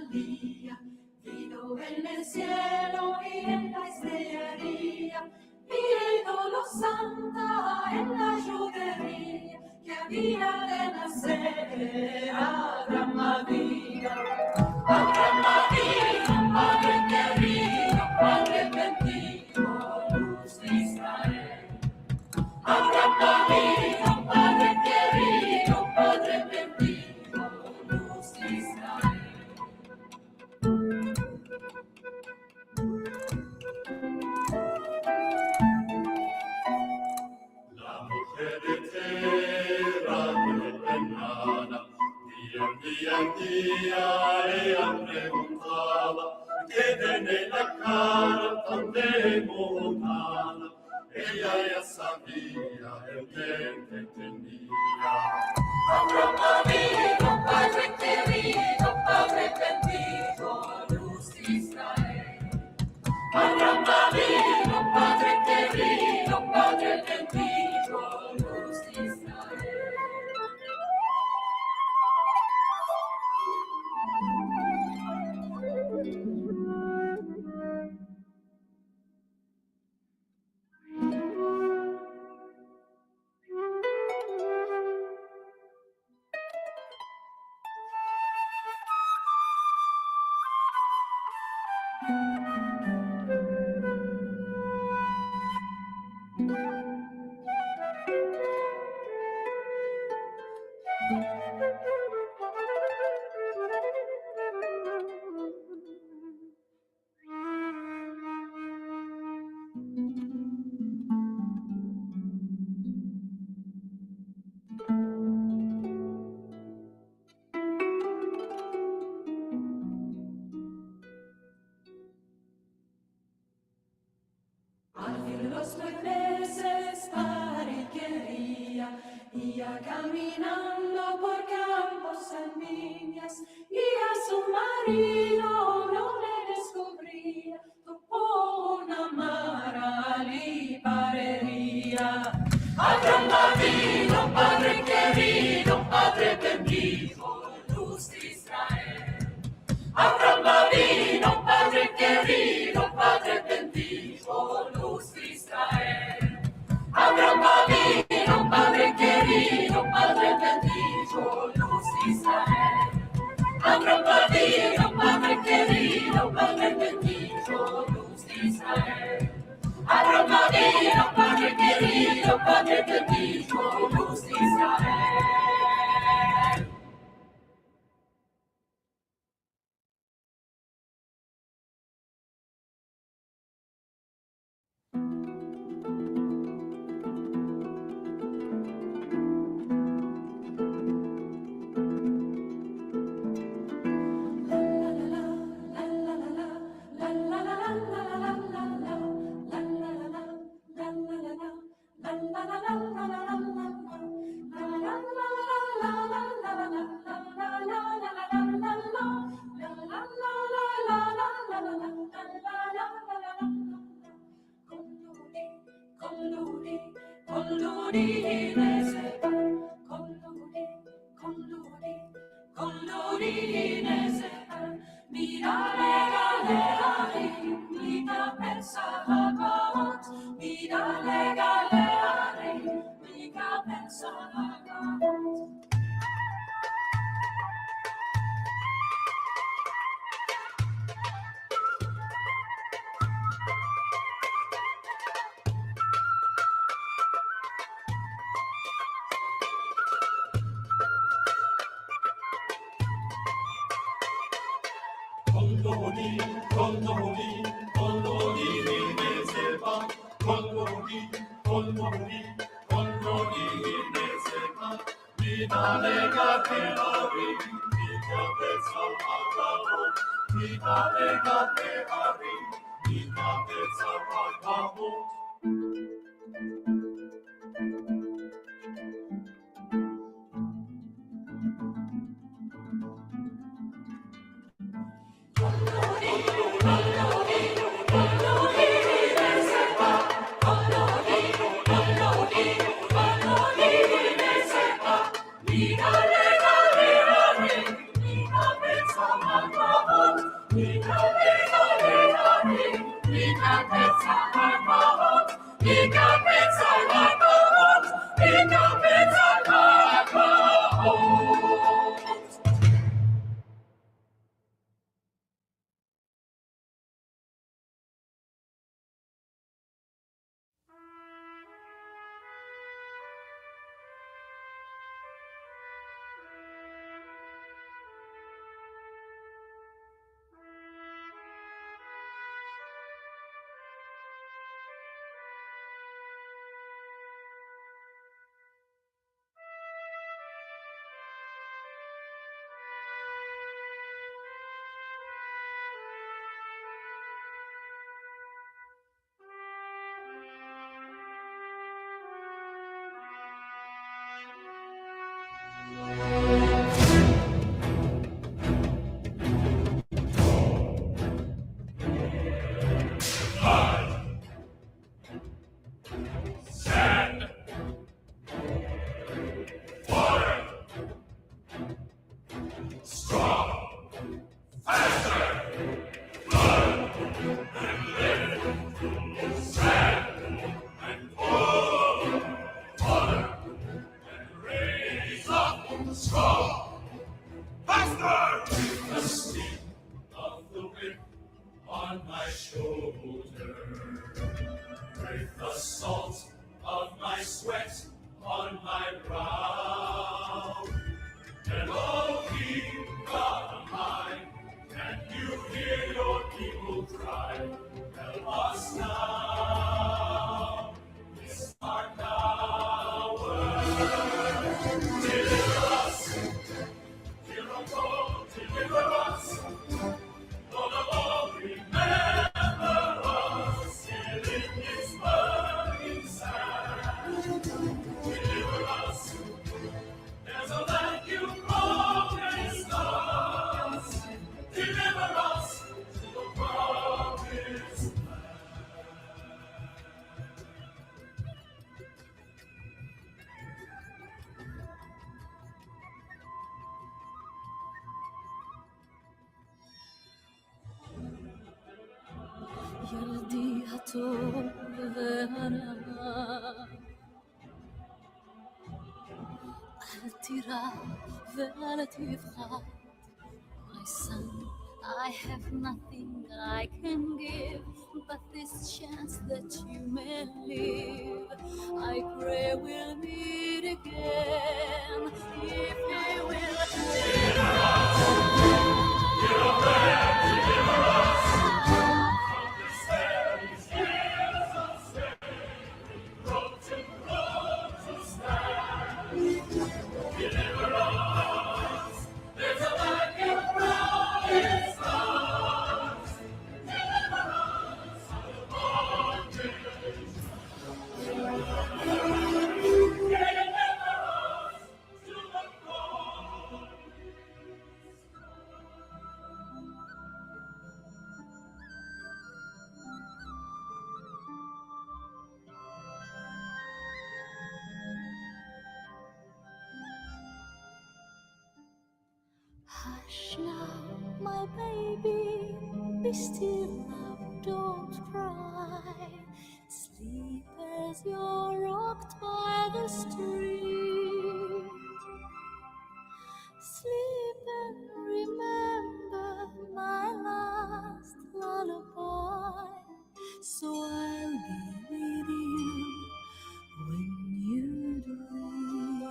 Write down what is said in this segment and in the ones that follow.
salía, vido en el cielo y en la estrellería, y ídolo santa en la judería, que había de nacer Abraham Avino, Padre querido, Padre bendito, luz de Israel. Abraham Avino, Padre querido, Padre bendito, luz de Israel. La mujer de Tierra ordenada, día en día ella preguntaba, ¿qué tiene la cara tan demonada? Ella ya sabía el bien que tenía. Abraham Avino, Padre querido, Padre bendito, luz de Israel. Abraham Avino, Padre querido, Padre bendito, luz de Israel. Al fin los 9 meses Padre quería, iba caminando por campos en viñas, y a su marido no le descubría, topó una mara y parería. Abraham Avino, Padre querido, Padre bendito, luz de Israel. Abraham Avino, Padre querido, Padre bendito, luz de Israel. Abraham Avino, Padre querido, Padre bendito, luz de Israel. Abraham Avino, Padre querido, Padre bendito, luz de Israel. Abraham Avino, Padre querido, Padre bendito, luz de Israel. ילדי הטוב והרע, אל תירא ואל תפחד. My son, I have nothing I can give but this chance that you may live. I pray we'll meet again if he will deliver us. Deliver us from the snares of sin, broken road to stand. Deliver us. There's a light in promised stars. Deliver us out of bondage. Deliver us to the cross. Hush now, my baby, be still now, don't cry. Sleep as you're rocked by the stream. Sleep and remember my last lullaby. So I'll be with you when you dream.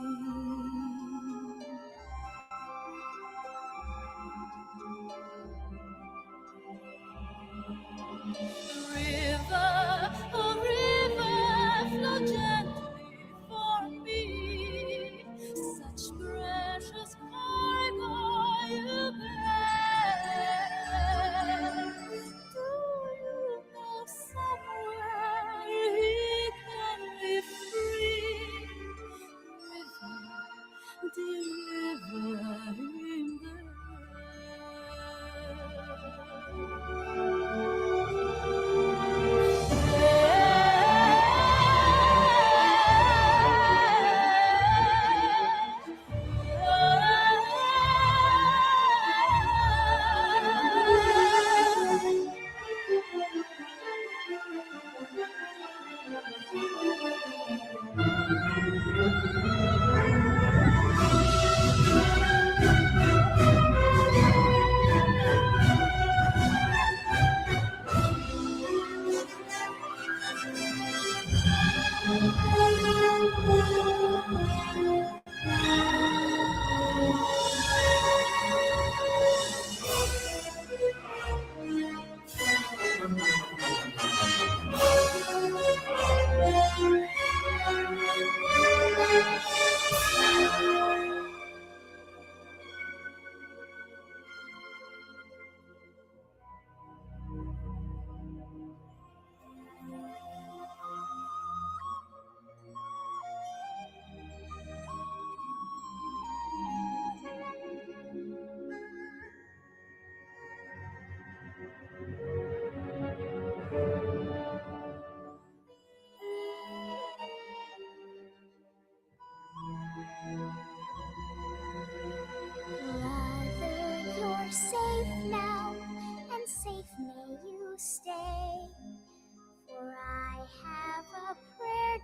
River, oh river, flow gently for me. Such precious cargo you bear. Do you know somewhere he can live free? River, deliver him there.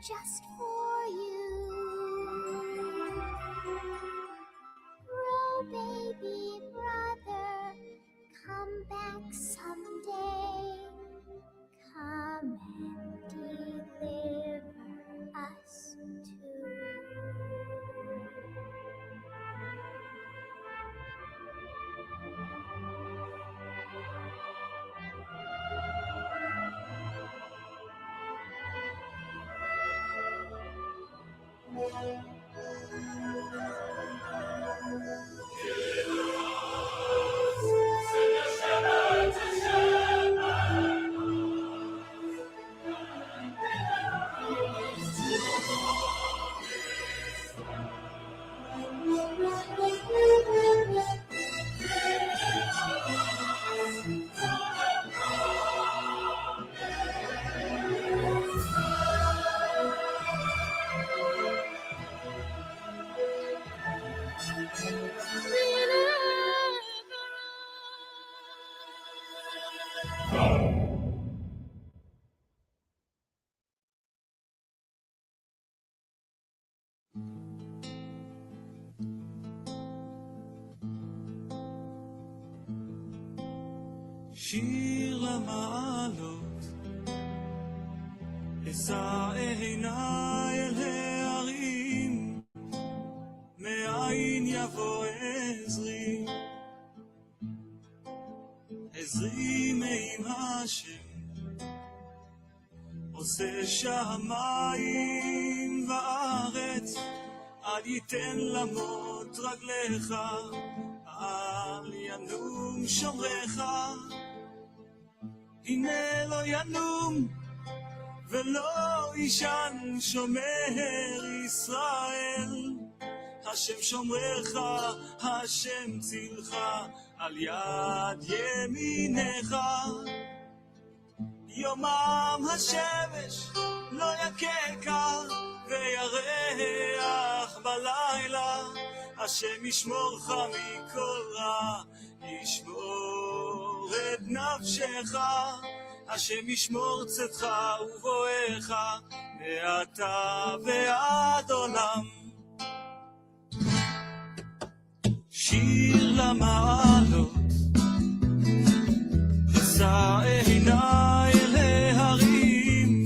just for you. Grow, baby brother, come back someday. Come and deliver us too. שיר למעלות, אשא עיניי אל ההרים, מאין יבוא עזרי, עזרי מעם השם, עושה שמיים וארץ, אל ייתן למות רגליך, אל ינום שומרך, הנה לא ינום ולא ישן שומר ישראל, השם שומרך, השם צילך, על יד ימינך. יומם השמש לא יככה וירח בלילה, השם ישמורך מכל רע, ישמור את נפשך, השם ישמור צאתך ובואך מעתה ועד עולם. שיר למעלות, אשא עיניי אל ההרים,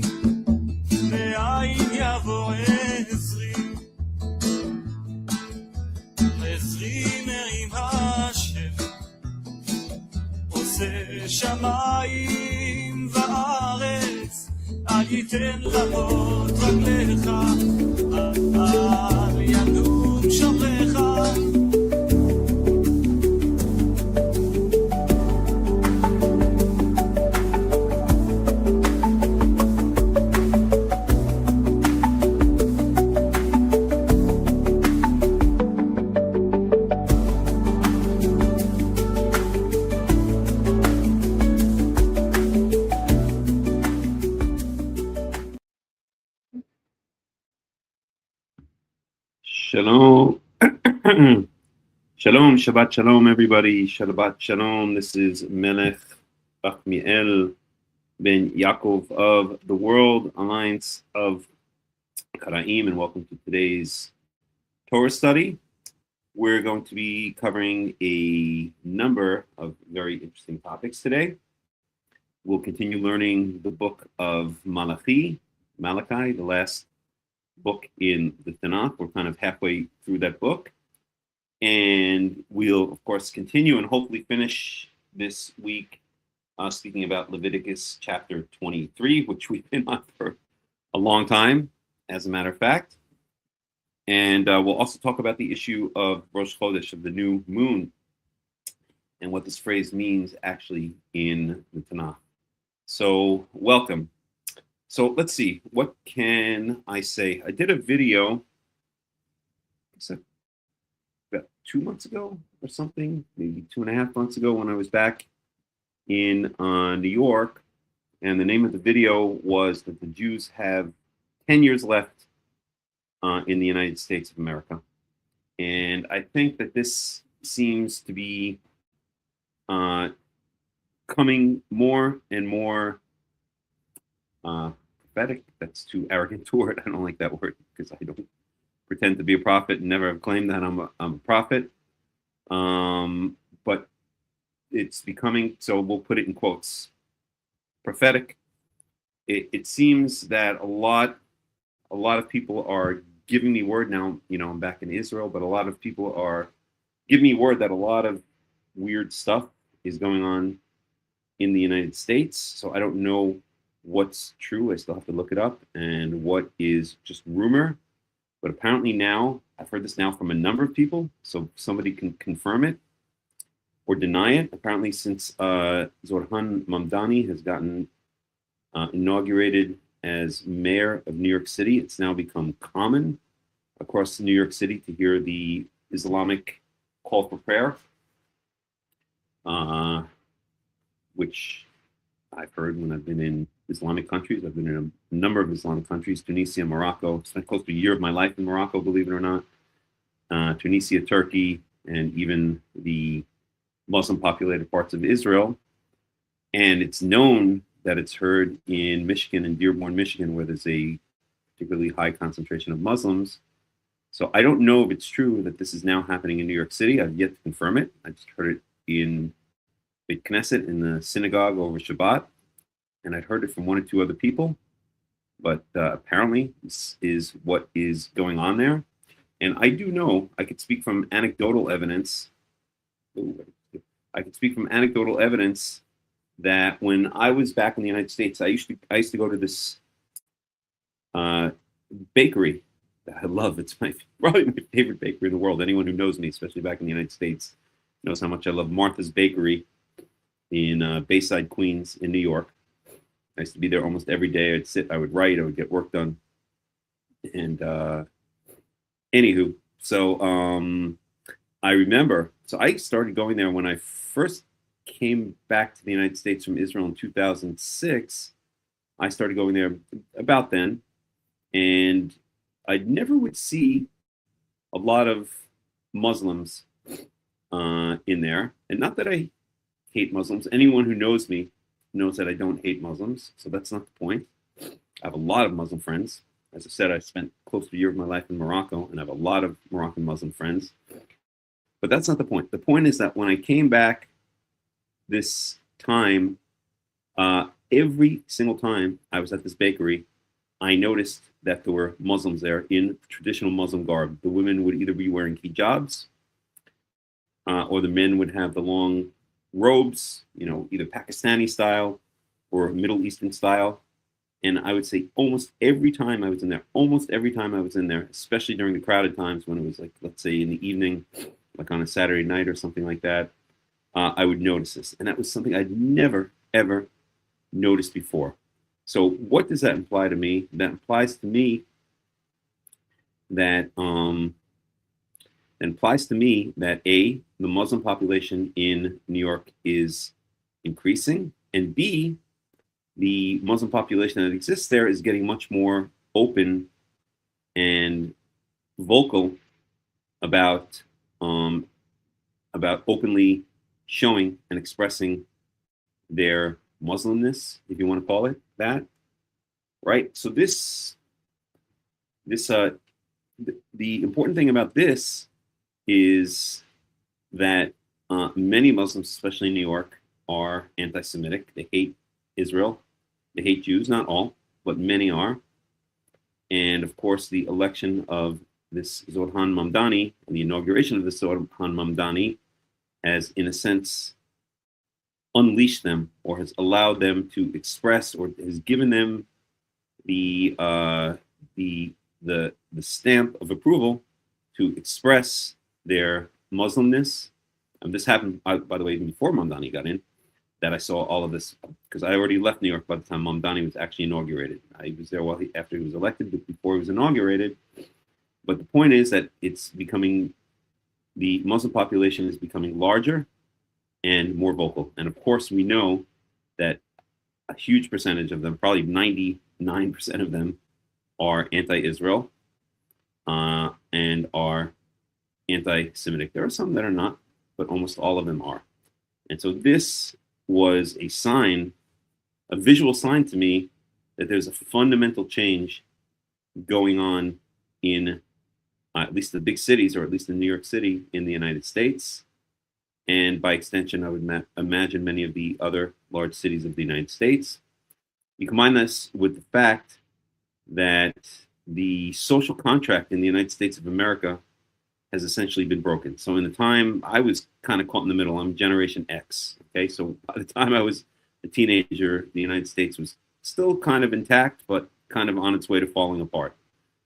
מאין יבוא עזרי, עזרי מעם השם, עושה שמיים וארץ, אל ייתן למות רגליך, אל ינום שומרך. Shalom. Shalom, Shabbat Shalom, everybody. Shabbat Shalom. This is Melech Rahmiel ben Yaakov of the World Alliance of Qara'im, and welcome to today's Torah study. We're going to be covering a number of very interesting topics today. We'll continue learning the book of Malachi, the last book in the Tanakh. We're kind of halfway through that book, and we'll of course continue and hopefully finish this week speaking about Leviticus chapter 23, which we've been on for a long time, as a matter of fact. And we'll also talk about the issue of Rosh Hodesh, of the new moon, and what this phrase means actually in the Tanakh. So welcome. So let's see, what can I say? I did a video, about 2 months ago or something, maybe 2.5 months ago, when I was back in New York. And the name of the video was that the Jews have 10 years left in the United States of America. And I think that this seems to be coming more and more prophetic. That's too arrogant a word. I don't like that word because I don't pretend to be a prophet and never have claimed that I'm a prophet. But it's becoming, so we'll put it in quotes, prophetic. It seems that a lot of people are giving me word now. I'm back in Israel, but a lot of people are giving me word that a lot of weird stuff is going on in the United States. So I don't know what's true. I still have to look it up, and what is just rumor. But apparently now, I've heard this now from a number of people, so somebody can confirm it or deny it. Apparently, since Zohran Mamdani has gotten inaugurated as mayor of New York City, it's now become common across New York City to hear the Islamic call for prayer, which I've heard when I've been in Islamic countries. I've been in a number of Islamic countries: Tunisia, Morocco. Spent close to a year of my life in Morocco, believe it or not. Tunisia, Turkey, and even the Muslim-populated parts of Israel. And it's known that it's heard in Michigan and Dearborn, Michigan, where there's a particularly high concentration of Muslims. So I don't know if it's true that this is now happening in New York City. I've yet to confirm it. I just heard it in Beit Knesset, in the synagogue over Shabbat, and I'd heard it from one or two other people. But apparently, this is what is going on there. And I do know, I could speak from anecdotal evidence. That when I was back in the United States, I used to go to this bakery that I love. It's probably my favorite bakery in the world. Anyone who knows me, especially back in the United States, knows how much I love Martha's Bakery in Bayside, Queens, in New York. I used to be there almost every day. I'd sit, I would write, I would get work done. And anywho, so I remember, so I started going there when I first came back to the United States from Israel in 2006. I started going there about then, and I never would see a lot of Muslims in there. And not that I hate Muslims. Anyone who knows me knows that I don't hate Muslims, so that's not the point. I have a lot of Muslim friends. As I said, I spent close to a year of my life in Morocco, and I have a lot of Moroccan Muslim friends. But that's not the point. The point is that when I came back this time, every single time I was at this bakery, I noticed that there were Muslims there in traditional Muslim garb. The women would either be wearing hijabs, or the men would have the long robes, either Pakistani style or Middle Eastern style. And I would say almost every time I was in there, especially during the crowded times when it was like, let's say in the evening, like on a Saturday night or something like that, I would notice this. And that was something I'd never, ever noticed before. So what does that imply to me? That implies to me that A, the Muslim population in New York is increasing, and B, the Muslim population that exists there is getting much more open and vocal about openly showing and expressing their Muslimness, if you want to call it that, right? So the important thing about this is that many Muslims, especially in New York, are anti-Semitic. They hate Israel. They hate Jews, not all, but many are. And of course, the election of this Zohran Mamdani and the inauguration of this Zohran Mamdani has, in a sense, unleashed them, or has allowed them to express, or has given them the stamp of approval to express their Muslimness. And this happened, by the way, even before Mamdani got in, that I saw all of this, because I already left New York by the time Mamdani was actually inaugurated. I was there after he was elected, but before he was inaugurated. But the point is that the Muslim population is becoming larger and more vocal. And of course, we know that a huge percentage of them, probably 99% of them, are anti-Israel and are anti-Semitic. There are some that are not, but almost all of them are. And so this was a sign, a visual sign to me, that there's a fundamental change going on in at least the big cities, or at least in New York City in the United States. And by extension, I would imagine many of the other large cities of the United States. You combine this with the fact that the social contract in the United States of America has essentially been broken. So in the time I was kind of caught in the middle, I'm Generation X. Okay, so by the time I was a teenager, the United States was still kind of intact, but kind of on its way to falling apart.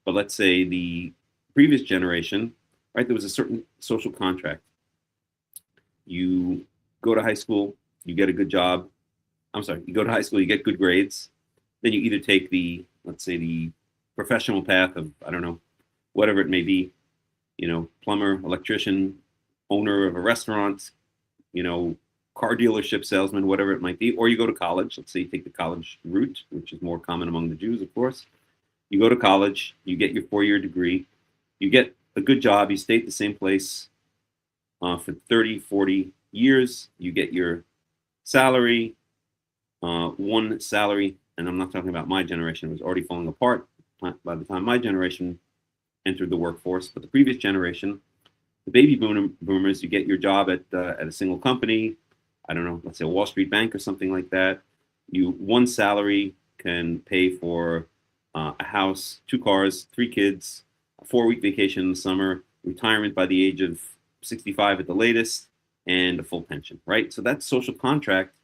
But let's say the previous generation, right, there was a certain social contract. You go to high school, you get a good job. You go to high school, you get good grades. Then you either take the, let's say, the professional path of, I don't know, whatever it may be, plumber, electrician, owner of a restaurant, car dealership salesman, whatever it might be, or you go to college. Let's say you take the college route, which is more common among the Jews, of course. You go to college, you get your 4-year degree, you get a good job, you stay at the same place for 30, 40 years, you get your salary, one salary, and I'm not talking about my generation, it was already falling apart by the time my generation entered the workforce, but the previous generation, the baby boomers, you get your job at a single company, I don't know, let's say a Wall Street bank or something like that. One salary can pay for a house, 2 cars, 3 kids, a 4-week vacation in the summer, retirement by the age of 65 at the latest, and a full pension, right? So that social contract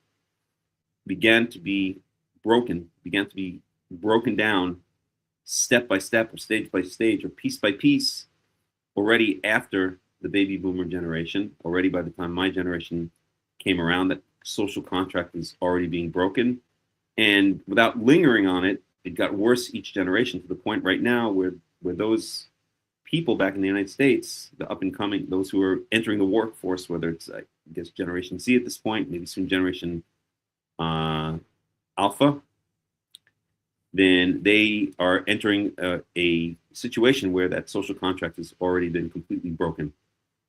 began to be broken down step by step, or stage by stage, or piece by piece, already after the baby boomer generation. Already by the time my generation came around, that social contract was already being broken. And without lingering on it, it got worse each generation, to the point right now where those people back in the United States, the up and coming, those who are entering the workforce, whether it's, I guess, Generation Z at this point, maybe soon Generation Alpha, then they are entering a situation where that social contract has already been completely broken.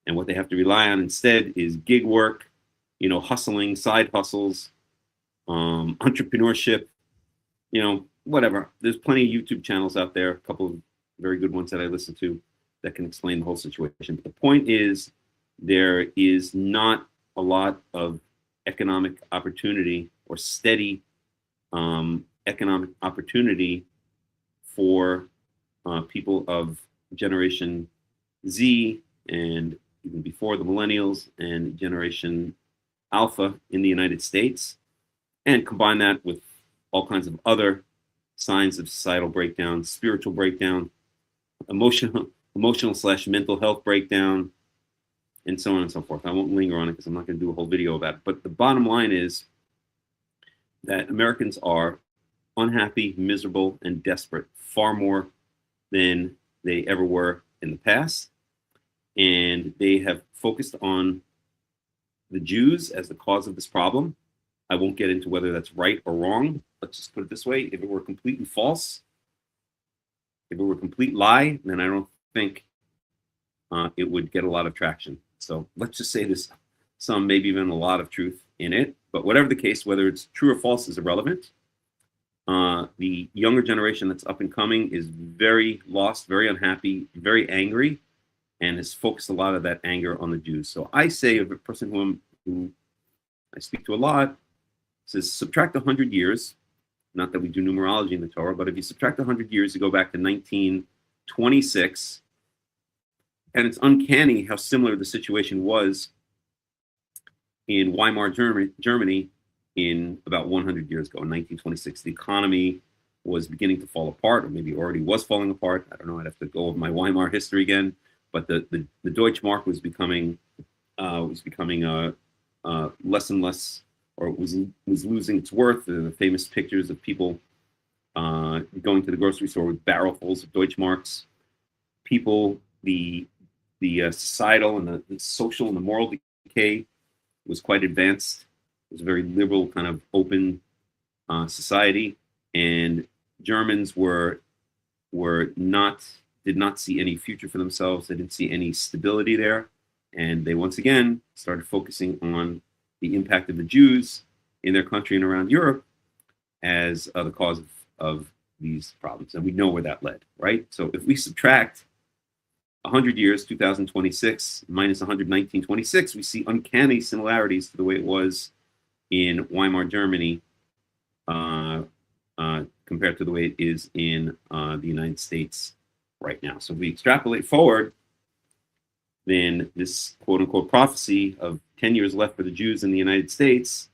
And what they have to rely on instead is gig work, hustling, side hustles, entrepreneurship, whatever. There's plenty of YouTube channels out there, a couple of very good ones that I listen to that can explain the whole situation. But the point is, there is not a lot of economic opportunity or steady economic opportunity for people of Generation Z and even before the millennials and Generation Alpha in the United States. And combine that with all kinds of other signs of societal breakdown, spiritual breakdown, emotional/mental health breakdown, and so on and so forth. I won't linger on it because I'm not going to do a whole video about it. But the bottom line is that Americans are unhappy, miserable, and desperate, far more than they ever were in the past. And they have focused on the Jews as the cause of this problem. I won't get into whether that's right or wrong. Let's just put it this way. If it were completely false, if it were a complete lie, then I don't think it would get a lot of traction. So let's just say there's some, maybe even a lot of truth in it. But whatever the case, whether it's true or false is irrelevant. The younger generation that's up and coming is very lost, very unhappy, very angry, and has focused a lot of that anger on the Jews. So I say, of a person who I speak to a lot, says subtract 100 years. Not that we do numerology in the Torah, but if you subtract 100 years, you go back to 1926, and it's uncanny how similar the situation was in Weimar, Germany, in about 100 years ago, in 1926. The economy was beginning to fall apart, or maybe already was falling apart. I don't know. I'd have to go over my Weimar history again. But the Deutschmark was becoming less and less, or was losing its worth. The famous pictures of people going to the grocery store with barrelfuls of Deutschmarks. People, the societal and the social and the moral decay was quite advanced. It was a very liberal, kind of open society, and Germans did not see any future for themselves. They didn't see any stability there, and they once again started focusing on the impact of the Jews in their country and around Europe as the cause of these problems. And we know where that led, right? So if we subtract 100 years, 2026, minus 119.26, we see uncanny similarities to the way it was in Weimar Germany compared to the way it is in the United States right now. So if we extrapolate forward, then this quote-unquote prophecy of 10 years left for the Jews in the United States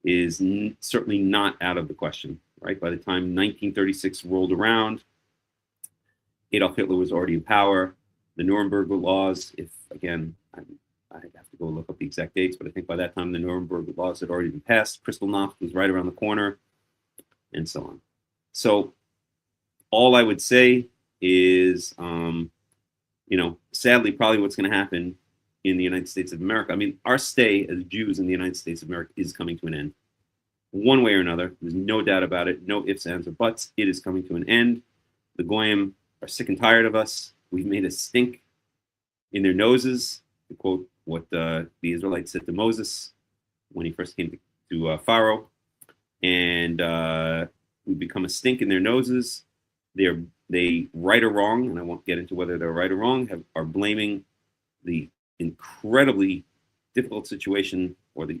is certainly not out of the question, right? By the time 1936 rolled around, Adolf Hitler was already in power. The Nuremberg laws, if, again, I have to go look up the exact dates, but I think by that time the Nuremberg laws had already been passed. Kristallnacht was right around the corner, and so on. So all I would say is, sadly, probably what's going to happen in the United States of America. I mean, our stay as Jews in the United States of America is coming to an end. One way or another, there's no doubt about it, no ifs, ands, or buts. It is coming to an end. The Goyim are sick and tired of us. We've made a stink in their noses, to quote what the Israelites said to Moses when he first came to Pharaoh. And we've become a stink in their noses. They, right or wrong, and I won't get into whether they're right or wrong, are blaming the incredibly difficult situation or the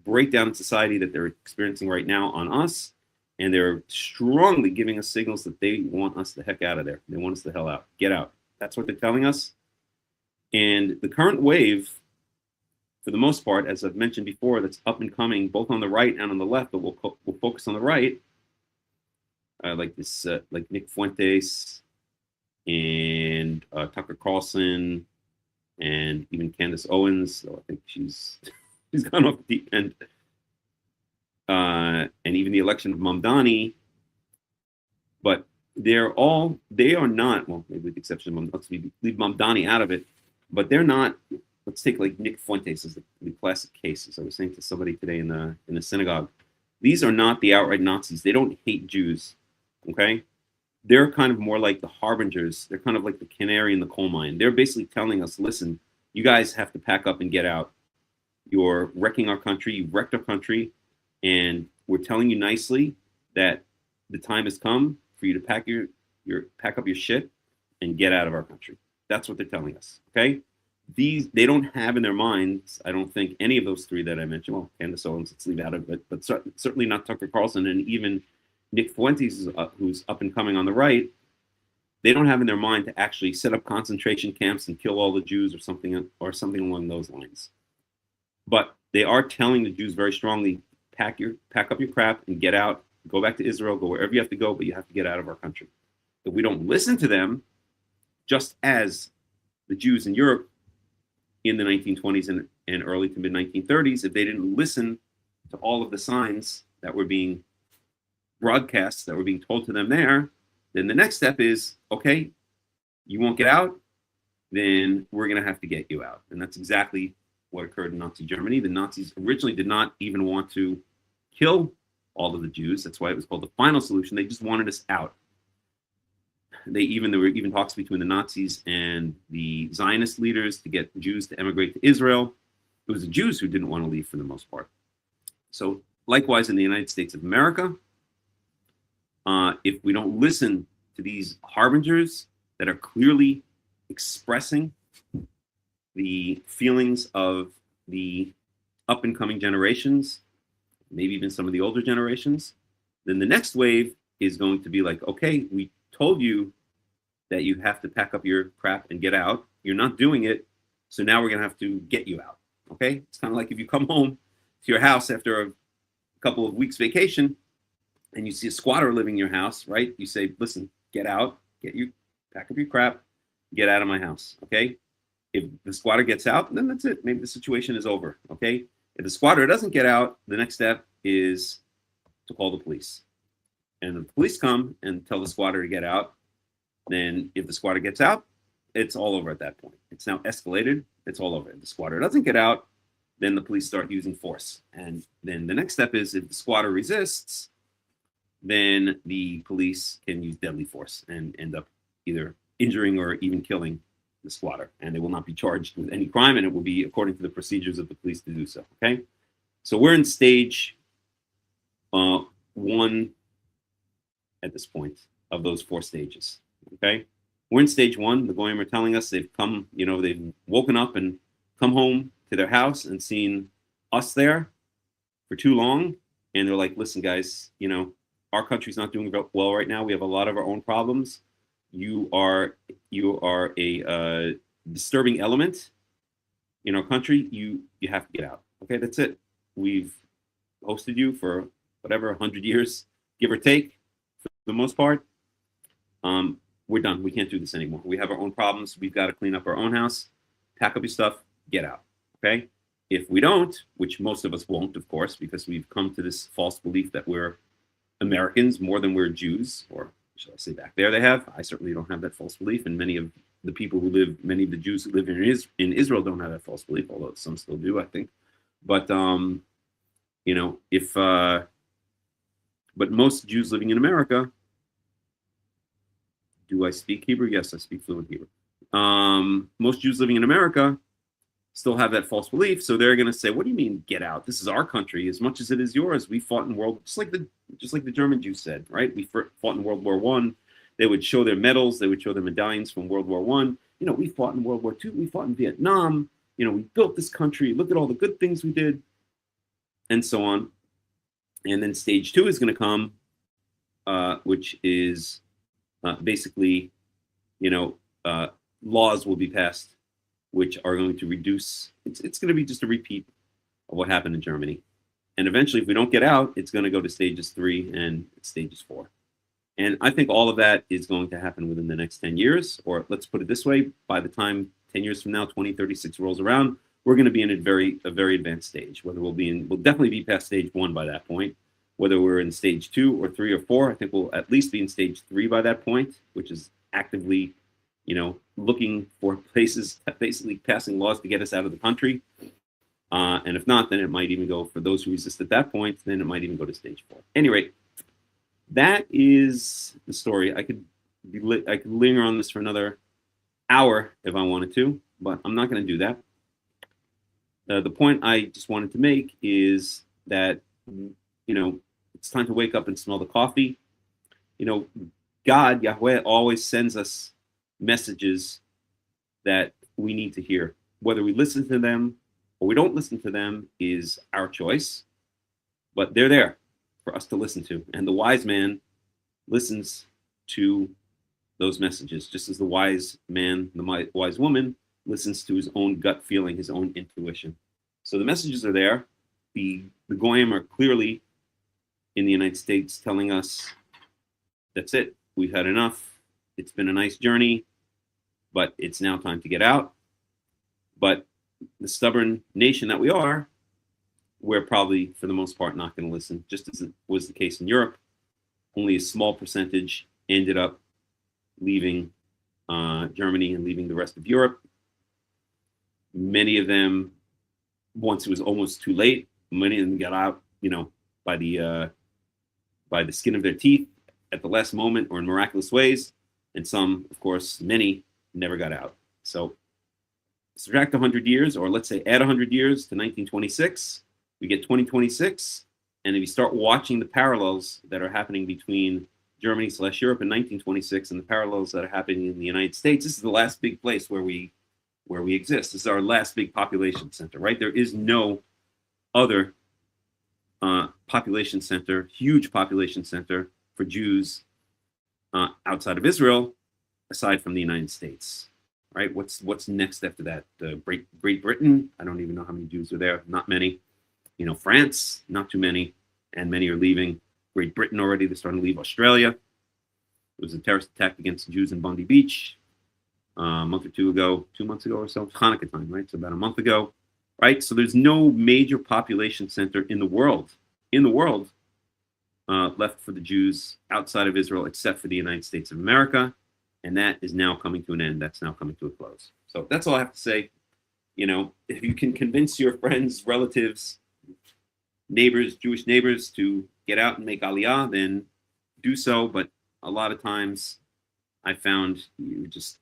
breakdown in society that they're experiencing right now on us. And they're strongly giving us signals that they want us the heck out of there. They want us the hell out. Get out. That's what they're telling us. And the current wave, for the most part, as I've mentioned before, that's up and coming, both on the right and on the left, but we'll focus on the right, like Nick Fuentes and Tucker Carlson and even Candace Owens. So I think she's gone off the deep end. And even the election of Mamdani. But they are not, well, maybe with the exception of let's leave Mamdani out of it, but they're not. Let's take like Nick Fuentes as the classic case. As I was saying to somebody today in the synagogue, these are not the outright Nazis. They don't hate Jews, okay? They're kind of more like the harbingers. They're kind of like the canary in the coal mine. They're basically telling us, listen, you guys have to pack up and get out. You're wrecking our country. You've wrecked our country. And we're telling you nicely that the time has come for you to pack up your shit and get out of our country. That's what they're telling us, okay? They don't have in their minds, I don't think, any of those three that I mentioned. Well, Candace Owens, let's leave out of it, but certainly not Tucker Carlson, and even Nick Fuentes, who's up and coming on the right. They don't have in their mind to actually set up concentration camps and kill all the Jews or something along those lines. But they are telling the Jews very strongly, pack up your crap and get out. Go back to Israel. Go wherever you have to go, but you have to get out of our country. If we don't listen to them, just as the Jews in Europe in the 1920s and early to mid 1930s, if they didn't listen to all of the signs that were being broadcast, that were being told to them there, then the next step is, okay, you won't get out, then we're going to have to get you out. And that's exactly what occurred in Nazi Germany. The Nazis originally did not even want to kill all of the Jews. That's why it was called the final solution. They just wanted us out. There were even talks between the Nazis and the Zionist leaders to get Jews to emigrate to Israel. It was the Jews who didn't want to leave for the most part. So likewise in the United States of America, if we don't listen to these harbingers that are clearly expressing the feelings of the up and coming generations, maybe even some of the older generations, then the next wave is going to be like, okay, we told you that you have to pack up your crap and get out. You're not doing it. So now we're going to have to get you out. Okay. It's kind of like if you come home to your house after a couple of weeks vacation and you see a squatter living in your house, right? You say, listen, get out, pack up your crap, get out of my house. Okay. If the squatter gets out, then that's it. Maybe the situation is over. Okay. If the squatter doesn't get out, the next step is to call the police. And the police come and tell the squatter to get out. Then if the squatter gets out, it's all over at that point. It's now escalated. It's all over. If the squatter doesn't get out, then the police start using force. And then the next step is if the squatter resists, then the police can use deadly force and end up either injuring or even killing the squatter. And they will not be charged with any crime, and it will be according to the procedures of the police to do so. Okay? So we're in stage 1 at this point of those 4 stages. Okay, we're in stage 1. The Goyim are telling us they've come, they've woken up and come home to their house and seen us there for too long, and they're like, listen, guys, our country's not doing well right now. We have a lot of our own problems. You are a disturbing element in our country. You have to get out. Okay, that's it. We've hosted you for whatever 100 years, give or take, for the most part. We're done. We can't do this anymore. We have our own problems. We've got to clean up our own house. Pack up your stuff. Get out. Okay. If we don't, which most of us won't, of course, because we've come to this false belief that we're Americans more than we're Jews, or shall I say back there they have. I certainly don't have that false belief, and many of the Jews who live in Israel don't have that false belief, although some still do, I think. But but most Jews living in America, do I speak Hebrew? Yes, I speak fluent Hebrew. Most Jews living in America still have that false belief, so they're going to say, "What do you mean, get out? This is our country as much as it is yours. We fought in just like the German Jews said, right? We fought in World War I. They would show their medals, they would show their medallions from World War I. We fought in World War II. We fought in Vietnam. We built this country. Look at all the good things we did, and so on." And then stage 2 is going to come, which is basically, laws will be passed, which are going to reduce. It's going to be just a repeat of what happened in Germany. And eventually, if we don't get out, it's going to go to stages 3 and stages 4. And I think all of that is going to happen within the next 10 years, or let's put it this way, by the time 10 years from now, 2036 rolls around, we're going to be in a very advanced stage. Whether we'll definitely be past stage 1 by that point. Whether we're in stage 2 or 3 or 4, I think we'll at least be in stage 3 by that point, which is actively, looking for places, basically passing laws to get us out of the country. And if not, then it might even go, for those who resist at that point, then it might even go to stage 4. At any rate, that is the story. I could linger on this for another hour if I wanted to, but I'm not going to do that. The point I just wanted to make is that, it's time to wake up and smell the coffee. God, Yahweh, always sends us messages that we need to hear. Whether we listen to them or we don't listen to them is our choice, but they're there for us to listen to. And the wise man listens to those messages, just as the wise man, the wise woman, listens to his own gut feeling, his own intuition. So the messages are there. The Goyim are clearly in the United States telling us, that's it, we've had enough. It's been a nice journey, but it's now time to get out. But the stubborn nation that we are, we're probably, for the most part, not going to listen, just as it was the case in Europe. Only a small percentage ended up leaving Germany and leaving the rest of Europe. Many of them, once it was almost too late, many of them got out, by the skin of their teeth at the last moment or in miraculous ways. And some, of course, many never got out. So subtract 100 years, or let's say add 100 years to 1926, we get 2026. And if you start watching the parallels that are happening between Germany/Europe in 1926 and the parallels that are happening in the United States, this is the last big place where we exist. This is our last big population center, right? There is no other population center, huge population center for Jews outside of Israel, aside from the United States, right? What's next after that? Great Britain, I don't even know how many Jews are there. Not many. France, not too many, and many are leaving. Great Britain already, they're starting to leave Australia. There was a terrorist attack against Jews in Bondi Beach a month or 2 ago, 2 months ago or so, Hanukkah time, right? So about a month ago, right? So there's no major population center in the world left for the Jews outside of Israel, except for the United States of America. And that is now coming to an end. That's now coming to a close. So that's all I have to say. If you can convince your friends, relatives, neighbors, Jewish neighbors to get out and make Aliyah, then do so. But a lot of times I found you just,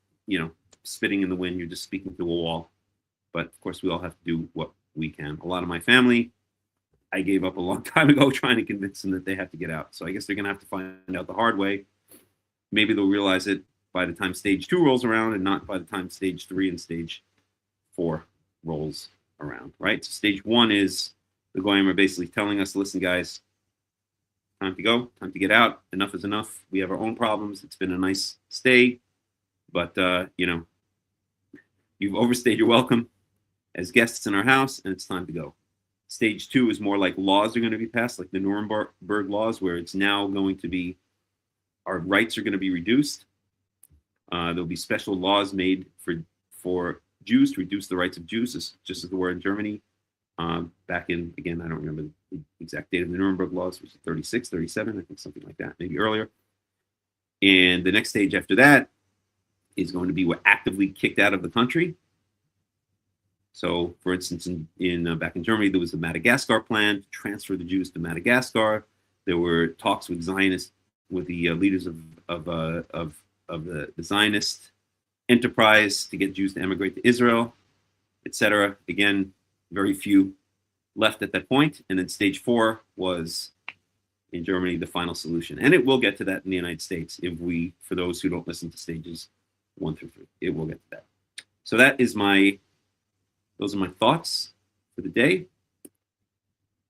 spitting in the wind, you're just speaking to a wall. But of course, we all have to do what we can. A lot of my family I gave up a long time ago trying to convince them that they have to get out. So I guess they're going to have to find out the hard way. Maybe they'll realize it by the time stage 2 rolls around and not by the time stage 3 and stage 4 rolls around, right? So stage 1 is the Goyim are basically telling us, listen, guys, time to go, time to get out. Enough is enough. We have our own problems. It's been a nice stay, but, you've overstayed your welcome as guests in our house, and it's time to go. Stage 2 is more like laws are going to be passed, like the Nuremberg laws, where it's now going to be, our rights are going to be reduced. There'll be special laws made for Jews to reduce the rights of Jews, just as there were in Germany back in, again, I don't remember the exact date of the Nuremberg laws, which was 36, 37, I think something like that, maybe earlier. And the next stage after that is going to be we're actively kicked out of the country. So, for instance, in back in Germany, there was the Madagascar plan to transfer the Jews to Madagascar. There were talks with Zionists, with the leaders of the Zionist enterprise to get Jews to emigrate to Israel, etc. Again, very few left at that point. And then stage 4 was in Germany the final solution, and it will get to that in the United States for those who don't listen to stages 1 through 3, it will get to that. So those are my thoughts for the day.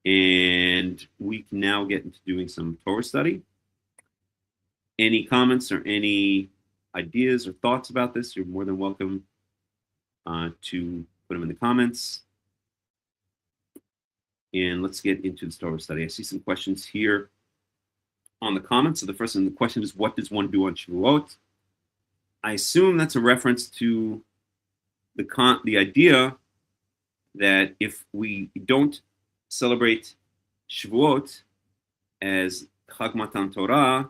And we can now get into doing some Torah study. Any comments or any ideas or thoughts about this, you're more than welcome to put them in the comments. And let's get into the Torah study. I see some questions here on the comments. So the first one, the question is, what does one do on Shavuot? I assume that's a reference to the idea that if we don't celebrate Shavuot as Chag Matan Torah,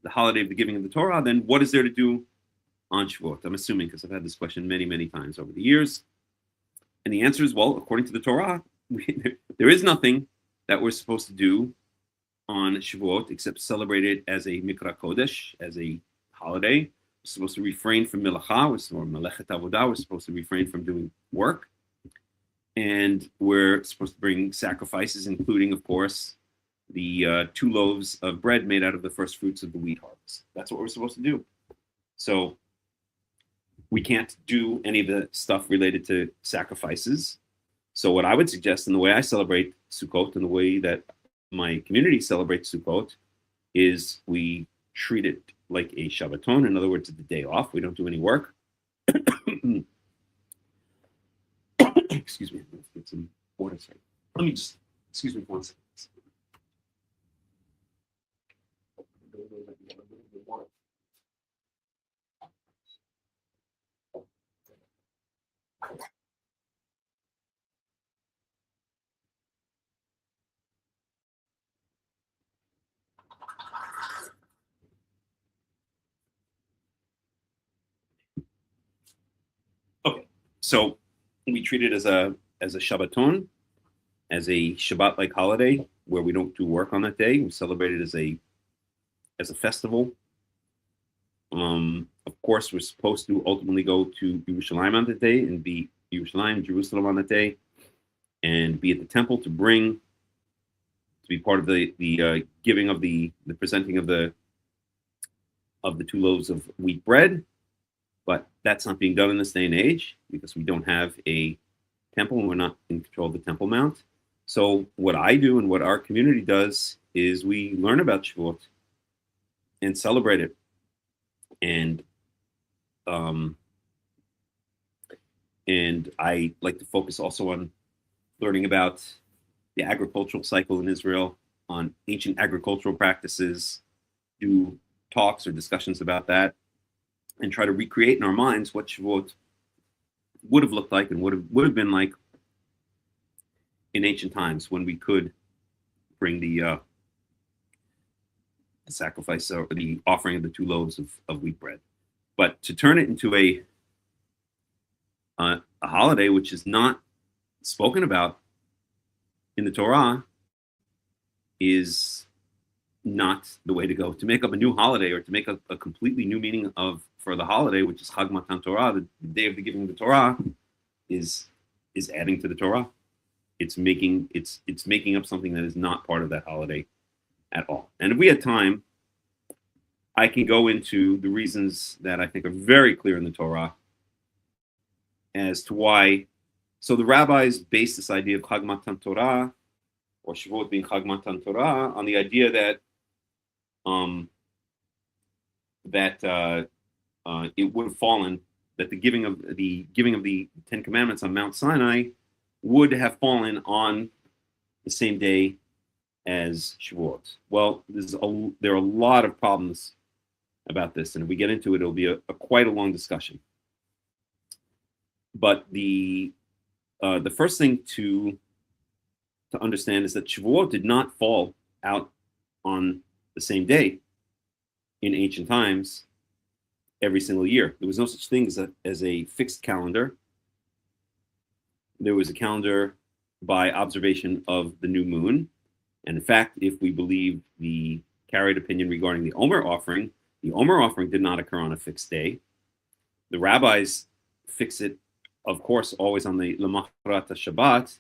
the holiday of the giving of the Torah, then what is there to do on Shavuot? I'm assuming, because I've had this question many, many times over the years. And the answer is, well, according to the Torah, there is nothing that we're supposed to do on Shavuot except celebrate it as a Mikra Kodesh, as a holiday. We're supposed to refrain from Melacha, or Melechet Avodah. We're supposed to refrain from doing work. And we're supposed to bring sacrifices, including, of course, the 2 loaves of bread made out of the first fruits of the wheat harvest. That's what we're supposed to do. So we can't do any of the stuff related to sacrifices. So what I would suggest, in the way I celebrate Sukkoth and the way that my community celebrates Sukkoth, is we treat it like a Shabbaton. In other words, it's a day off. We don't do any work. Excuse me. Let's get some water. Sorry. Let me just, excuse me for 1 second. Okay, so we treat it as a Shabbaton, as a Shabbat-like holiday where we don't do work on that day. We celebrate it as a festival. Of course, we're supposed to ultimately go to Yerushalayim on that day and be Jerusalem on that day, and be at the temple to be part of the giving of the presenting of the 2 loaves of wheat bread. But that's not being done in this day and age because we don't have a temple and we're not in control of the Temple Mount. So what I do and what our community does is we learn about Shavuot and celebrate it. And I like to focus also on learning about the agricultural cycle in Israel, on ancient agricultural practices, do talks or discussions about that, and try to recreate in our minds what Shavuot would have looked like and would have been like in ancient times when we could bring the sacrifice or the offering of the 2 loaves of wheat bread. But to turn it into a holiday which is not spoken about in the Torah is not the way to go. To make up a new holiday or to make a completely new meaning for the holiday, which is Chag Matan Torah, the day of the giving of the Torah, is adding to the Torah. it's making up something that is not part of that holiday at all. And if we had time, I can go into the reasons that I think are very clear in the Torah as to why. So the rabbis based this idea of Chag Matan Torah, or Shavuot being Chag Matan Torah, on the idea that it would have fallen, that the giving of the Ten Commandments on Mount Sinai would have fallen on the same day as Shavuot. Well, there are a lot of problems about this, and if we get into it, it'll be quite a long discussion. But the first thing to understand is that Shavuot did not fall out on the same day in ancient times every single year. There was no such thing as a fixed calendar. There was a calendar by observation of the new moon. And in fact, if we believe the Karaite opinion regarding the Omer offering did not occur on a fixed day. The rabbis fix it, of course, always on the Lemachrat Shabbat,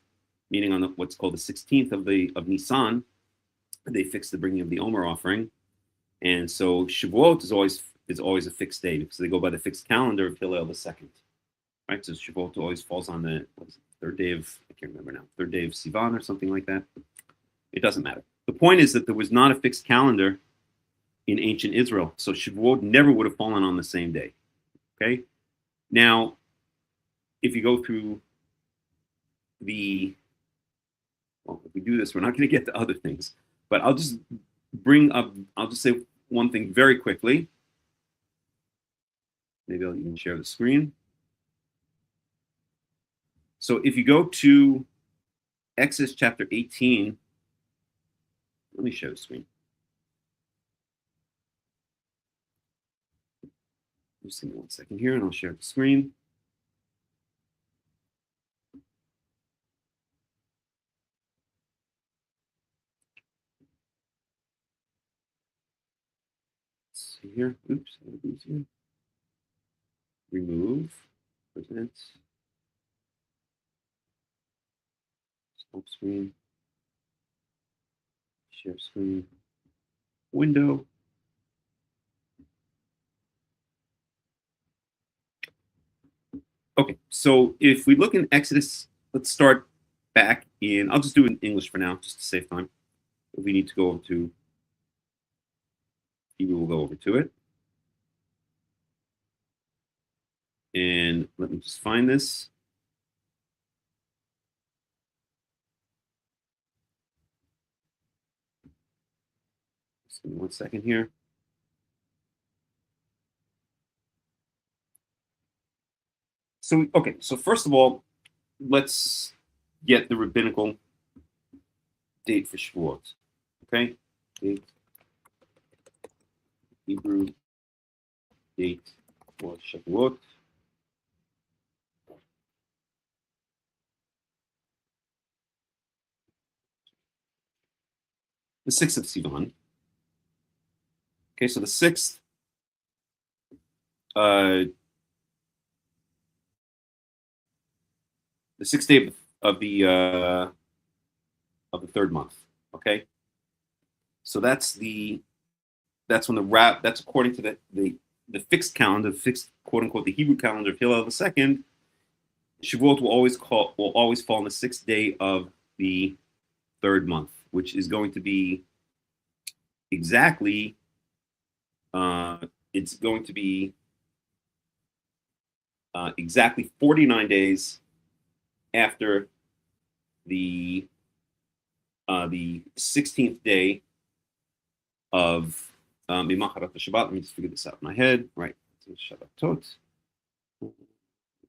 meaning on what's called the 16th of Nisan. They fix the bringing of the Omer offering. And so Shavuot is always a fixed day because they go by the fixed calendar of Hillel II. Right? So Shavuot always falls on the third day of Sivan or something like that. It doesn't matter. The point is that there was not a fixed calendar in ancient Israel. So Shavuot never would have fallen on the same day. Okay? Now, if you go through if we do this, we're not going to get to other things. But I'll just say one thing very quickly. Maybe I'll even share the screen. So if you go to Exodus chapter 18, let me share the screen. Just give me 1 second here and I'll share the screen. Let's see here. Oops, here. Remove, present, stop screen, share screen, window. Okay, so if we look in Exodus, let's start back in, I'll just do it in English for now, just to save time. If we need to go over to Hebrew, we'll go over to it. And let me just find this. Just give me 1 second here. So, okay, so first of all, let's get the rabbinical date for Shavuot. Okay? Date. Hebrew date for Shavuot. The 6th of Sivan. Okay, so the 6th, the 6th day of the third month. Okay, so that's when that's according to the fixed calendar, fixed quote unquote the Hebrew calendar of Hillel II. Shavuot will always fall on the 6th day of the third month, which is going to be exactly, exactly 49 days after the 16th day of Mimacharat Shabbat. Let me just figure this out in my head. Right, Shabbatot.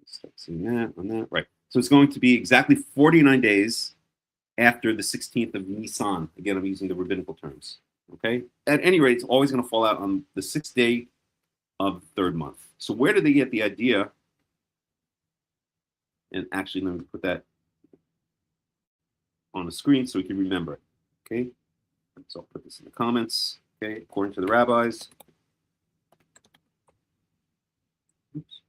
Start seeing that on that. Right, so it's going to be exactly 49 days after the 16th of Nisan. Again, I'm using the rabbinical terms. Okay? At any rate, it's always going to fall out on the 6th day of the third month. So where did they get the idea? And actually, let me put that on the screen so we can remember it. Okay? So I'll put this in the comments. Okay? According to the rabbis. Oops.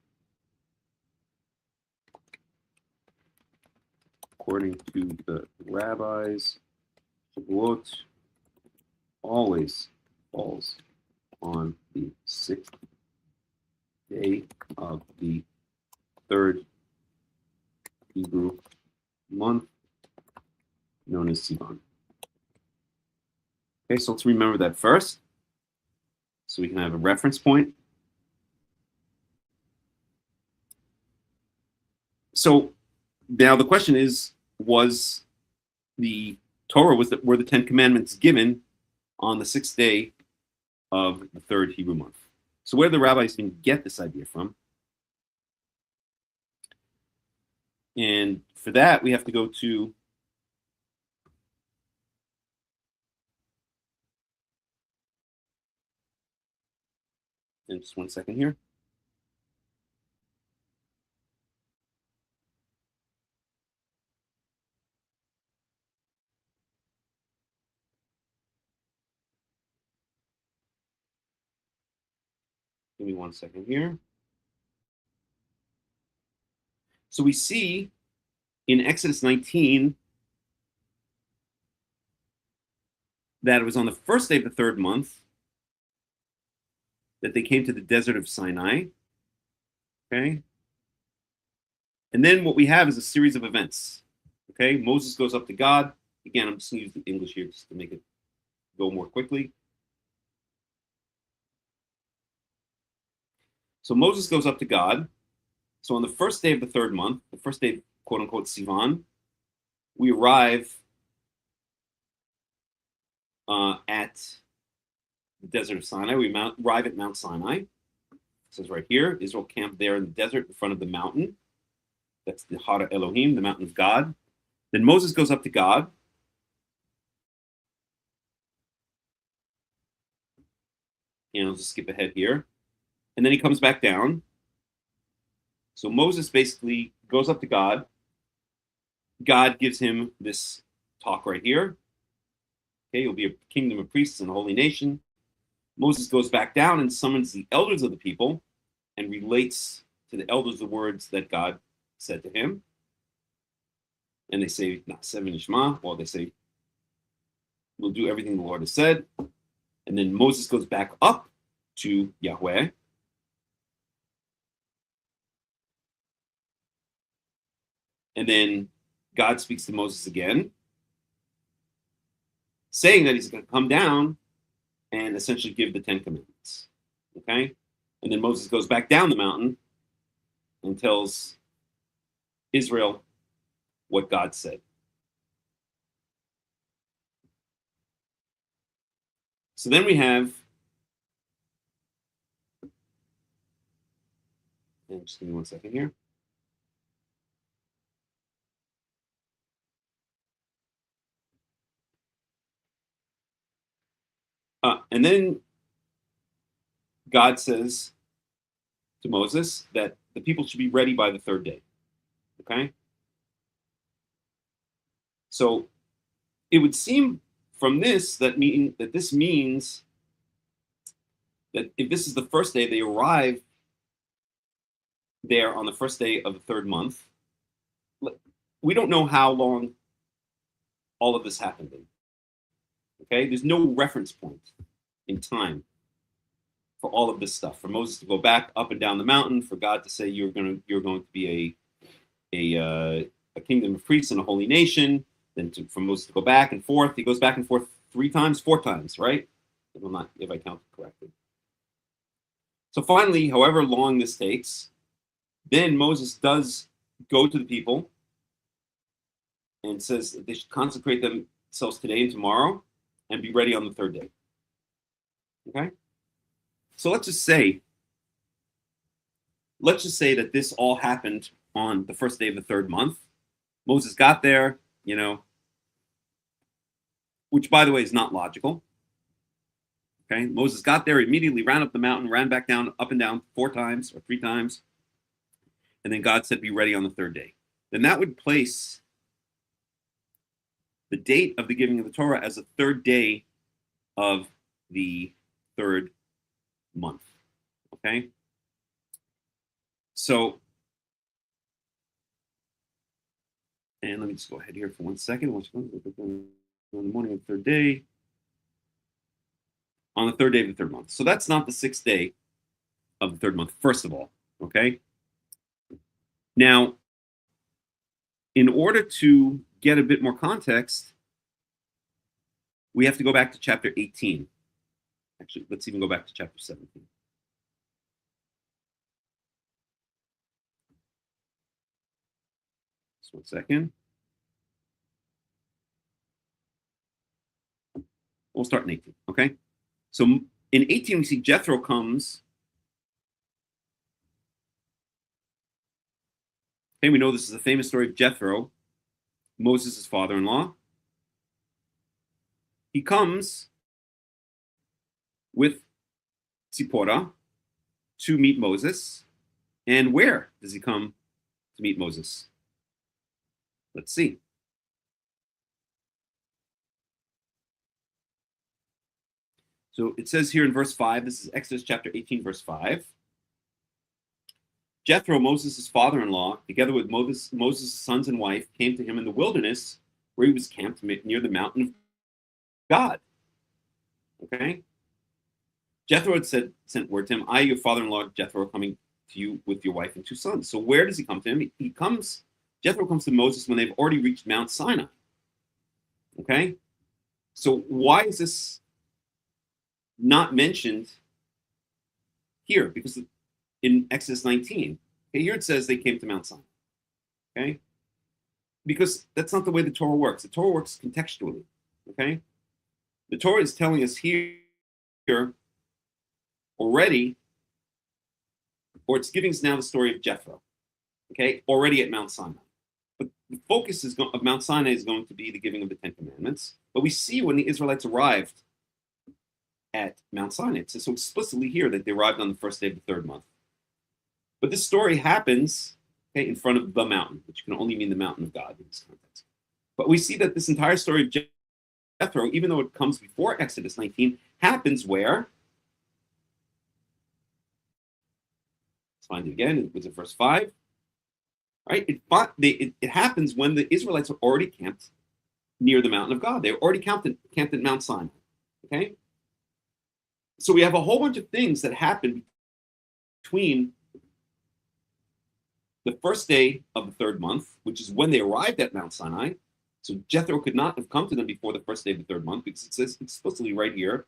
according to the rabbis, Shavuot always falls on the 6th day of the 3rd Hebrew month, known as Sivan. Okay, so let's remember that first, so we can have a reference point. So now the question is, was the Torah, were the 10 Commandments given on the 6th day of the 3rd Hebrew month? So where do the rabbis even get this idea from? And for that, we have to go to just one second here. Give me one second here. So we see in Exodus 19 that it was on the 1st day of the 3rd month that they came to the desert of Sinai. Okay. And then what we have is a series of events. Okay. Moses goes up to God. Again, I'm just going to use the English here just to make it go more quickly. So Moses goes up to God. So on the 1st day of the 3rd month, the 1st day, quote unquote, Sivan, we arrive at the desert of Sinai. We arrive at Mount Sinai. It says right here, Israel camped there in the desert in front of the mountain. That's the Har Elohim, the mountain of God. Then Moses goes up to God. And I'll just skip ahead here. And then he comes back down. So Moses basically goes up to God. God gives him this talk right here. Okay, you'll be a kingdom of priests and a holy nation. Moses goes back down and summons the elders of the people and relates to the elders the words that God said to him. And they say, Na'aseh v'nishma, or they say, we'll do everything the Lord has said. And then Moses goes back up to Yahweh. And then God speaks to Moses again, saying that he's going to come down and essentially give the 10 Commandments. Okay? And then Moses goes back down the mountain and tells Israel what God said. So then we have, and just give me one second here. And then God says to Moses that the people should be ready by the 3rd day. Okay? So it would seem from this that this means that if this is the 1st day, they arrive there on the 1st day of the 3rd month. We don't know how long all of this happened in. Okay, there's no reference point in time for all of this stuff. For Moses to go back up and down the mountain, for God to say you're going to be a kingdom of priests and a holy nation. Then for Moses to go back and forth, he goes back and forth 4 times, right? If I count correctly. So finally, however long this takes, then Moses does go to the people and says that they should consecrate themselves today and tomorrow and be ready on the 3rd day. Okay? So let's just say that this all happened on the 1st day of the 3rd month. Moses got there, which by the way is not logical. Okay? Moses got there, immediately ran up the mountain, ran back down, up and down 4 times or 3 times. And then God said, be ready on the 3rd day. Then that would place the date of the giving of the Torah as the 3rd day of the 3rd month. Okay? So And let me just go ahead here for 1 second. On the morning of the third day. On the third day of the third month. So that's not the sixth day of the third month, first of all. Okay. Now, in order to get a bit more context, we have to go back to chapter 18. Actually, let's even go back to chapter 17. Just 1 second. We'll start in 18, okay? So in 18, we see Jethro comes. Okay, we know this is a famous story of Jethro, Moses' father-in-law. He comes with Tzipporah to meet Moses. And where does he come to meet Moses? Let's see. So it says here in verse 5, this is Exodus chapter 18, verse 5. Jethro, Moses' father-in-law, together with Moses' sons and wife, came to him in the wilderness where he was camped near the mountain of God. Okay? Jethro had sent word to him, I, your father-in-law, Jethro, are coming to you with your wife and 2 sons. So where does he come to him? Jethro comes to Moses when they've already reached Mount Sinai. Okay? So why is this not mentioned here? Because in Exodus 19, okay, here it says they came to Mount Sinai. Okay? Because that's not the way the Torah works. The Torah works contextually. Okay? The Torah is telling us here already, or it's giving us now the story of Jethro. Okay? Already at Mount Sinai. But the focus of Mount Sinai is going to be the giving of the 10 Commandments. But we see when the Israelites arrived at Mount Sinai, it says so explicitly here that they arrived on the first day of the third month. But this story happens, okay, in front of the mountain, which can only mean the mountain of God in this context. But we see that this entire story of Jethro, even though it comes before Exodus 19, happens where? Let's find it again. It was in verse 5. Right? It happens when the Israelites are already camped near the mountain of God. They were already camped at Mount Sinai. Okay? So we have a whole bunch of things that happen between the first day of the third month, which is when they arrived at Mount Sinai. So Jethro could not have come to them before the first day of the third month, because it says explicitly right here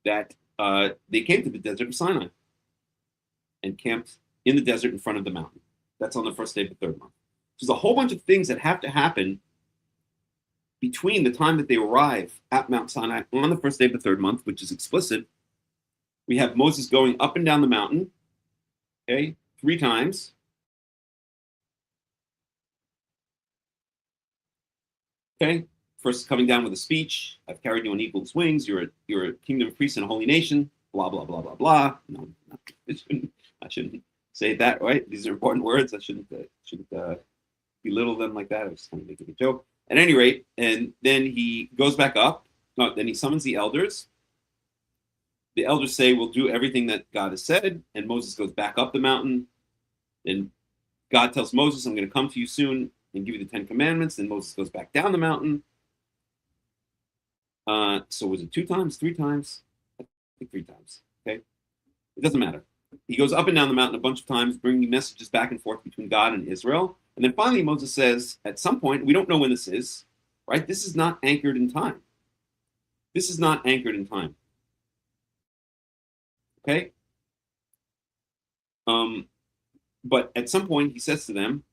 that they came to the desert of Sinai and camped in the desert in front of the mountain. That's on the first day of the third month. So there's a whole bunch of things that have to happen between the time that they arrive at Mount Sinai on the first day of the third month, which is explicit. We have Moses going up and down the mountain, okay, 3 times. Okay, first coming down with a speech. I've carried you on eagle's wings. You're a kingdom of priests and a holy nation. Blah blah blah blah blah. No, I shouldn't say that, right? These are important words. I shouldn't belittle them like that. I was kind of making a joke. At any rate, and then he goes back up. No, then he summons the elders. The elders say, "We'll do everything that God has said." And Moses goes back up the mountain. Then God tells Moses, "I'm going to come to you soon and give you the 10 Commandments." Then Moses goes back down the mountain. So was it 2 times, 3 times? I think 3 times. Okay, it doesn't matter. He goes up and down the mountain a bunch of times, bringing messages back and forth between God and Israel. And then finally, Moses says, at some point, we don't know when this is, right? This is not anchored in time. This is not anchored in time. Okay? But at some point, he says to them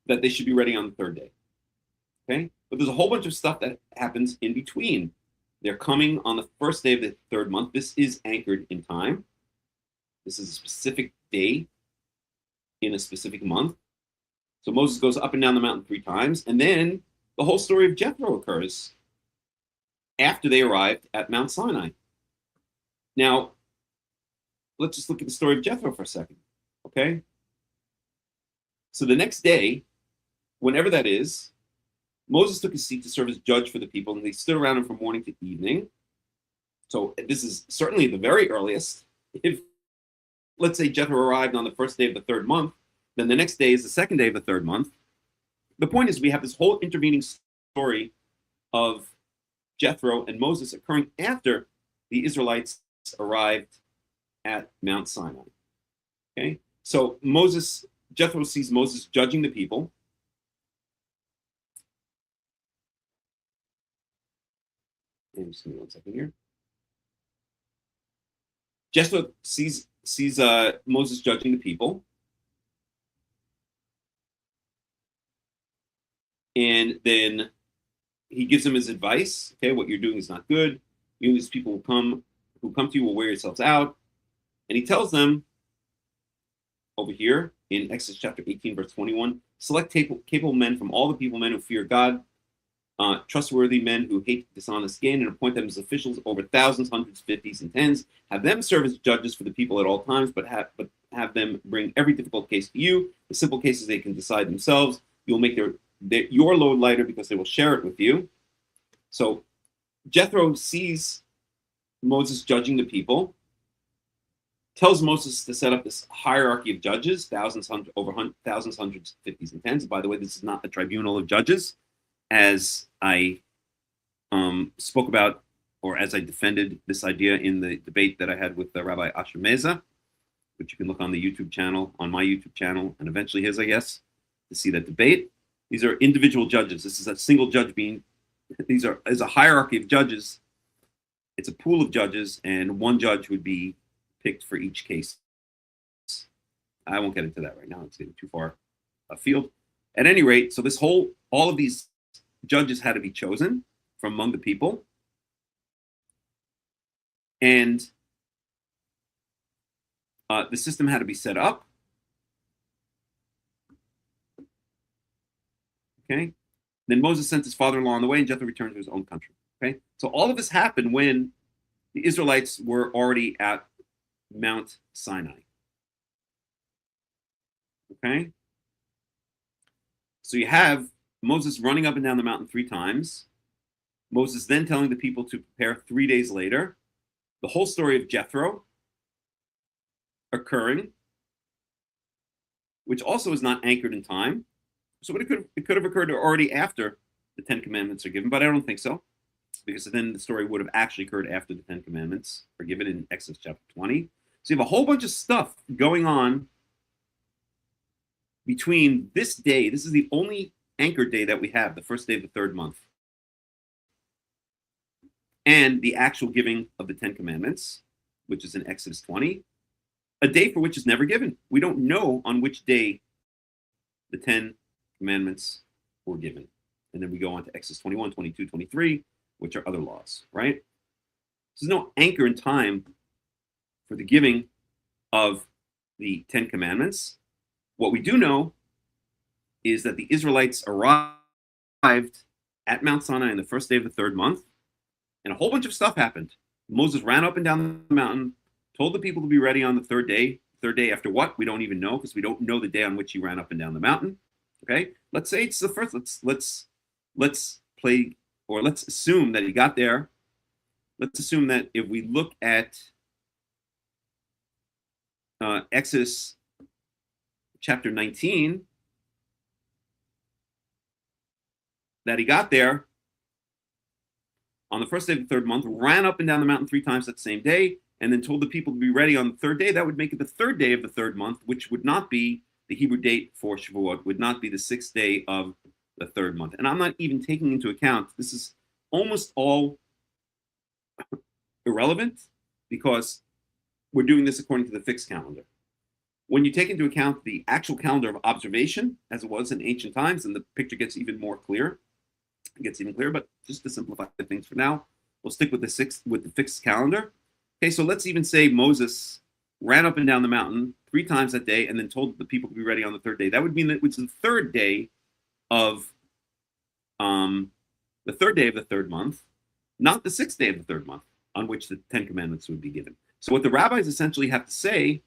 that they should be ready on the third day. Okay? But there's a whole bunch of stuff that happens in between. They're coming on the first day of the third month. This is anchored in time. This is a specific day in a specific month. So Moses goes up and down the mountain 3 times. And then the whole story of Jethro occurs after they arrived at Mount Sinai. Now, let's just look at the story of Jethro for a second. Okay? So the next day, whenever that is, Moses took his seat to serve as judge for the people, and they stood around him from morning to evening. So this is certainly the very earliest. If, let's say, Jethro arrived on the first day of the third month, Then the next day is the second day of the third month. The point is we have this whole intervening story of Jethro and Moses occurring after the Israelites arrived at Mount Sinai. Okay, so Jethro sees Moses judging the people. And just give me 1 second here. Jethro sees Moses judging the people. And then he gives them his advice. Okay, what you're doing is not good. You, these people who come to you will wear yourselves out. And he tells them over here in Exodus chapter 18, verse 21, select capable men from all the people, men who fear God, trustworthy men who hate dishonest gain, and appoint them as officials over thousands, hundreds, fifties, and tens. Have them serve as judges for the people at all times, but have them bring every difficult case to you. The simple cases they can decide themselves. You'll make your load lighter because they will share it with you. So Jethro sees Moses judging the people, tells Moses to set up this hierarchy of judges, thousands, hundreds, fifties, and tens. By the way, this is not a tribunal of judges, as I spoke about, or as I defended this idea in the debate that I had with Rabbi Asher Meza, which you can look on the YouTube channel, on my YouTube channel, and eventually his, I guess, to see that debate. These are individual judges. This is a single judge is a hierarchy of judges. It's a pool of judges, and one judge would be picked for each case. I won't get into that right now. It's getting too far afield. At any rate, so all of these judges had to be chosen from among the people. And the system had to be set up. Okay. Then Moses sent his father-in-law on the way, and Jethro returned to his own country. Okay. So all of this happened when the Israelites were already at Mount Sinai. Okay. So you have Moses running up and down the mountain 3 times. Moses then telling the people to prepare 3 days later. The whole story of Jethro occurring, which also is not anchored in time. So it could have occurred already after the 10 Commandments are given, but I don't think so, because then the story would have actually occurred after the 10 Commandments are given in Exodus chapter 20. So you have a whole bunch of stuff going on between this day. This is the only anchored day that we have, the first day of the third month, and the actual giving of the 10 Commandments, which is in Exodus 20, a day for which is never given. We don't know on which day the 10 Commandments were given. And then we go on to Exodus 21, 22, 23, which are other laws, right? There's no anchor in time for the giving of the 10 Commandments. What we do know is that the Israelites arrived at Mount Sinai on the first day of the third month, and a whole bunch of stuff happened. Moses ran up and down the mountain, told the people to be ready on the third day. Third day after what? We don't even know, because we don't know the day on which he ran up and down the mountain. Okay, let's say it's the first. Let's assume that he got there. Let's assume that if we look at Exodus chapter 19, that he got there on the first day of the third month, ran up and down the mountain 3 times that same day, and then told the people to be ready on the third day. That would make it the third day of the third month, which would not be the Hebrew date for Shavuot, would not be the 6th day of the third month. And I'm not even taking into account, this is almost all irrelevant, because we're doing this according to the fixed calendar. When you take into account the actual calendar of observation, as it was in ancient times, and the picture gets even more clear, it gets even clearer, but just to simplify things for now, we'll stick with the fixed calendar. Okay, so let's even say Moses ran up and down the mountain 3 times that day, and then told the people to be ready on the third day. That would mean that it's the third day of the third month, not the 6th day of the third month, on which the 10 Commandments would be given. So what the rabbis essentially have to say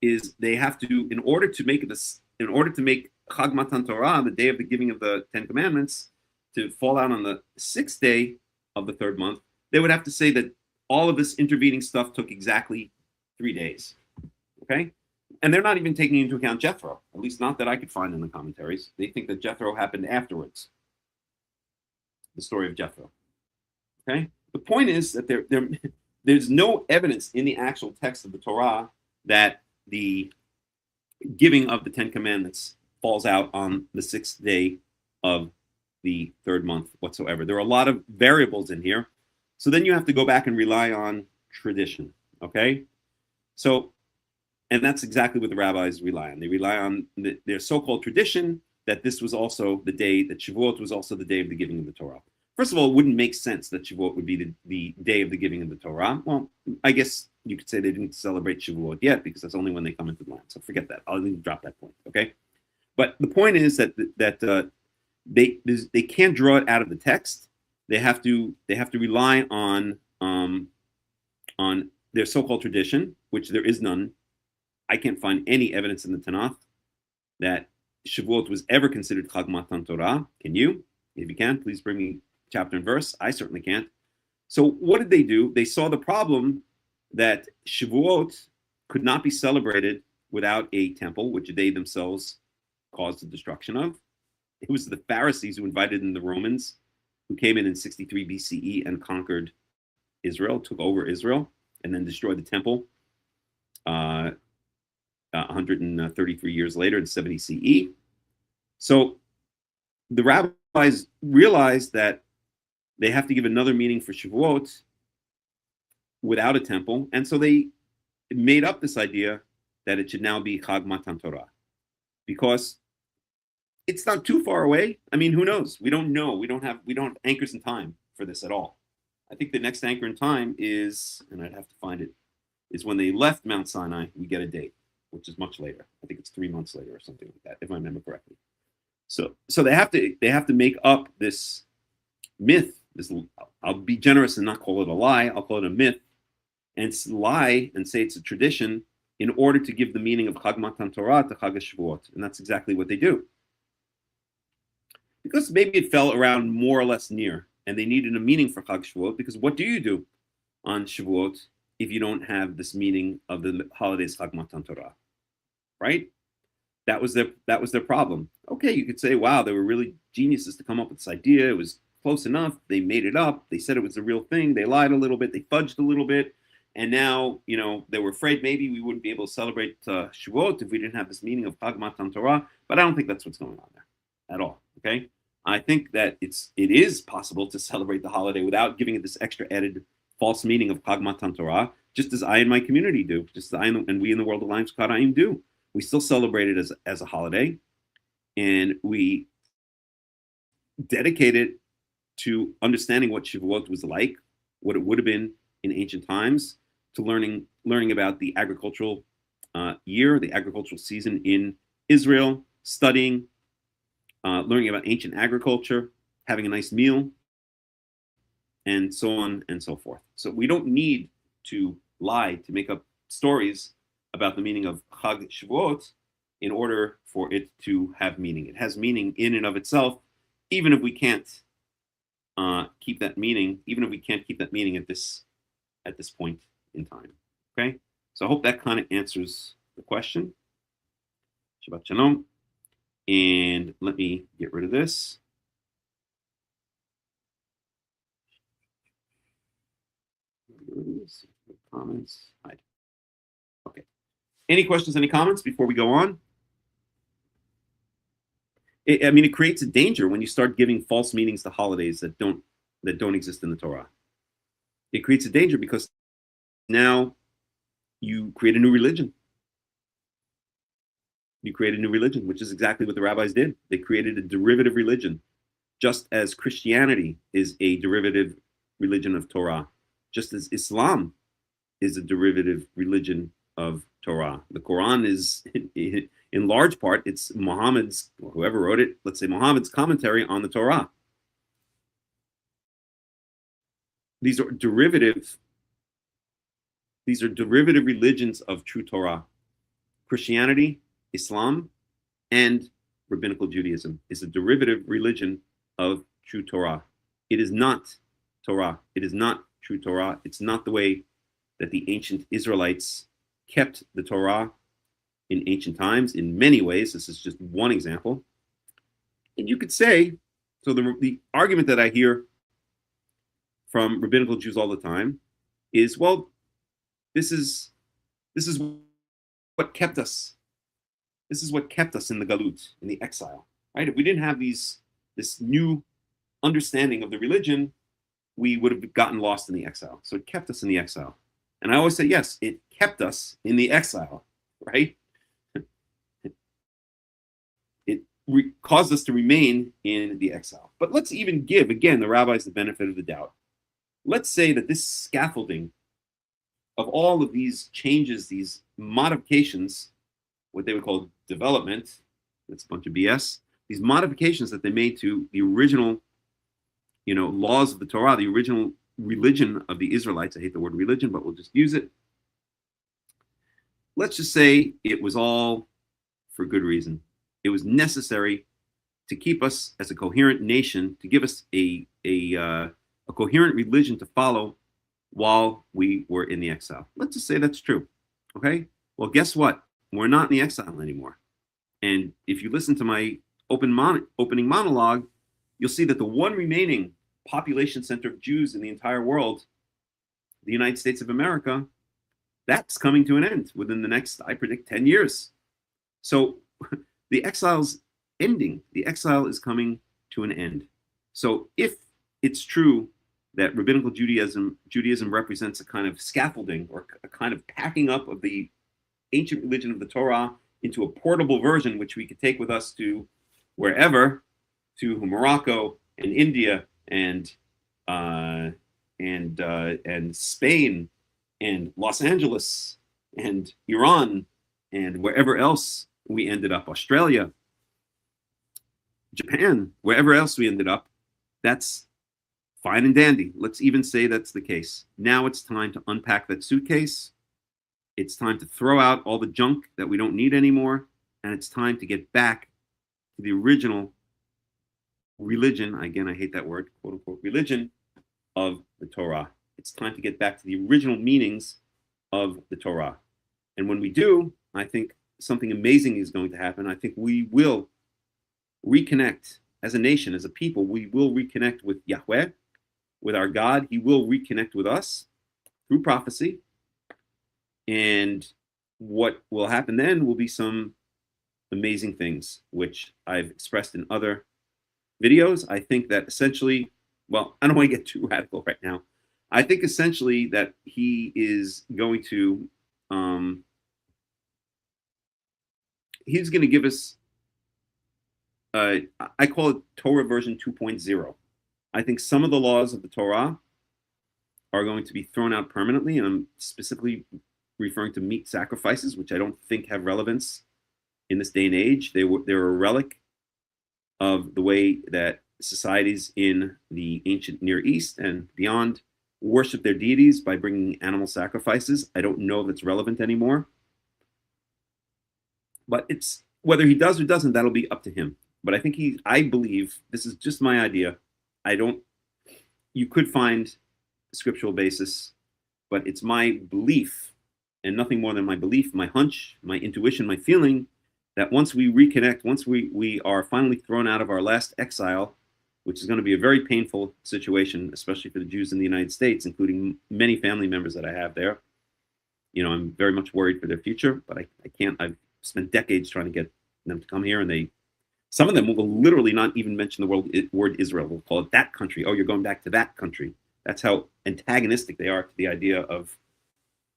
is they have to, in order to make Chag Matan Torah, the day of the giving of the 10 Commandments, to fall out on the 6th day of the third month, they would have to say that all of this intervening stuff took exactly 3 days. Okay? And they're not even taking into account Jethro, at least not that I could find in the commentaries. They think that Jethro happened afterwards, the story of Jethro. Okay? The point is that there's no evidence in the actual text of the Torah that the giving of the Ten Commandments falls out on the 6th day of the 3rd month whatsoever. There are a lot of variables in here. So then you have to go back and rely on tradition. Okay? So, and that's exactly what the rabbis rely on. They rely on their so-called tradition that this was also the day, that Shavuot was also the day of the giving of the Torah. First of all, it wouldn't make sense that Shavuot would be the day of the giving of the Torah. Well, I guess you could say they didn't celebrate Shavuot yet because that's only when they come into the land. So forget that. I'll even drop that point. Okay, but the point is that they can't draw it out of the text. They have to rely on their so-called tradition, which there is none. I can't find any evidence in the Tanakh that Shavuot was ever considered Chag Matan Torah. Can you? If you can, please bring me chapter and verse. I certainly can't. So what did they do? They saw the problem that Shavuot could not be celebrated without a temple, which they themselves caused the destruction of. It was the Pharisees who invited in the Romans, who came in 63 BCE and conquered Israel, took over Israel, and then destroyed the temple 133 years later in 70 CE. So the rabbis realized that they have to give another meaning for Shavuot without a temple, and so they made up this idea that it should now be Chag Matan Torah, because it's not too far away. I mean, who knows? We don't know. We don't have anchors in time for this at all. I think the next anchor in time is, and I'd have to find it, is when they left Mount Sinai. We get a date, which is much later. I think it's 3 months later or something like that, if I remember correctly. So they have to make up this myth. I'll be generous and not call it a lie. I'll call it a myth, and lie and say it's a tradition in order to give the meaning of Chag Matan Torah to Chag Shavuot, and that's exactly what they do. Because maybe it fell around more or less near, and they needed a meaning for Chag Shavuot. Because what do you do on Shavuot if you don't have this meaning of the holidays Chag Matan Torah, right? That was their problem. Okay, you could say, wow, they were really geniuses to come up with this idea. It was close enough. They made it up. They said it was a real thing. They lied a little bit. They fudged a little bit. And now, they were afraid maybe we wouldn't be able to celebrate Shavuot if we didn't have this meaning of Chag Matan Torah. But I don't think that's what's going on there at all. Okay, I think that it is possible to celebrate the holiday without giving it this extra added false meaning of Chag Matan Torah, just as I and my community do, just as I and we in the World Alliance of Qara'im do. We still celebrate it as a holiday, and we dedicate it to understanding what Shavuot was like, what it would have been in ancient times, to learning about the agricultural year, the agricultural season in Israel, studying, learning about ancient agriculture, having a nice meal, and so on and so forth. So we don't need to lie to make up stories about the meaning of Chag Shavuot in order for it to have meaning. It has meaning in and of itself, even if we can't keep that meaning, at this point in time. Okay? So I hope that kind of answers the question. Shabbat Shalom. And let me get rid of this. Comments. Hide. Okay. Any questions, any comments before we go on? It creates a danger when you start giving false meanings to holidays that don't exist in the Torah. It creates a danger because now you create a new religion. You create a new religion, which is exactly what the rabbis did. They created a derivative religion, just as Christianity is a derivative religion of Torah, just as Islam is a derivative religion of Torah. The Quran is, in large part, it's Muhammad's, or whoever wrote it, let's say Muhammad's commentary on the Torah. These are derivative religions of true Torah. Christianity, Islam, and Rabbinical Judaism is a derivative religion of true Torah. It is not Torah. It is not true Torah. It's not the way that the ancient Israelites kept the Torah. in ancient times in many ways. This is just one example. And you could say, so the argument that I hear from rabbinical Jews all the time is, well, this is what kept us. This is what kept us in the galut, in the exile, right? If we didn't have this new understanding of the religion, we would have gotten lost in the exile. So it kept us in the exile. And I always say, yes, it kept us in the exile, right? It caused us to remain in the exile. But let's even give, again, the rabbis the benefit of the doubt. Let's say that this scaffolding of all of these changes, these modifications, what they would call development, that's a bunch of BS, these modifications that they made to the original, laws of the Torah, the original religion of the Israelites. I hate the word religion, but we'll just use it. Let's just say it was all for good reason. It was necessary to keep us as a coherent nation, to give us a coherent religion to follow while we were in the exile. Let's just say that's true. Okay? Well, guess what? We're not in the exile anymore. And if you listen to my opening monologue, you'll see that the one remaining population center of Jews in the entire world, the United States of America, that's coming to an end within the next, I predict, 10 years. So the exile's ending. The exile is coming to an end. So if it's true that rabbinical Judaism represents a kind of scaffolding or a kind of packing up of the ancient religion of the Torah into a portable version, which we could take with us to wherever, to Morocco and India and Spain and Los Angeles and Iran and wherever else we ended up, Australia, Japan, wherever else we ended up, that's fine and dandy. Let's even say that's the case. Now it's time to unpack that suitcase. It's time to throw out all the junk that we don't need anymore. And it's time to get back to the original religion. Again, I hate that word, quote unquote, religion of the Torah. It's time to get back to the original meanings of the Torah. And when we do, I think something amazing is going to happen. I think we will reconnect as a nation, as a people. We will reconnect with Yahweh, with our God. He will reconnect with us through prophecy. And what will happen then will be some amazing things, which I've expressed in other videos. I think that essentially, well, I don't want to get too radical right now. I think essentially that he is going to, he's going to give us, I call it Torah version 2.0. I think some of the laws of the Torah are going to be thrown out permanently, and I'm specifically referring to meat sacrifices, which I don't think have relevance in this day and age. They're a relic of the way that societies in the ancient Near East and beyond worship their deities by bringing animal sacrifices. I don't know if it's relevant anymore. But it's whether he does or doesn't, that'll be up to him. But I believe, this is just my idea. You could find a scriptural basis, but it's my belief and nothing more than my belief, my hunch, my intuition, my feeling that once we reconnect, once we are finally thrown out of our last exile, which is going to be a very painful situation, especially for the Jews in the United States, including many family members that I have there. I'm very much worried for their future, but I can't. I've spent decades trying to get them to come here, and some of them will literally not even mention the word Israel. They'll call it that country. Oh, you're going back to that country. That's how antagonistic they are to the idea of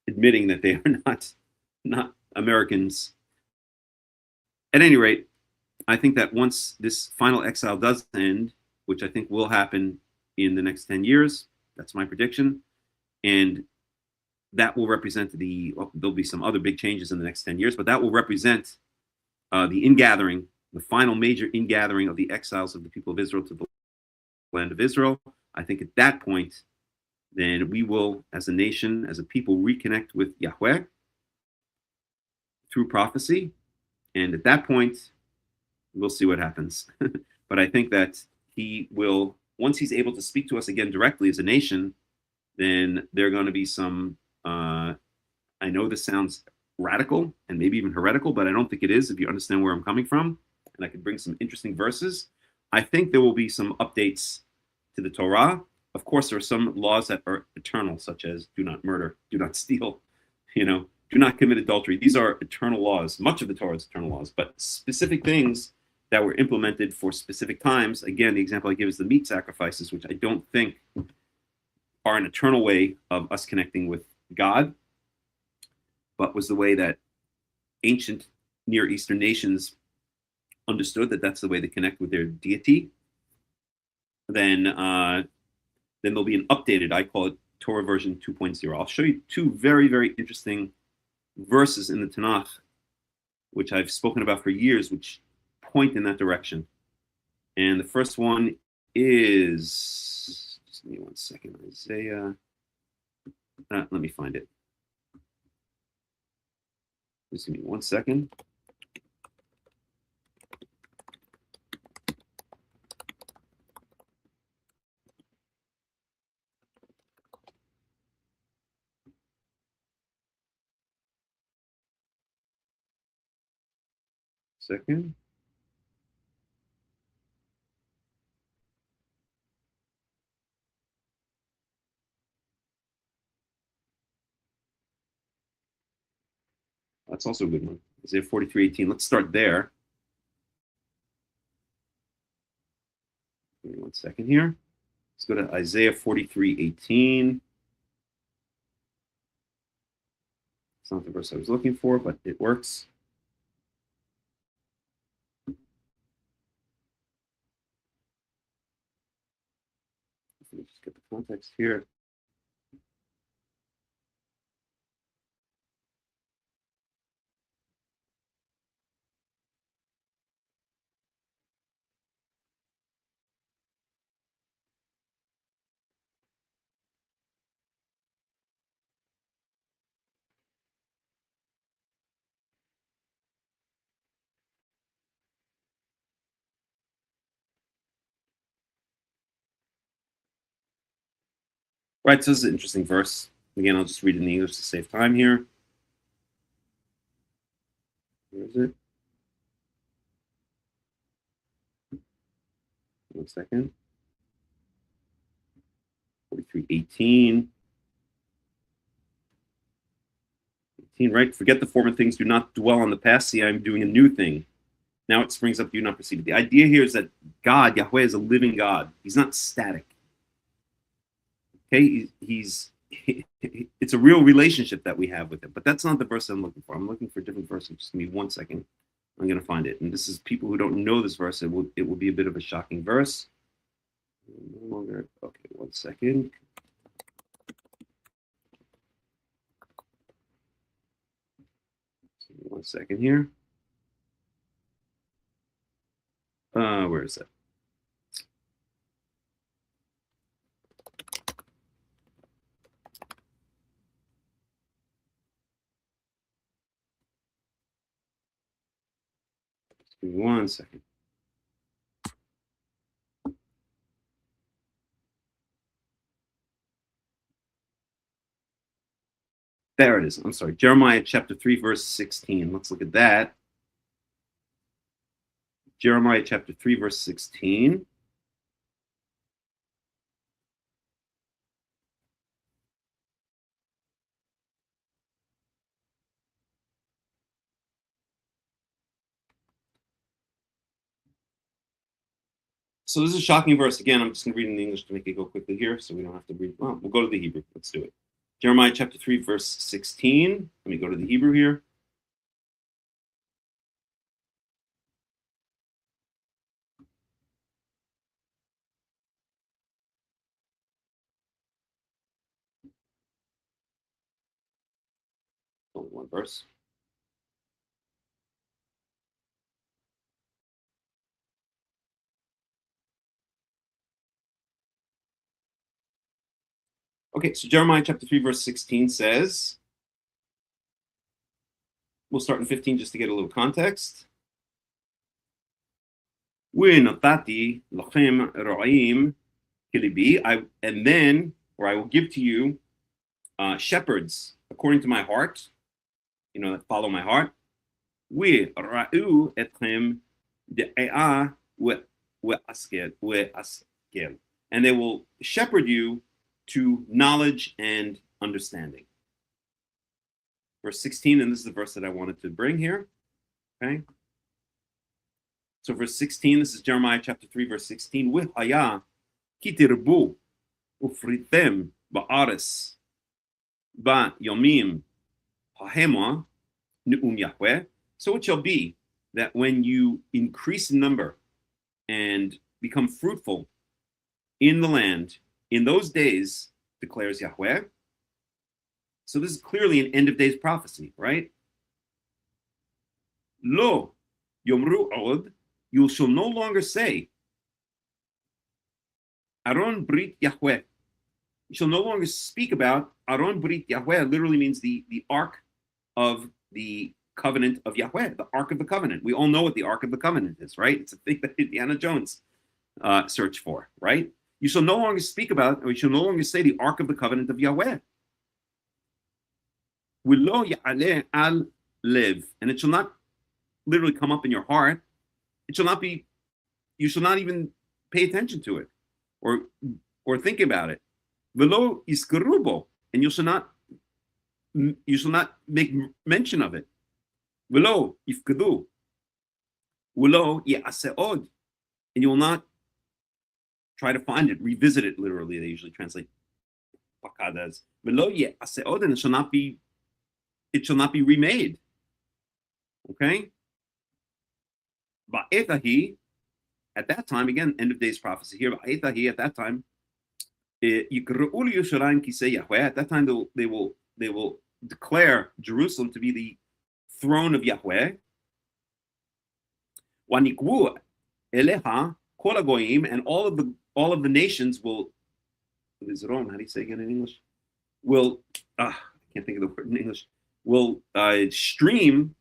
admitting that they are not Americans. At any rate, I think that once this final exile does end, which I think will happen in the next 10 years, that's my prediction, and that will represent there'll be some other big changes in the next 10 years, but that will represent the ingathering, the final major ingathering of the exiles of the people of Israel to the land of Israel. I think at that point, then we will, as a nation, as a people, reconnect with Yahweh through prophecy. And at that point, we'll see what happens. But I think that he will, once he's able to speak to us again directly as a nation, then there are going to be some, I know this sounds radical and maybe even heretical, but I don't think it is if you understand where I'm coming from. And I could bring some interesting verses. I think there will be some updates to the Torah. Of course, there are some laws that are eternal, such as do not murder, do not steal, do not commit adultery. These are eternal laws. Much of the Torah is eternal laws, but specific things that were implemented for specific times. Again, the example I give is the meat sacrifices, which I don't think are an eternal way of us connecting with God, but was the way that ancient Near Eastern nations understood that that's the way they connect with their deity. Then there'll be an updated, I call it Torah version 2.0. I'll show you two very, very interesting verses in the Tanakh, which I've spoken about for years, which point in that direction. And the first one is, just give me 1 second, Isaiah. Let me find it. Just give me 1 second. Second. That's also a good one. Isaiah 43:18. Let's start there. Give me 1 second here. Let's go to Isaiah 43:18. It's not the verse I was looking for, but it works. Let me just get the context here. Right, so this is an interesting verse. Again, I'll just read it in English to save time here. Where is it? 1 second. 43:18. 18, right? Forget the former things, do not dwell on the past. See, I'm doing a new thing. Now it springs up, do not perceive it. The idea here is that God, Yahweh, is a living God. He's not static. Okay, it's a real relationship that we have with him, but that's not the verse I'm looking for. I'm looking for a different verse. Just give me 1 second. I'm going to find it. And this is people who don't know this verse. It will be a bit of a shocking verse. No longer. Okay, 1 second. Give me 1 second here. Where is it? Give me 1 second. There it is. I'm sorry. Jeremiah chapter 3, verse 16. Let's look at that. Jeremiah chapter 3, verse 16. So this is a shocking verse. Again, I'm just going to read it in English to make it go quickly here, so we don't have to read. Well, we'll go to the Hebrew. Let's do it. Jeremiah chapter 3, verse 16. Let me go to the Hebrew here. Only one verse. Okay, so Jeremiah chapter 3, verse 16 says, we'll start in 15 just to get a little context. وَنَطَّعْتِ لَكُمْ رَعِيمْ كِلِبِي, and then, or I will give to you shepherds according to my heart. that follow my heart. We ra'u etchem de'ah ve'askel. And they will shepherd you to knowledge and understanding. Verse 16, and this is the verse that I wanted to bring here. Okay. So verse 16, this is Jeremiah chapter 3, verse 16. Wihaya kitirbu ufritem ba'ares ba'yomim hahema nu'um Yahweh. So it shall be that when you increase in number and become fruitful in the land, in those days, declares Yahweh. So this is clearly an end of days prophecy, right? Lo yomru od, you shall no longer say, Aron Brit Yahweh. You shall no longer speak about Aron Brit Yahweh. Literally means the ark of the covenant of Yahweh, the ark of the covenant. We all know what the ark of the covenant is, right? It's a thing that Indiana Jones searched for, right? You shall no longer speak about, or you shall no longer say the ark of the covenant of Yahweh. Willo ya'aleh al lev, and it shall not literally come up in your heart. It shall not be, you shall not even pay attention to it or think about it. Velo iskarubo, and you shall not make mention of it. Velo ifkadu. Velo ya'aseod, and you will not try to find it, revisit it. Literally, they usually translate pakad as velo ya'aseod, and it shall not be remade. Okay? Ba'etahi, at that time, again, end of days prophecy here. Ba'etahi, at that time, yikra'u Yerushalayim kisei Yahweh. At that time, they will declare Jerusalem to be the throne of Yahweh. Wanikwu eleha kol hagoyim, and all of the nations will. How do you say again in English? Will I can't think of the word in English. Will stream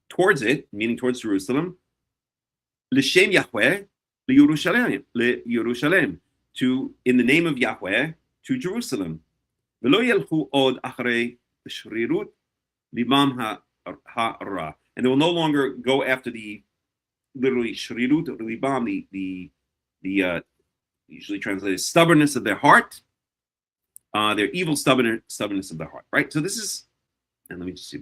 towards it, meaning towards Jerusalem. L'shem Yahweh leYerushalem, to in the name of Yahweh to Jerusalem. V'lo yelchu od achrei shrirut libam ha'ra, and they will no longer go after the literally shrirut or libam, the usually translated stubbornness of their heart, their evil stubbornness of their heart. Right. So this is. And let me just see.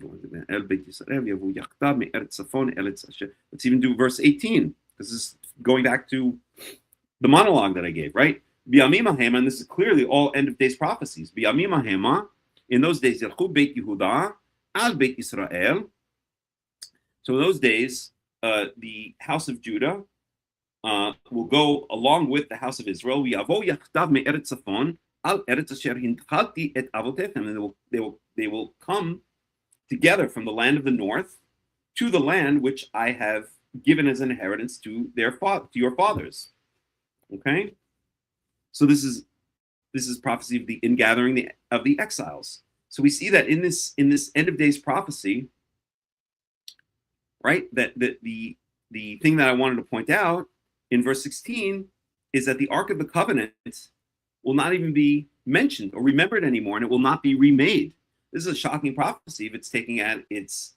Let's even do verse 18. This is going back to the monologue that I gave, right? And this is clearly all end of days prophecies. In those days, al Beit Israel. So in those days, the house of Judah will go along with the house of Israel. And they will come together from the land of the north to the land which I have given as an inheritance to your fathers. Okay, so this is prophecy of the ingathering of the exiles. So we see that in this end of days prophecy, right? That the thing that I wanted to point out in verse 16 is that the Ark of the Covenant will not even be mentioned or remembered anymore, and it will not be remade. This is a shocking prophecy if it's taken at its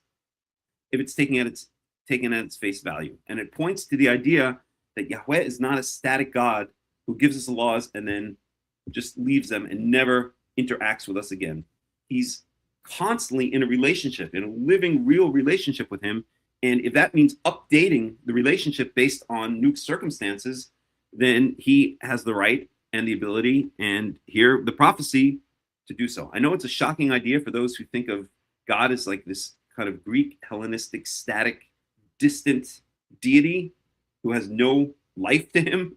face value, and it points to the idea that Yahweh is not a static God who gives us the laws and then just leaves them and never interacts with us again. He's constantly in a relationship, in a living, real relationship with him, and if that means updating the relationship based on new circumstances, then he has the right and the ability, and here the prophecy to do so. I know it's a shocking idea for those who think of God as like this kind of Greek, Hellenistic, static, distant deity who has no life to him,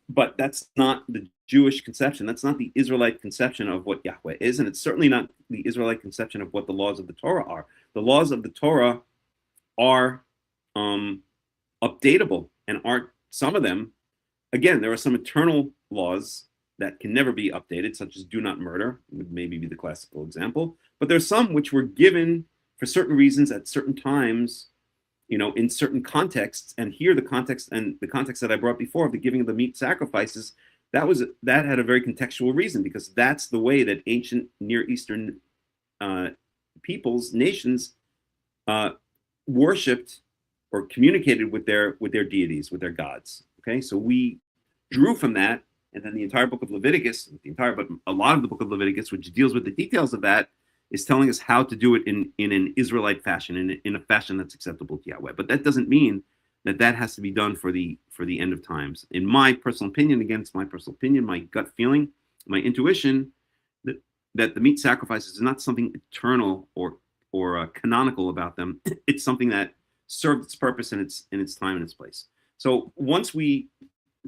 but that's not the Jewish conception. That's not the Israelite conception of what Yahweh is, and it's certainly not the Israelite conception of what the laws of the Torah are. The laws of the Torah are updatable, and aren't some of them. Again, there are some eternal laws that can never be updated, such as do not murder, would maybe be the classical example. But there's some which were given for certain reasons at certain times, in certain contexts. And here the context that I brought before of the giving of the meat sacrifices, that had a very contextual reason, because that's the way that ancient Near Eastern peoples, nations, worshipped or communicated with their deities, with their gods. Okay, so we drew from that, and then the entire book of Leviticus, but a lot of the book of Leviticus, which deals with the details of that, is telling us how to do it in an Israelite fashion, in a fashion that's acceptable to Yahweh. But that doesn't mean that has to be done for the end of times. In my personal opinion, against my personal opinion, my gut feeling, my intuition, that the meat sacrifices is not something eternal or canonical about them. It's something that served its purpose in its time and its place. So once we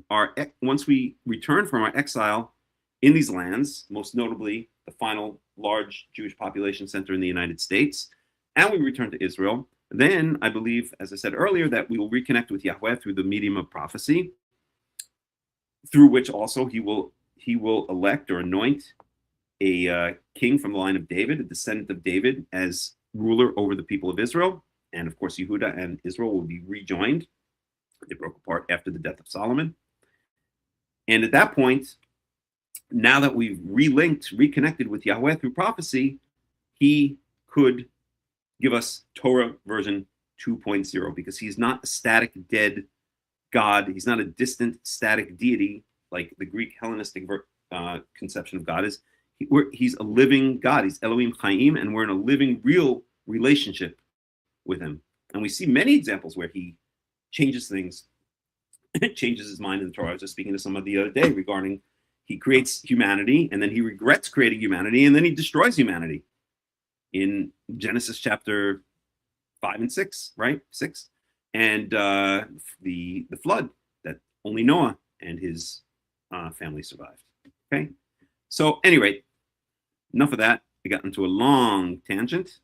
return from our exile in these lands, most notably the final large Jewish population center in the United States, and we return to Israel, then I believe, as I said earlier, that we will reconnect with Yahweh through the medium of prophecy, through which also he will elect or anoint a king from the line of David, a descendant of David, as ruler over the people of Israel. And of course, Yehuda and Israel will be rejoined. They broke apart after the death of Solomon. And at that point, now that we've reconnected with Yahweh through prophecy, he could give us Torah version 2.0, because he's not a static, dead God. He's not a distant, static deity like the Greek Hellenistic conception of God is. He's a living God. He's Elohim Chaim, and we're in a living, real relationship with him. And we see many examples where he changes things, changes his mind in the Torah. I was just speaking to someone the other day regarding he creates humanity, and then he regrets creating humanity, and then he destroys humanity in Genesis chapter 5 and 6, right? 6. And the flood that only Noah and his family survived. Okay? So anyway, enough of that. I got into a long tangent.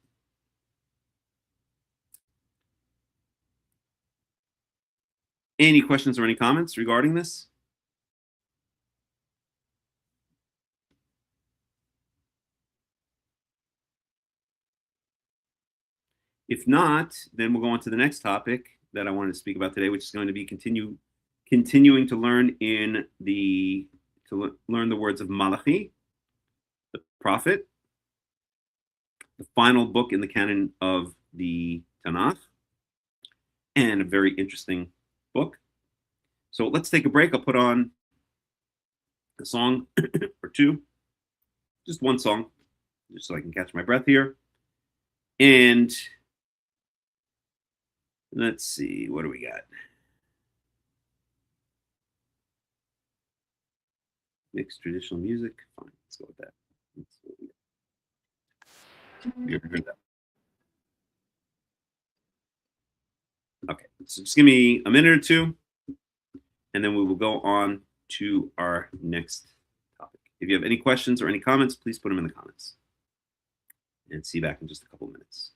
Any questions or any comments regarding this? If not, then we'll go on to the next topic that I wanted to speak about today, which is going to be continuing to learn learn the words of Malachi, the prophet, the final book in the canon of the Tanakh, and a very interesting book. So let's take a break. I'll put on a song or two, just one song, just so I can catch my breath here. And let's see, what do we got? Mixed traditional music. Fine, let's go with that. You ever heard that? Okay, so just give me a minute or two, and then we will go on to our next topic. If you have any questions or any comments, please put them in the comments. And see you back in just a couple of minutes.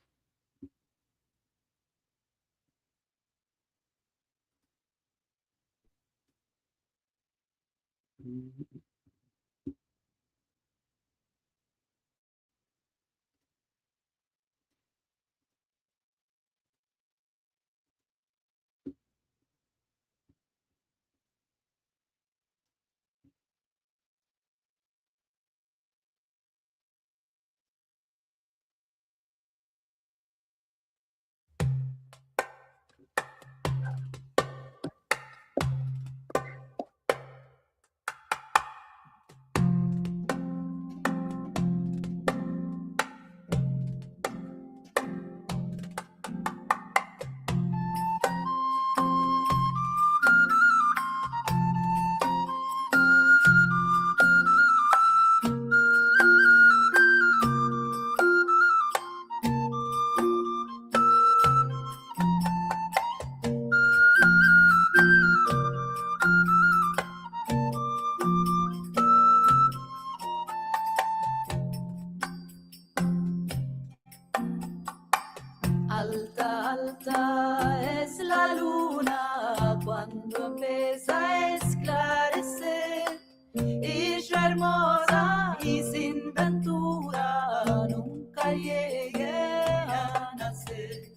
Alta, alta es la luna cuando empieza a esclarecer. Y yo hermosa y sin ventura nunca llegué a nacer.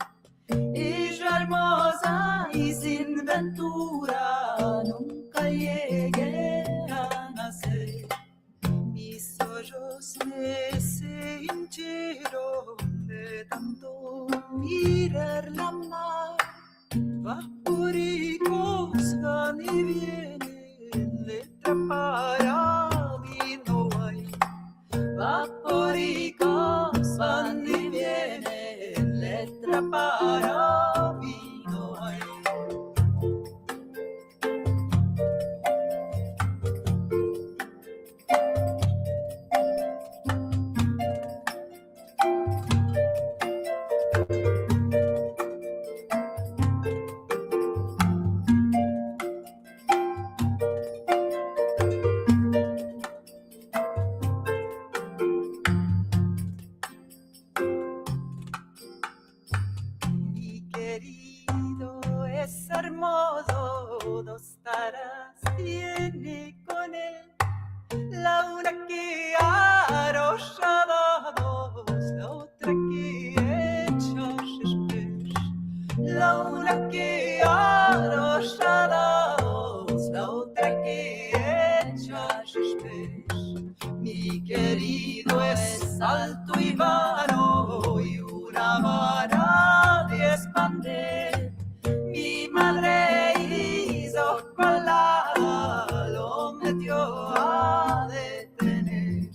Y yo hermosa y sin ventura nunca llegué a nacer. Mis ojos se hincharon Mi querido es alto y vano y una vara de expander. Mi madre hizo cola, lo metió a detener.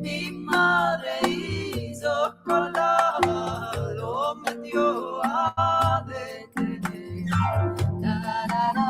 Mi madre hizo cola, lo metió a detener. Na, na, na, na.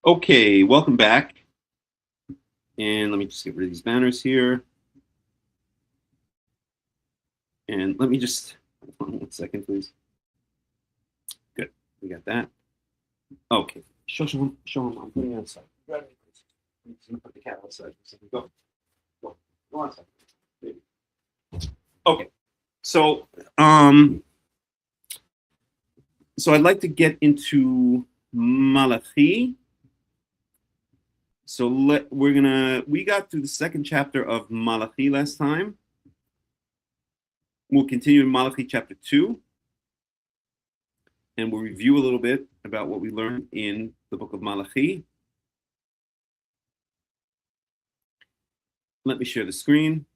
Okay, welcome back. And let me just get rid of these banners here. And let me just, hold on 1 second, please. Good, we got that. Okay, show them, I'm putting it outside. I'm gonna put the cat outside. Go outside. Baby. Okay, so I'd like to get into Malachi. So we got through the second chapter of Malachi last time. We'll continue in Malachi chapter 2. And we'll review a little bit about what we learned in the book of Malachi. Let me share the screen.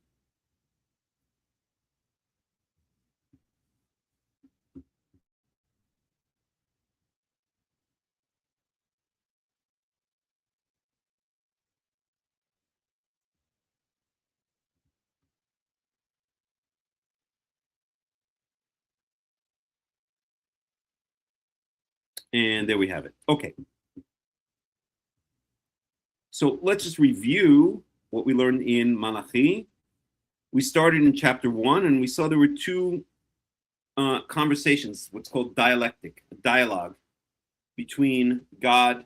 And there we have it. Okay. So let's just review what we learned in Malachi. We started in chapter 1, and we saw there were two conversations, what's called dialectic, a dialogue between God,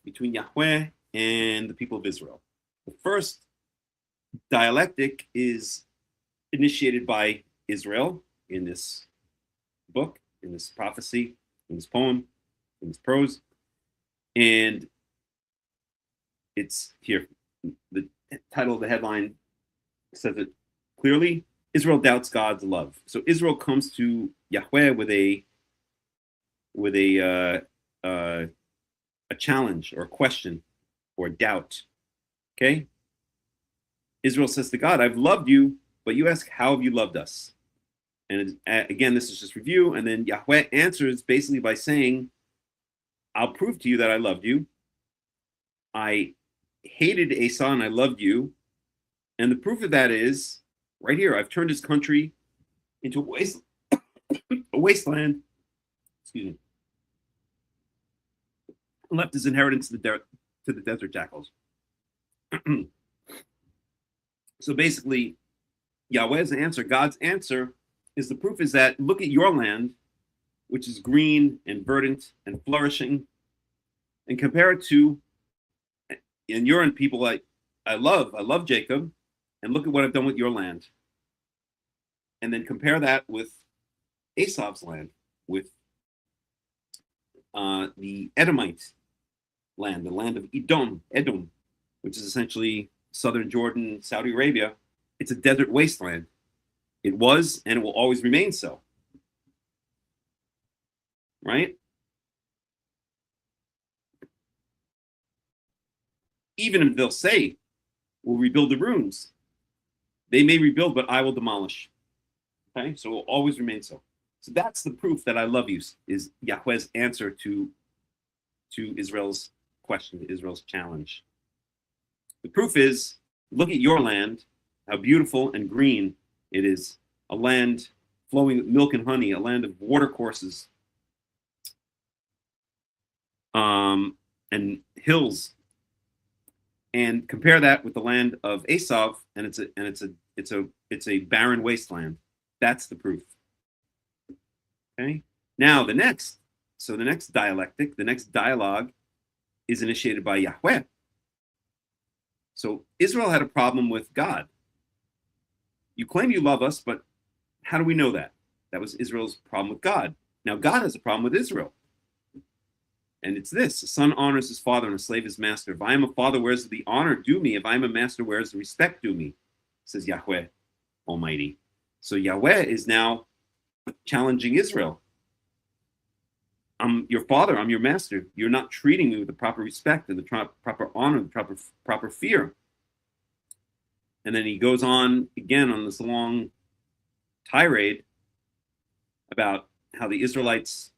between Yahweh and the people of Israel. The first dialectic is initiated by Israel in this book, in this prophecy, in this poem, in this prose. And it's here. The title of the headline says it clearly. Israel doubts God's love. So Israel comes to Yahweh with a challenge or a question or a doubt. Okay? Israel says to God, I've loved you, but you ask, how have you loved us? And again, this is just review. And then Yahweh answers basically by saying, I'll prove to you that I loved you. I hated Esau and I loved you. And the proof of that is right here. I've turned his country into a wasteland. Excuse me. Left his inheritance to the desert jackals. So basically, Yahweh's answer, God's answer, is the proof is that look at your land, which is green and verdant and flourishing, and compare it to, and you're in people I love Jacob, and look at what I've done with your land. And then compare that with Esau's land, with the Edomite land, the land of Edom, which is essentially southern Jordan, Saudi Arabia. It's a desert wasteland. It was, and it will always remain so. Right? Even if they'll say, we'll rebuild the ruins, they may rebuild, but I will demolish. Okay? So it will always remain so. So that's the proof that I love you, is Yahweh's answer to Israel's question, to Israel's challenge. The proof is, look at your land, how beautiful and green it is, a land flowing with milk and honey, a land of watercourses, and hills, and compare that with the land of Esau, and it's a barren wasteland. That's the proof. Okay. Now the next dialectic, the next dialogue, is initiated by Yahweh. So Israel had a problem with God. You claim you love us, but how do we know that? That was Israel's problem with God. Now God has a problem with Israel. And it's this: a son honors his father and a slave his master. If I am a father, where is the honor due me? If I am a master, where is the respect due me? Says Yahweh Almighty. So Yahweh is now challenging Israel. I'm your father, I'm your master. You're not treating me with the proper respect and the proper honor, the proper fear. And then he goes on again on this long tirade about how the Israelites,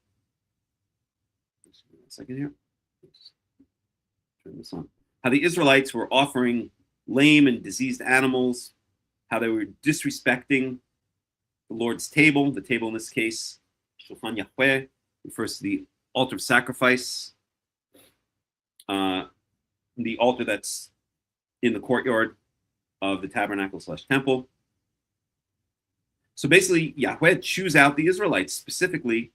second here. Turn this on. How the Israelites were offering lame and diseased animals, how they were disrespecting the Lord's table. The table in this case, Shulchan Yahweh, refers to the altar of sacrifice, the altar that's in the courtyard of the tabernacle/temple. So basically, Yahweh chews out the Israelites, specifically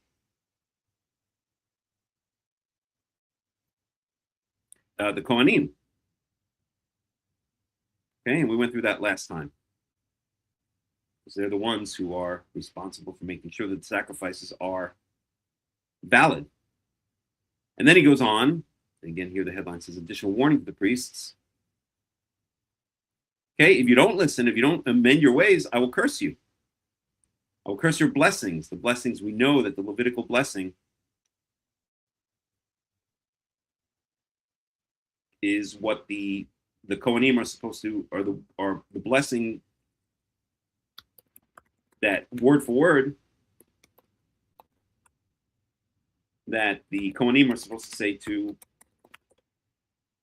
the Kohanim. Okay, and we went through that last time. Because they're the ones who are responsible for making sure that the sacrifices are valid. And then he goes on, and again here the headline says, additional warning to the priests. Okay, if you don't listen, if you don't amend your ways, I will curse you. I will curse your blessings. The blessings, we know that the Levitical blessing is what the Kohanim are supposed to, or the blessing that word for word that the Kohanim are supposed to say to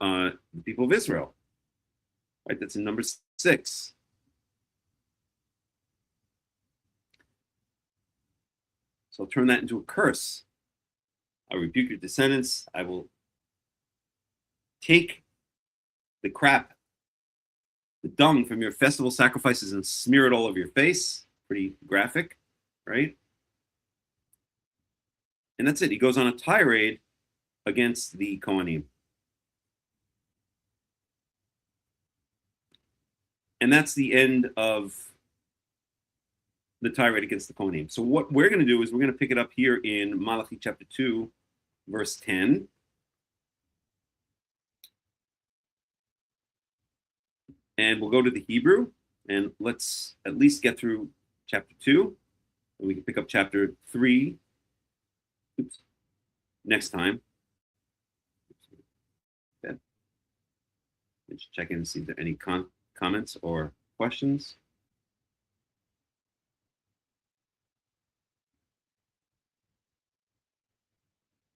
the people of Israel. Right, that's in Numbers 6. So I'll turn that into a curse. I rebuke your descendants. I will take the crap, the dung from your festival sacrifices and smear it all over your face. Pretty graphic, right? And that's it. He goes on a tirade against the Kohanim. And that's the end of the tirade against the Kohanim. So what we're going to do is we're going to pick it up here in Malachi chapter 2, verse 10. And we'll go to the Hebrew, and let's at least get through chapter 2, and we can pick up chapter 3 next time. Okay. Let's check in and see if there are any comments or questions.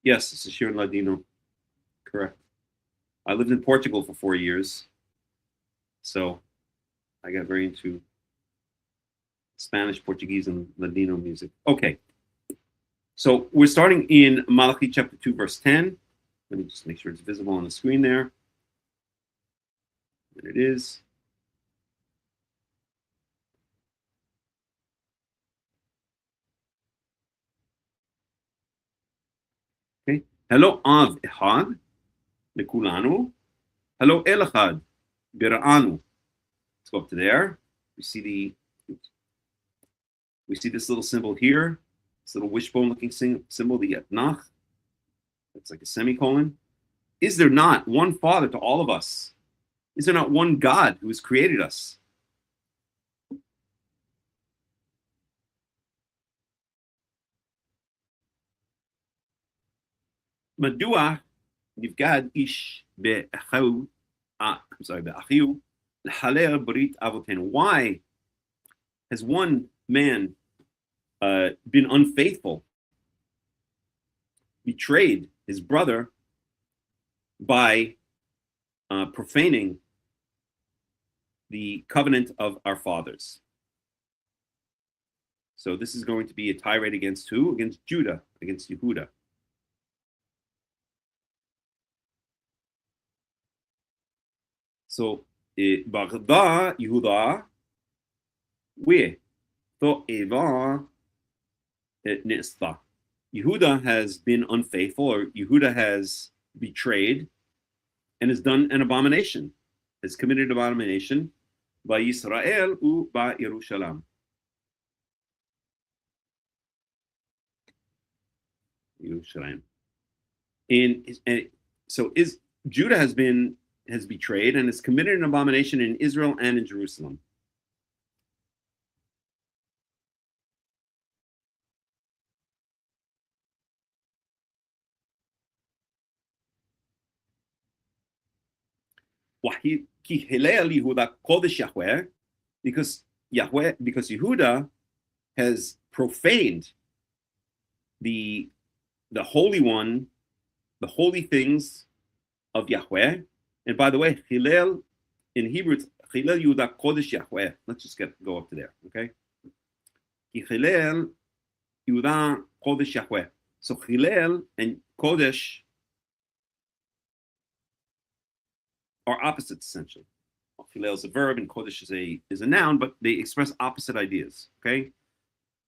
Yes, this is Shir Ladino. Correct. I lived in Portugal for 4 years, so I got very into Spanish, Portuguese, and Ladino music. Okay, so we're starting in Malachi chapter 2, verse 10. Let me just make sure it's visible on the screen there. And it is. Okay. Hello, Av Echad, Lekulanu. Hello, El Echad, Bira'anu. Let's go up to there. We see this little symbol here, this little wishbone-looking symbol, the Yatnach. That's like a semicolon. Is there not one Father to all of us? Is there not one God who has created us? Madua nivgad ish be'achiu, be'achiu, l'haler brit avotenu. Why has one man been unfaithful, betrayed his brother by profaning the covenant of our fathers? So this is going to be a tirade against who? Against Judah, against Yehuda. So, Bagda Yehuda, we to Eva Nista. Yehuda has been unfaithful, or Yehuda has betrayed and has done an abomination, has committed abomination by Israel u by Yerushalayim. So Judah has betrayed and has committed an abomination in Israel and in Jerusalem. Because Yehuda has profaned the Holy One, the holy things of Yahweh. And by the way, Hillel in Hebrew, it's Hillel Yehuda Kodesh Yahweh. Let's just go up to there, okay? Hillel Yehuda Kodesh Yahweh. So Hillel and Kodesh are opposites essentially. Hillel is a verb and Kodesh is a noun, but they express opposite ideas. Okay,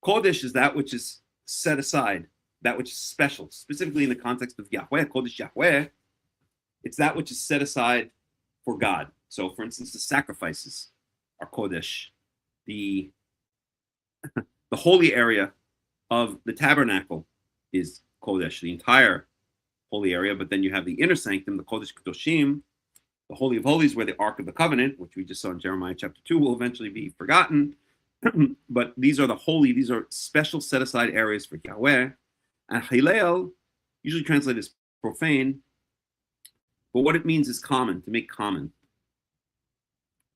Kodesh is that which is set aside, that which is special, specifically in the context of Yahweh. Kodesh Yahweh, it's that which is set aside for God. So, for instance, the sacrifices are Kodesh. The holy area of the tabernacle is Kodesh, the entire holy area. But then you have the inner sanctum, the Kodesh Kedoshim, the Holy of Holies, where the Ark of the Covenant, which we just saw in Jeremiah chapter 2, will eventually be forgotten. But these are these are special set-aside areas for Yahweh. And Hillel, usually translated as profane, but what it means is common, to make common.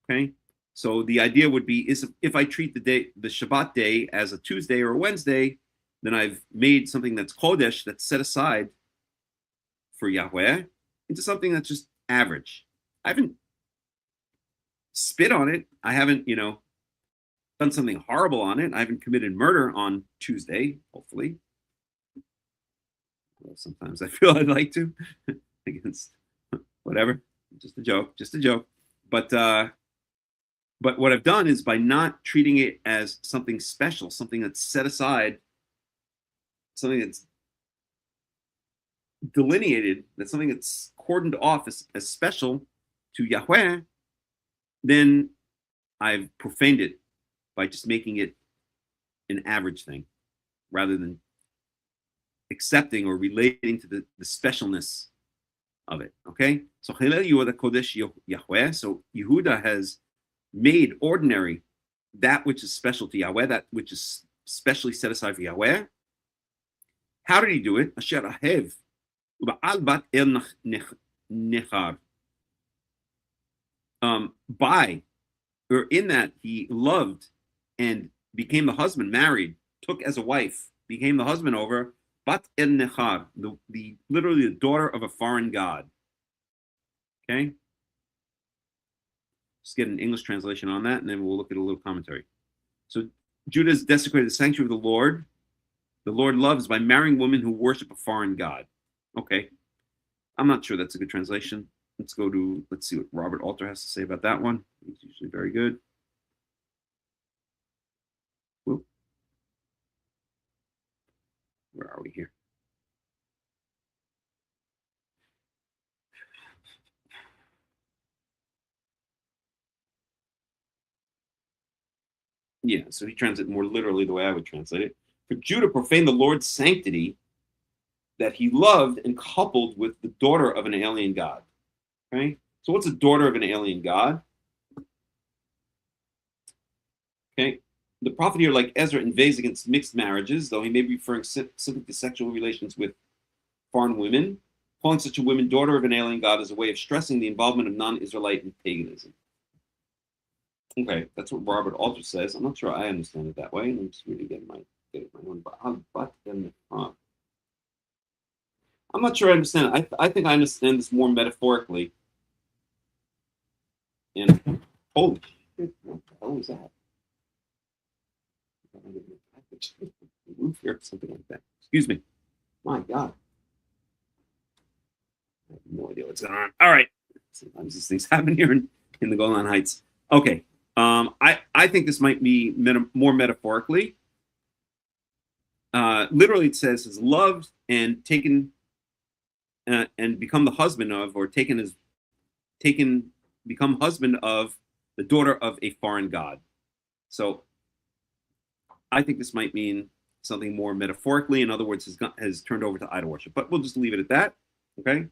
Okay? So the idea would be, is if I treat the Shabbat day as a Tuesday or a Wednesday, then I've made something that's Kodesh, that's set aside for Yahweh, into something that's just average. I haven't spit on it. I haven't, done something horrible on it. I haven't committed murder on Tuesday, hopefully. Well, sometimes I feel I'd like to. Against whatever. Just a joke. But what I've done is, by not treating it as something special, something that's set aside, something that's delineated, that's something that's cordoned off as special to Yahweh, then I've profaned it by just making it an average thing rather than accepting or relating to the specialness of it. Okay? So Chilel Yehuda Kodesh Yahweh. So Yehuda has made ordinary that which is special to Yahweh, that which is specially set aside for Yahweh. How did he do it? Asher ahev uba'al bat el nechar. By or in that he loved and became the husband, married, took as a wife, became the husband over bat el nechar, the literally the daughter of a foreign god. Okay. Let's get an English translation on that, and then we'll look at a little commentary. So Judah has desecrated the sanctuary of the Lord. The Lord loves by marrying women who worship a foreign god. Okay. I'm not sure that's a good translation. Let's see what Robert Alter has to say about that one. He's usually very good. Whoop. Where are we here? Yeah, so he translates it more literally the way I would translate it. For Judah profaned the Lord's sanctity that he loved and coupled with the daughter of an alien god. Okay, so what's a daughter of an alien god? Okay, the prophet here, like Ezra, inveighs against mixed marriages, though he may be referring simply to sexual relations with foreign women. Calling such a woman daughter of an alien god is a way of stressing the involvement of non-Israelite in paganism. Okay, that's what Robert Alter says. I'm not sure I understand it that way. I'm just reading again my own. I'm not sure I understand it. I think I understand this more metaphorically. And holy shit, what the hell was that? Roof here, something like that. Excuse me. My God. I have no idea what's going on. All right. Sometimes these things happen here in the Golan Heights. Okay. I think this might be more metaphorically. Literally, it says is loved and taken and become the husband of, or become husband of the daughter of a foreign god. So I think this might mean something more metaphorically. In other words, has turned over to idol worship. But we'll just leave it at that. Okay.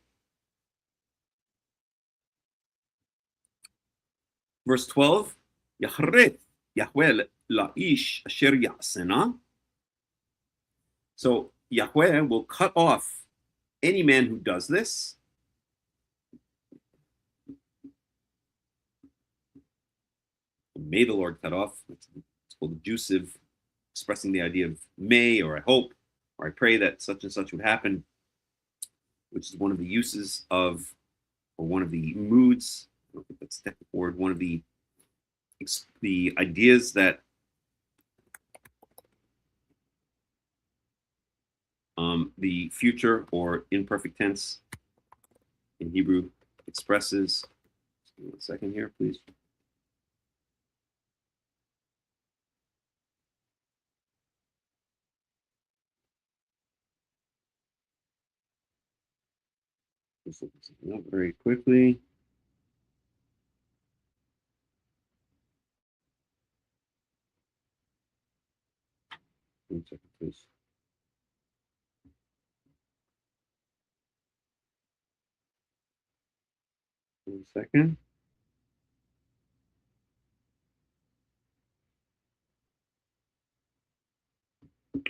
Verse 12. Yachret Yahweh la'ish asher ya'asena. So Yahweh will cut off any man who does this. May the Lord cut off. It's called abusive, expressing the idea of may, or I hope, or I pray that such and such would happen, which is one of the uses of, or one of the moods, I don't think that's the technical word, one of the ideas that the future or imperfect tense in Hebrew expresses. Just give me 1 second here, please. Just look something up very quickly. One second, please. One second.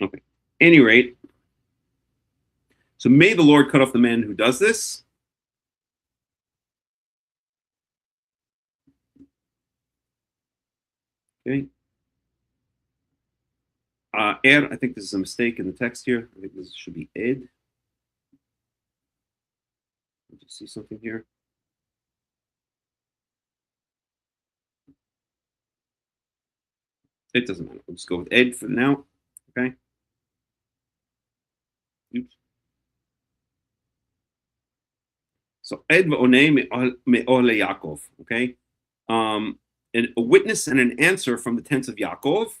Okay. Any rate, so may the Lord cut off the man who does this. Okay. Ed, I think this is a mistake in the text here. I think this should be Ed. Did you see something here? It doesn't matter. We'll just go with Ed for now. Okay. Oops. So Ed v'onei me'ole Yaakov. Okay. And a witness and an answer from the tents of Yaakov.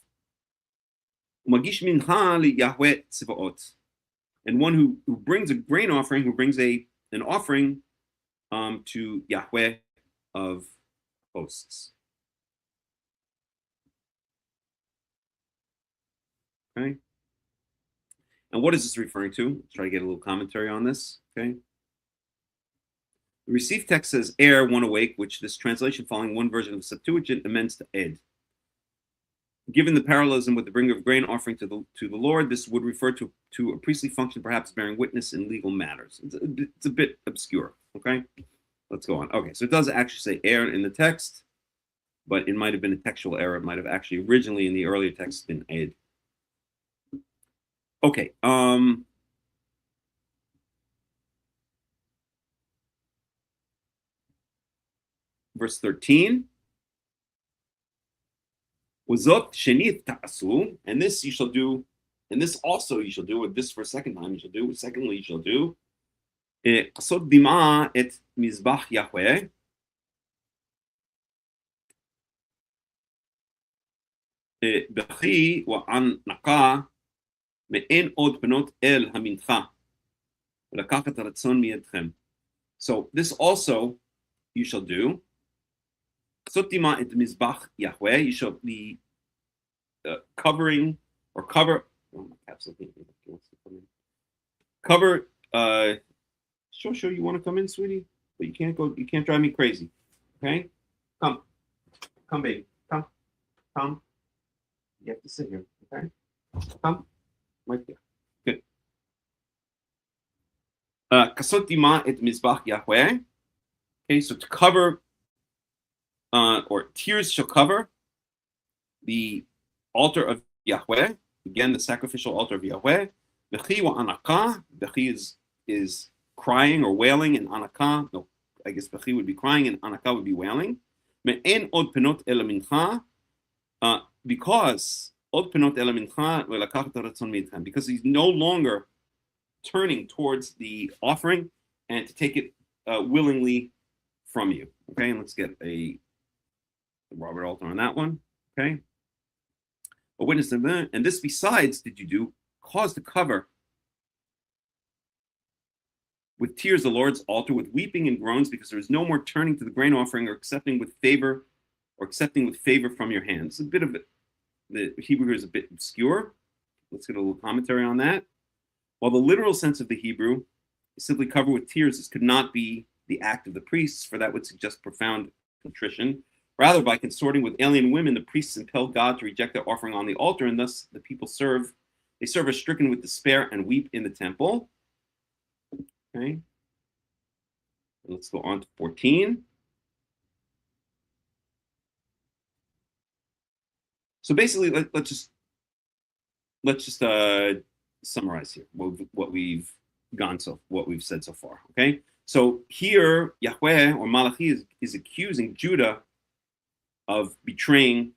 Magish mincha li Yahweh tziva'ot. And one who brings a grain offering, who brings an offering to Yahweh of hosts. Okay. And what is this referring to? Let's try to get a little commentary on this. Okay. The received text says "ere one awake," which this translation, following one version of the Septuagint, amends to "ed." Given the parallelism with the bringer of grain offering to the Lord, this would refer to a priestly function, perhaps bearing witness in legal matters. It's a bit obscure. Okay, let's go on. Okay, so it does actually say "ere" in the text, but it might have been a textual error. It might have actually originally in the earlier text been "ed." Okay. Verse 13. Wazot shenith ta'asu, and this you shall do, and this also you shall do, or this for a second time you shall do, secondly you shall do. Kasot dima et mizbach Yahweh. Bechi wa an naka me'en od penot el hamintcha. Lekachat ratzon miedchem. So this also you shall do. Sotima et mizbach Yahweh, you shall be covering or cover. Oh, my cap's looking. Cover. Sure, you want to come in, sweetie, but you can't go. You can't drive me crazy. Okay, come, baby, come. You have to sit here. Okay, come, right there. Good. Kasotima et mizbach Yahweh. Okay, so to cover. Or tears shall cover the altar of Yahweh. Again, the sacrificial altar of Yahweh. Bechi wa anaka. Bechi is crying or wailing, and anaka. No, I guess bechi would be crying, and anaka would be wailing. Me'en od penot el mincha. Because od penot el mincha velakachat ratzon miedchem. Because he's no longer turning towards the offering and to take it willingly from you. Okay, and let's get a Robert Alter on that one. Okay. A witness of that. And this besides did you do cause to cover with tears the Lord's altar, with weeping and groans, because there is no more turning to the grain offering or accepting with favor from your hands. A bit of it. The Hebrew is a bit obscure. Let's get a little commentary on that. While the literal sense of the Hebrew is simply covered with tears, this could not be the act of the priests, for that would suggest profound contrition. Rather, by consorting with alien women, the priests impel God to reject their offering on the altar, and thus the people serve as stricken with despair and weep in the temple. Okay. Let's go on to 14. So basically, let's just summarize here what we've said so far. Okay. So here, Yahweh or Malachi is accusing Judah of betraying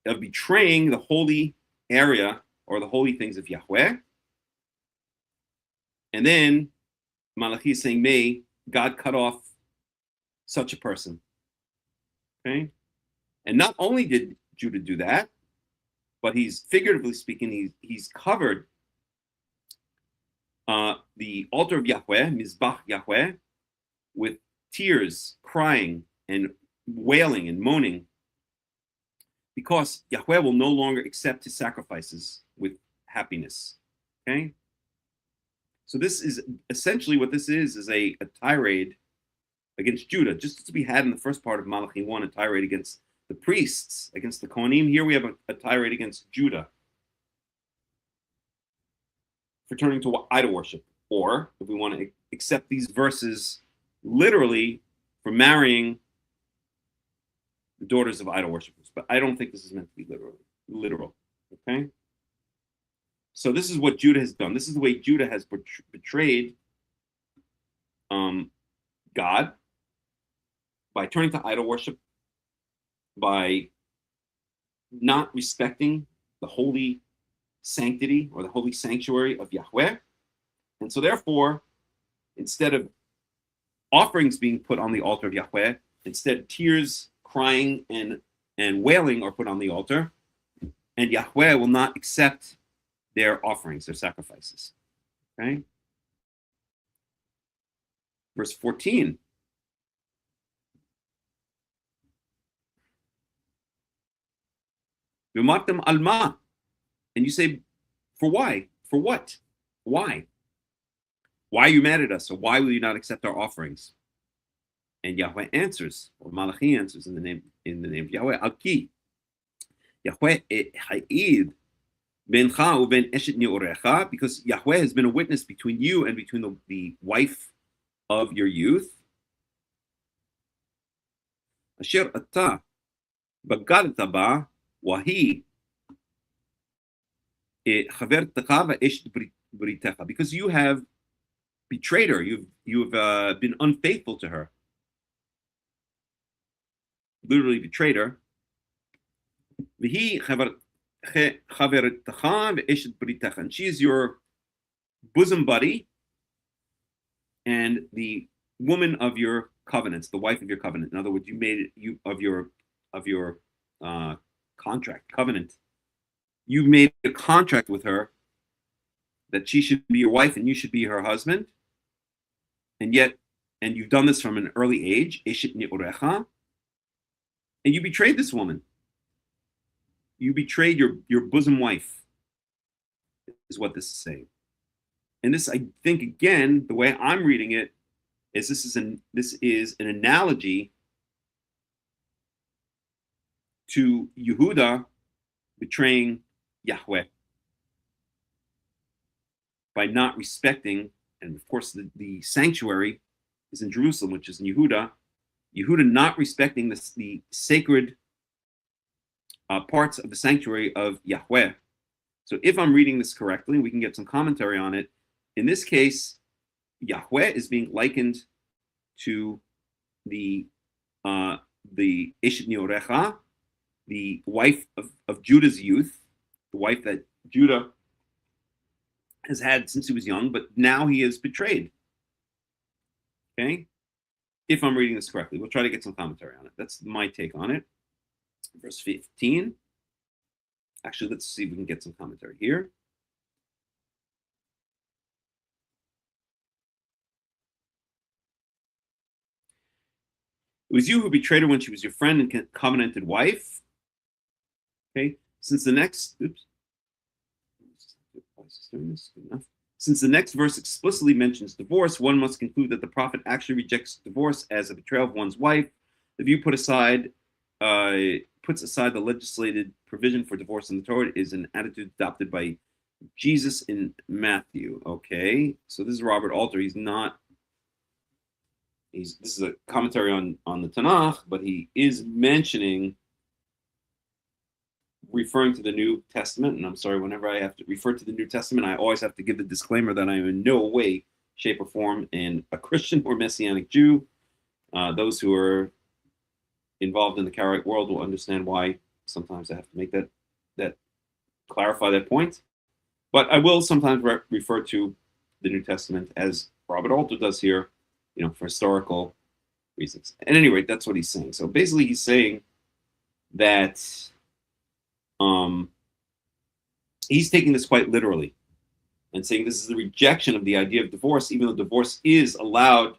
of betraying the holy area or the holy things of Yahweh. And then Malachi is saying, may God cut off such a person. Okay? And not only did Judah do that, but he's figuratively speaking, he's covered the altar of Yahweh, Mizbach Yahweh, with tears, crying, and wailing and moaning, because Yahweh will no longer accept his sacrifices with happiness. Okay? So this is essentially what this is a tirade against Judah, just as we had in the first part of Malachi 1, a tirade against the priests, against the Kohanim. Here we have a tirade against Judah for turning to idol worship, or if we want to accept these verses literally, for marrying the daughters of idol worshippers. But I don't think this is meant to be literal. Okay? So this is what Judah has done. This is the way Judah has betrayed God by turning to idol worship, by not respecting the holy sanctity or the holy sanctuary of Yahweh. And so therefore, instead of offerings being put on the altar of Yahweh, instead tears, crying, and wailing are put on the altar, and Yahweh will not accept their offerings, their sacrifices. Okay? Verse 14. V'martem alma. And you say, for why? For what? Why? Why are you mad at us? Or why will you not accept our offerings? And Yahweh answers, or Malachi answers in the name of Yahweh. Al-ki. Yahweh ha'id bencha uben eshet ne'orecha, because Yahweh has been a witness between you and between the wife of your youth. Asher ata bagadta ba wahi chavertecha ve'eshet britecha, because you have betrayed her, you've been unfaithful to her, literally betrayed her. And she is your bosom buddy and the woman of your covenants, the wife of your covenant. In other words, you made it of your contract, covenant. You made a contract with her that she should be your wife and you should be her husband. And you've done this from an early age, and you betrayed this woman. You betrayed your bosom wife, is what this is saying. And this, I think, again, the way I'm reading it, is this is an analogy to Yehuda betraying Yahweh by not respecting, and of course the sanctuary is in Jerusalem, which is in Yehuda. Yehuda not respecting the sacred parts of the sanctuary of Yahweh. So if I'm reading this correctly, we can get some commentary on it. In this case, Yahweh is being likened to the Eshet Neorecha, the wife of Judah's youth, the wife that Judah has had since he was young, but now he is betrayed. Okay? If I'm reading this correctly, we'll try to get some commentary on it. That's my take on it. Verse 15. Actually, let's see if we can get some commentary here. It was you who betrayed her when she was your friend and covenanted wife. Okay, since the next verse explicitly mentions divorce, one must conclude that the prophet actually rejects divorce as a betrayal of one's wife. The view puts aside the legislated provision for divorce in the Torah is an attitude adopted by Jesus in Matthew. Okay, so this is Robert Alter. This is a commentary on the Tanakh, but he is referring to the New Testament. And I'm sorry, whenever I have to refer to the New Testament, I always have to give the disclaimer that I am in no way, shape, or form a Christian or Messianic Jew. Those who are involved in the Karaite world will understand why sometimes I have to make that clarify that point. But I will sometimes refer to the New Testament, as Robert Alter does here, for historical reasons. At any rate, that's what he's saying. So basically, he's saying that he's taking this quite literally and saying this is a rejection of the idea of divorce, even though divorce is allowed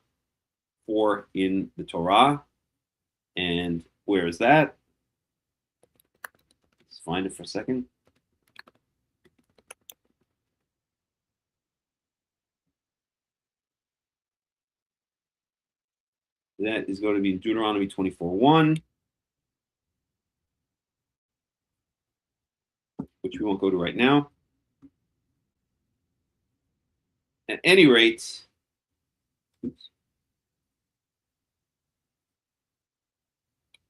for in the Torah. And where is that? Let's find it for a second. That is going to be in Deuteronomy 24:1, which we won't go to right now. At any rate,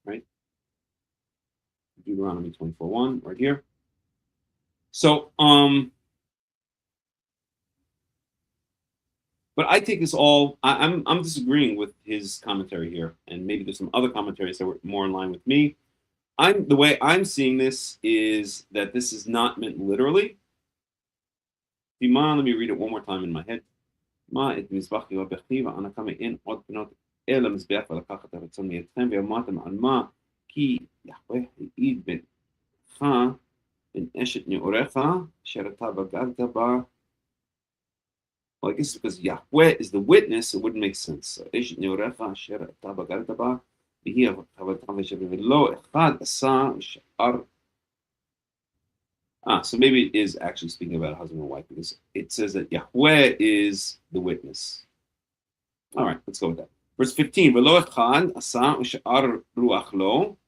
right? Deuteronomy 24:1, right here. So, but I take this all. I'm disagreeing with his commentary here, and maybe there's some other commentaries that were more in line with me. The way I'm seeing this is that this is not meant literally. Let me read it one more time in my head. Well, I guess because Yahweh is the witness, it wouldn't make sense. So, So maybe it is actually speaking about a husband and wife because it says that Yahweh is the witness. All right, let's go with that. Verse 15. V'lo echad asa u'sha'ar ruach lo.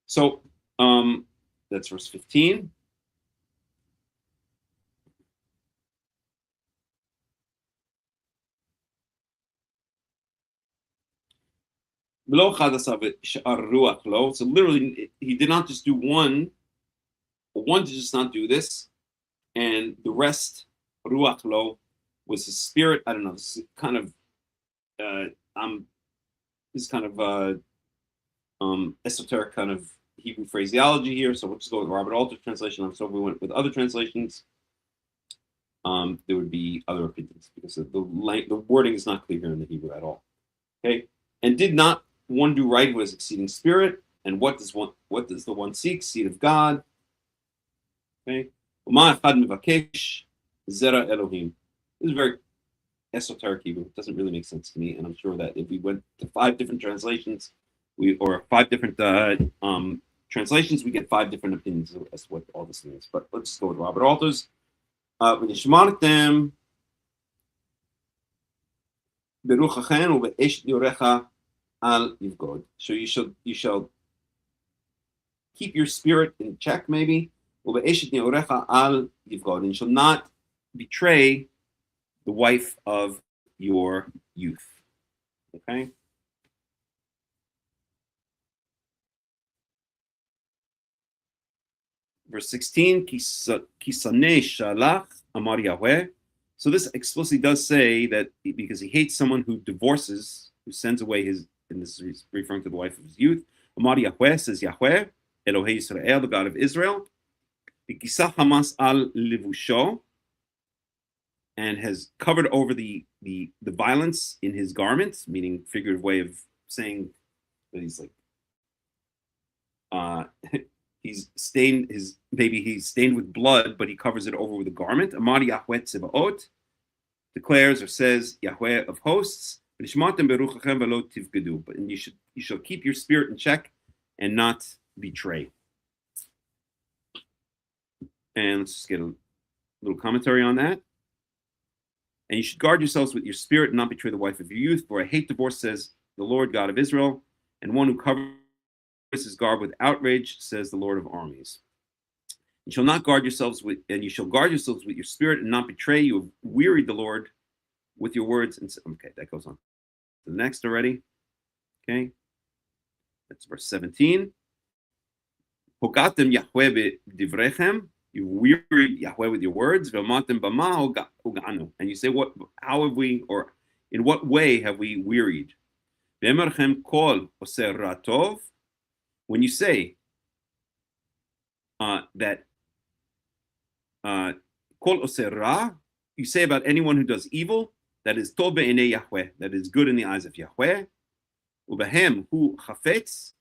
So that's verse 15. So literally, he did not just do one, but one did just not do this, and the rest, ruach lo, was his spirit. I don't know. This is kind of, esoteric kind of Hebrew phraseology here. So we'll just go with Robert Alter's translation. I'm sorry we went with other translations. There would be other opinions because the wording is not clear here in the Hebrew at all. Okay, and did not one do right who has exceeding spirit? And what does the one seek? Seed of God. Okay. Zera Elohim. This is very esoteric Hebrew. It doesn't really make sense to me. And I'm sure that if we went to 5 different translations, or 5 different translations, we get 5 different opinions as to what all this means. But let's go with Robert Alter's. When you so you shall keep your spirit in check, maybe. And you shall not betray the wife of your youth. Okay. Verse 16, Kisane shalach amar Yahweh. So this explicitly does say that because he hates someone who divorces, who sends away his, and this is referring to the wife of his youth. Amar Yahweh says Yahweh, Elohei Yisrael, the God of Israel. Kisah hamas al livusho, and has covered over the violence in his garment, meaning figurative way of saying that he's like he's stained he's stained with blood, but he covers it over with a garment. Amar Yahweh Tzebaot declares or says Yahweh of hosts, but you shall keep your spirit in check and not betray. And let's just get a little commentary on that. And you should guard yourselves with your spirit and not betray the wife of your youth, for I hate divorce, says the Lord God of Israel, and one who covers his garb with outrage, says the Lord of armies. You shall not guard yourselves with, and you shall guard yourselves with your spirit and not betray. You have wearied the Lord with your words. And okay, that goes on to the next already. Okay, that's verse 17. Hogatem Yahweh b'divrechem. You wearied Yahweh with your words. And you say, what? How have we, or in what way have we wearied? When you say that kol oser ra, you say about anyone who does evil, that is tov be'enei Yahweh, that is good in the eyes of Yahweh, ubehem hu chafetz,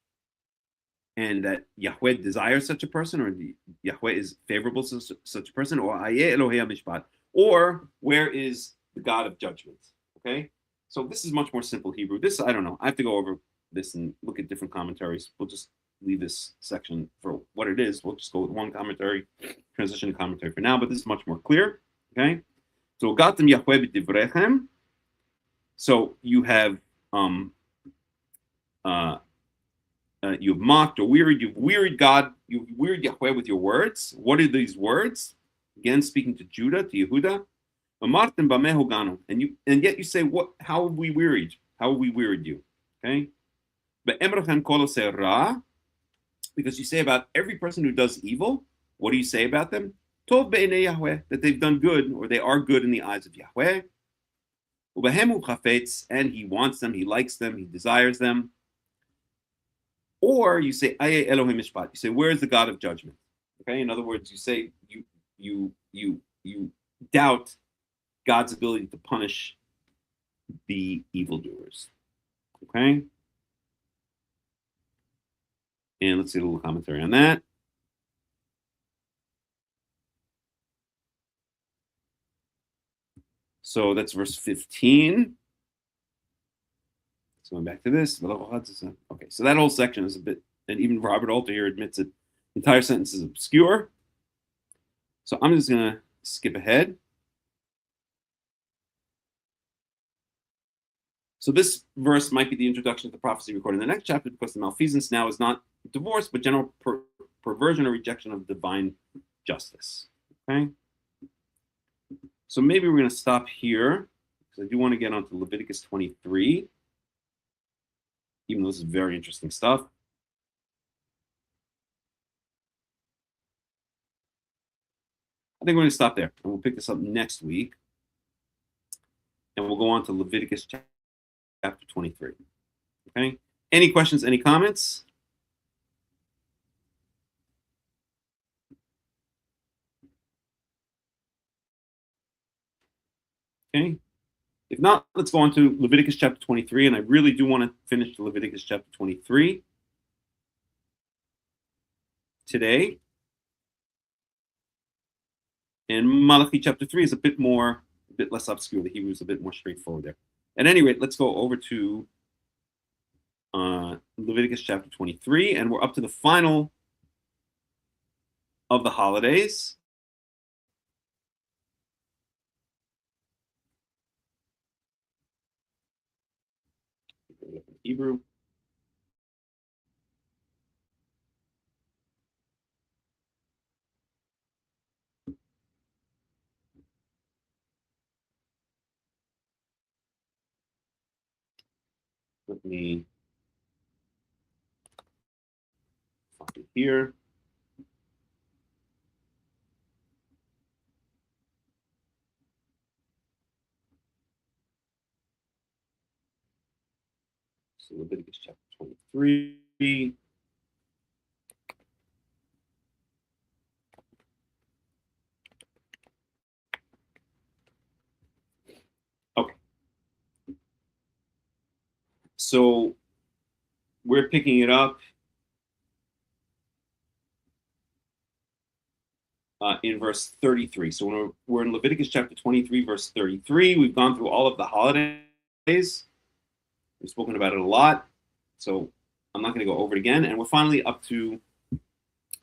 and that Yahweh desires such a person, or Yahweh is favorable to such a person, or ayeh Elohei HaMishpat, or where is the God of judgment? Okay, so this is much more simple Hebrew. This, I don't know. I have to go over this and look at different commentaries. We'll just leave this section for what it is. We'll just go with one commentary, transition commentary for now, but this is much more clear. Okay, so Gatam Yahweh b'divrechem. So you have you've mocked or wearied. You've wearied God. You've wearied Yahweh with your words. What are these words? Again, speaking to Judah, to Yehuda. And yet you say, what? How have we wearied? How have we wearied you? Okay. Because you say about every person who does evil, what do you say about them? Tov be'enei Yahweh, that they've done good, or they are good in the eyes of Yahweh. And he wants them, he likes them, he desires them. Or you say, Aye Elohim Mishpat. You say, where is the God of judgment? Okay, in other words, you say you doubt God's ability to punish the evildoers. Okay. And let's see a little commentary on that. So that's verse 15. So going back to this. Okay, so that whole section is a bit and even Robert Alter here admits that the entire sentence is obscure. So I'm just going to skip ahead. So this verse might be the introduction to the prophecy recorded in the next chapter, because the malfeasance now is not divorce, but general perversion or rejection of divine justice. Okay? So maybe we're going to stop here, because I do want to get onto Leviticus 23, even though this is very interesting stuff. I think we're going to stop there, and we'll pick this up next week. And we'll go on to Leviticus chapter 23. Okay? Any questions, any comments? Okay. If not, let's go on to Leviticus chapter 23, and I really do want to finish Leviticus chapter 23 today. And Malachi chapter 3 is a bit less obscure. The Hebrew is a bit more straightforward there. At any rate, let's go over to Leviticus chapter 23, and we're up to the final of the holidays. Hebrew. Let me find it here. So Leviticus chapter 23. Okay. So we're picking it up in verse 33. So when we're in Leviticus chapter 23, verse 33, we've gone through all of the holidays. We've spoken about it a lot, so I'm not going to go over it again. And we're finally up to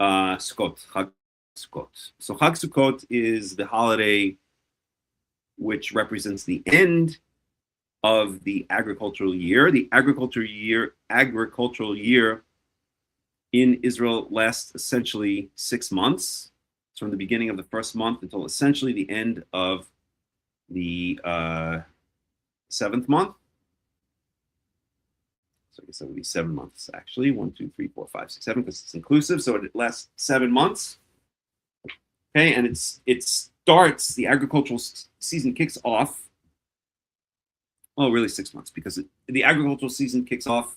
Sukkoth, Chag Sukkoth. So Chag Sukkoth is the holiday which represents the end of the agricultural year. The agricultural year in Israel lasts essentially 6 months. It's from the beginning of the first month until essentially the end of the 7th month. So I guess that would be 7 months, actually. 1, 2, 3, 4, 5, 6, 7, because it's inclusive. So it lasts 7 months. Okay, and it starts, the agricultural season kicks off. Oh, really 6 months, because the agricultural season kicks off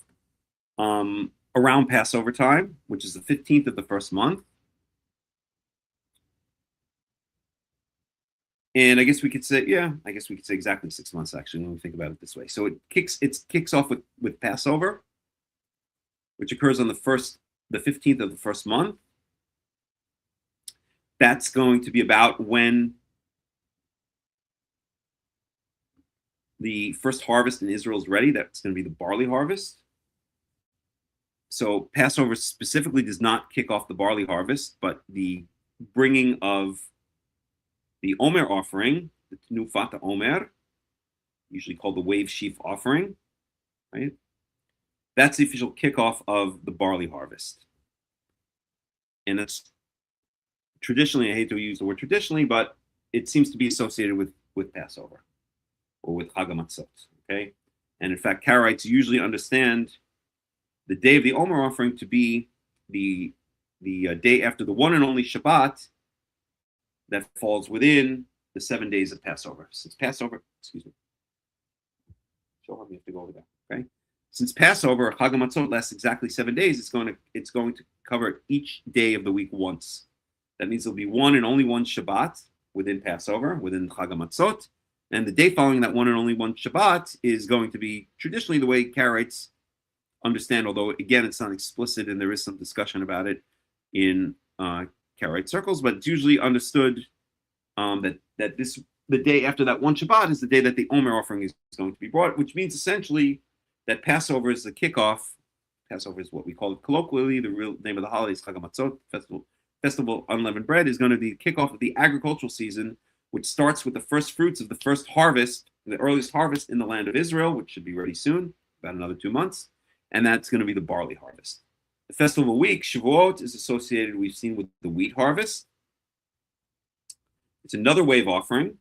around Passover time, which is the 15th of the first month. And I guess we could say, exactly 6 months, actually, when we think about it this way. So it kicks off with Passover, which occurs on the 15th of the first month. That's going to be about when the first harvest in Israel is ready. That's going to be the barley harvest. So Passover specifically does not kick off the barley harvest, but the bringing of the Omer offering, the Tenufat Omer, usually called the wave sheaf offering, right? That's the official kickoff of the barley harvest. And it's traditionally, I hate to use the word traditionally, but it seems to be associated with Passover or with Chag HaMatzot, okay? And in fact, Karaites usually understand the day of the Omer offering to be the day after the one and only Shabbat that falls within the 7 days of Passover. Since Passover, show me, have to go over there, okay? Since Passover, Chag HaMatzot lasts exactly 7 days, it's going to cover each day of the week once. That means there'll be one and only one Shabbat within Passover, within Chag HaMatzot, and the day following that one and only one Shabbat is going to be traditionally the way Karaites understand, although again it's not explicit and there is some discussion about it in Karaite circles, but it's usually understood that the day after that one Shabbat is the day that the Omer offering is going to be brought, which means essentially that Passover is the kickoff Passover is what we call it colloquially. The real name of the holiday is Chag HaMatzot, Festival of Unleavened Bread, is going to be the kickoff of the agricultural season, which starts with the first fruits of the first harvest, the earliest harvest in the land of Israel, which should be ready soon, about another 2 months, and that's going to be the barley harvest. The festival week, Shavuot, is associated, we've seen, with the wheat harvest. It's another wave offering.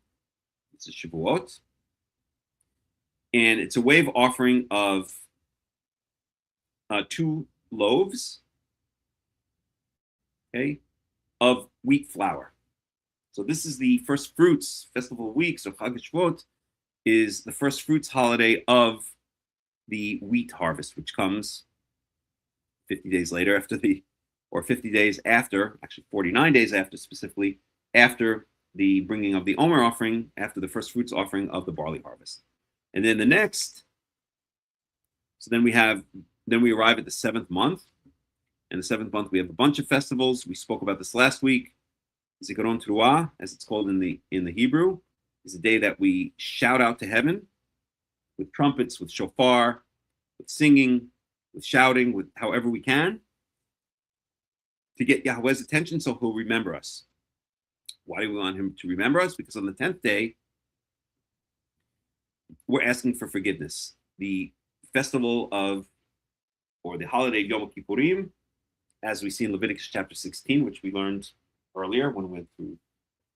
It's a Shavuot. And it's a wave offering of 2 loaves, okay, of wheat flour. So this is the first fruits festival week. So Chag Shavuot is the first fruits holiday of the wheat harvest, which comes 50 days later or 50 days after, actually 49 days after, specifically after the bringing of the Omer offering, after the first fruits offering of the barley harvest. And then then we arrive at the 7th month. In the 7th month, we have a bunch of festivals. We spoke about this last week. Zikaron Teruah, as it's called in the Hebrew, is a day that we shout out to heaven with trumpets, with shofar, with singing, with shouting, with however we can, to get Yahweh's attention so he'll remember us. Why do we want him to remember us? Because on the 10th day, we're asking for forgiveness. The festival or the holiday of Yom Kippurim, as we see in Leviticus chapter 16, which we learned earlier when we went through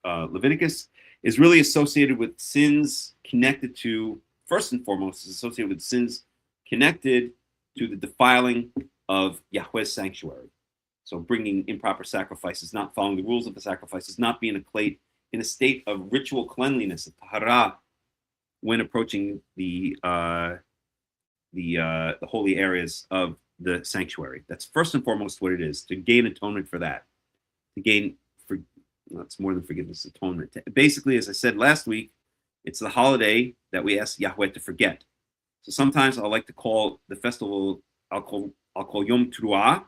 Leviticus, is really associated with sins connected to, first and foremost, is associated with sins connected to the defiling of Yahweh's sanctuary. So bringing improper sacrifices, not following the rules of the sacrifices, not being in a state of ritual cleanliness, of tahara, when approaching the holy areas of the sanctuary. That's first and foremost what it is, to gain atonement for that. To gain, it's more than forgiveness, atonement. Basically, as I said last week, it's the holiday that we ask Yahweh to forget. So sometimes I like to call the festival, I'll call Yom Teruah,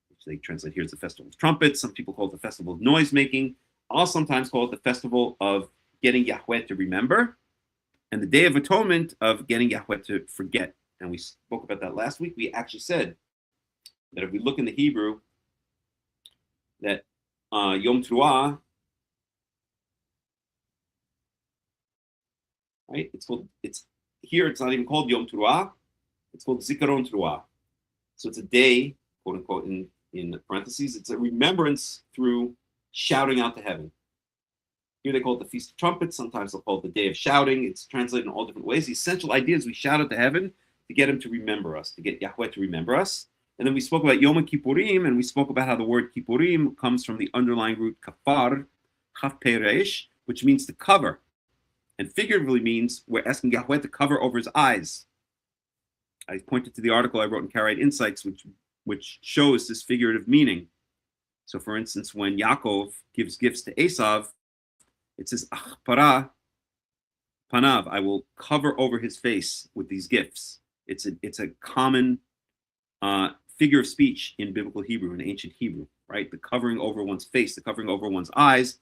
which they translate here as the festival of trumpets. Some people call it the festival of noise making. I'll sometimes call it the festival of getting Yahweh to remember, and the Day of Atonement of getting Yahweh to forget. And we spoke about that last week. We actually said that if we look in the Hebrew, that Yom Teruah, right? It's not even called Yom Teruah. It's called Zikaron Teruah. So it's a day, quote unquote, in parentheses. It's a remembrance through shouting out to heaven. Here they call it the Feast of Trumpets. Sometimes they'll call it the Day of Shouting. It's translated in all different ways. The essential idea is we shout out to heaven to get him to remember us, to get Yahweh to remember us. And then we spoke about Yom Kippurim, and we spoke about how the word Kippurim comes from the underlying root kafar, chaf peresh, which means to cover. And figuratively means we're asking Yahweh to cover over his eyes. I pointed to the article I wrote in Karaite Insights, which shows this figurative meaning. So for instance, when Yaakov gives gifts to Esav, it says, Achpara panav, I will cover over his face with these gifts. It's a common figure of speech in biblical Hebrew, in ancient Hebrew, right? The covering over one's face, the covering over one's eyes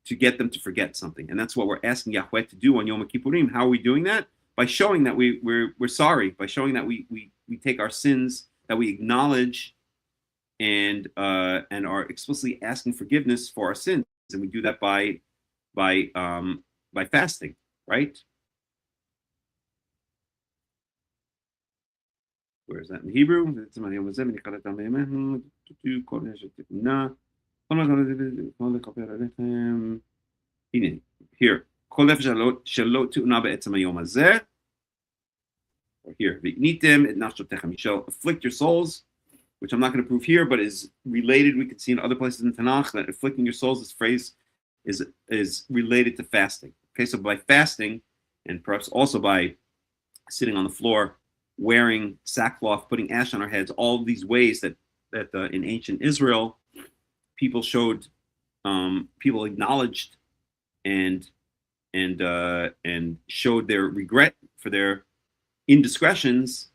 to get them to forget something. And that's what we're asking Yahweh to do on Yom Kippurim. How are we doing that? By showing that we're sorry, by showing that we take our sins, that we acknowledge and are explicitly asking forgiveness for our sins. And we do that by fasting, right? Where is that in Hebrew? Here. Or here, you shall afflict your souls, which I'm not going to prove here, but is related. We could see in other places in Tanakh that afflicting your souls, this phrase is related to fasting. Okay, so by fasting, and perhaps also by sitting on the floor, wearing sackcloth, putting ash on our heads, all of these ways that in ancient Israel, people acknowledged and showed their regret for their indiscretions,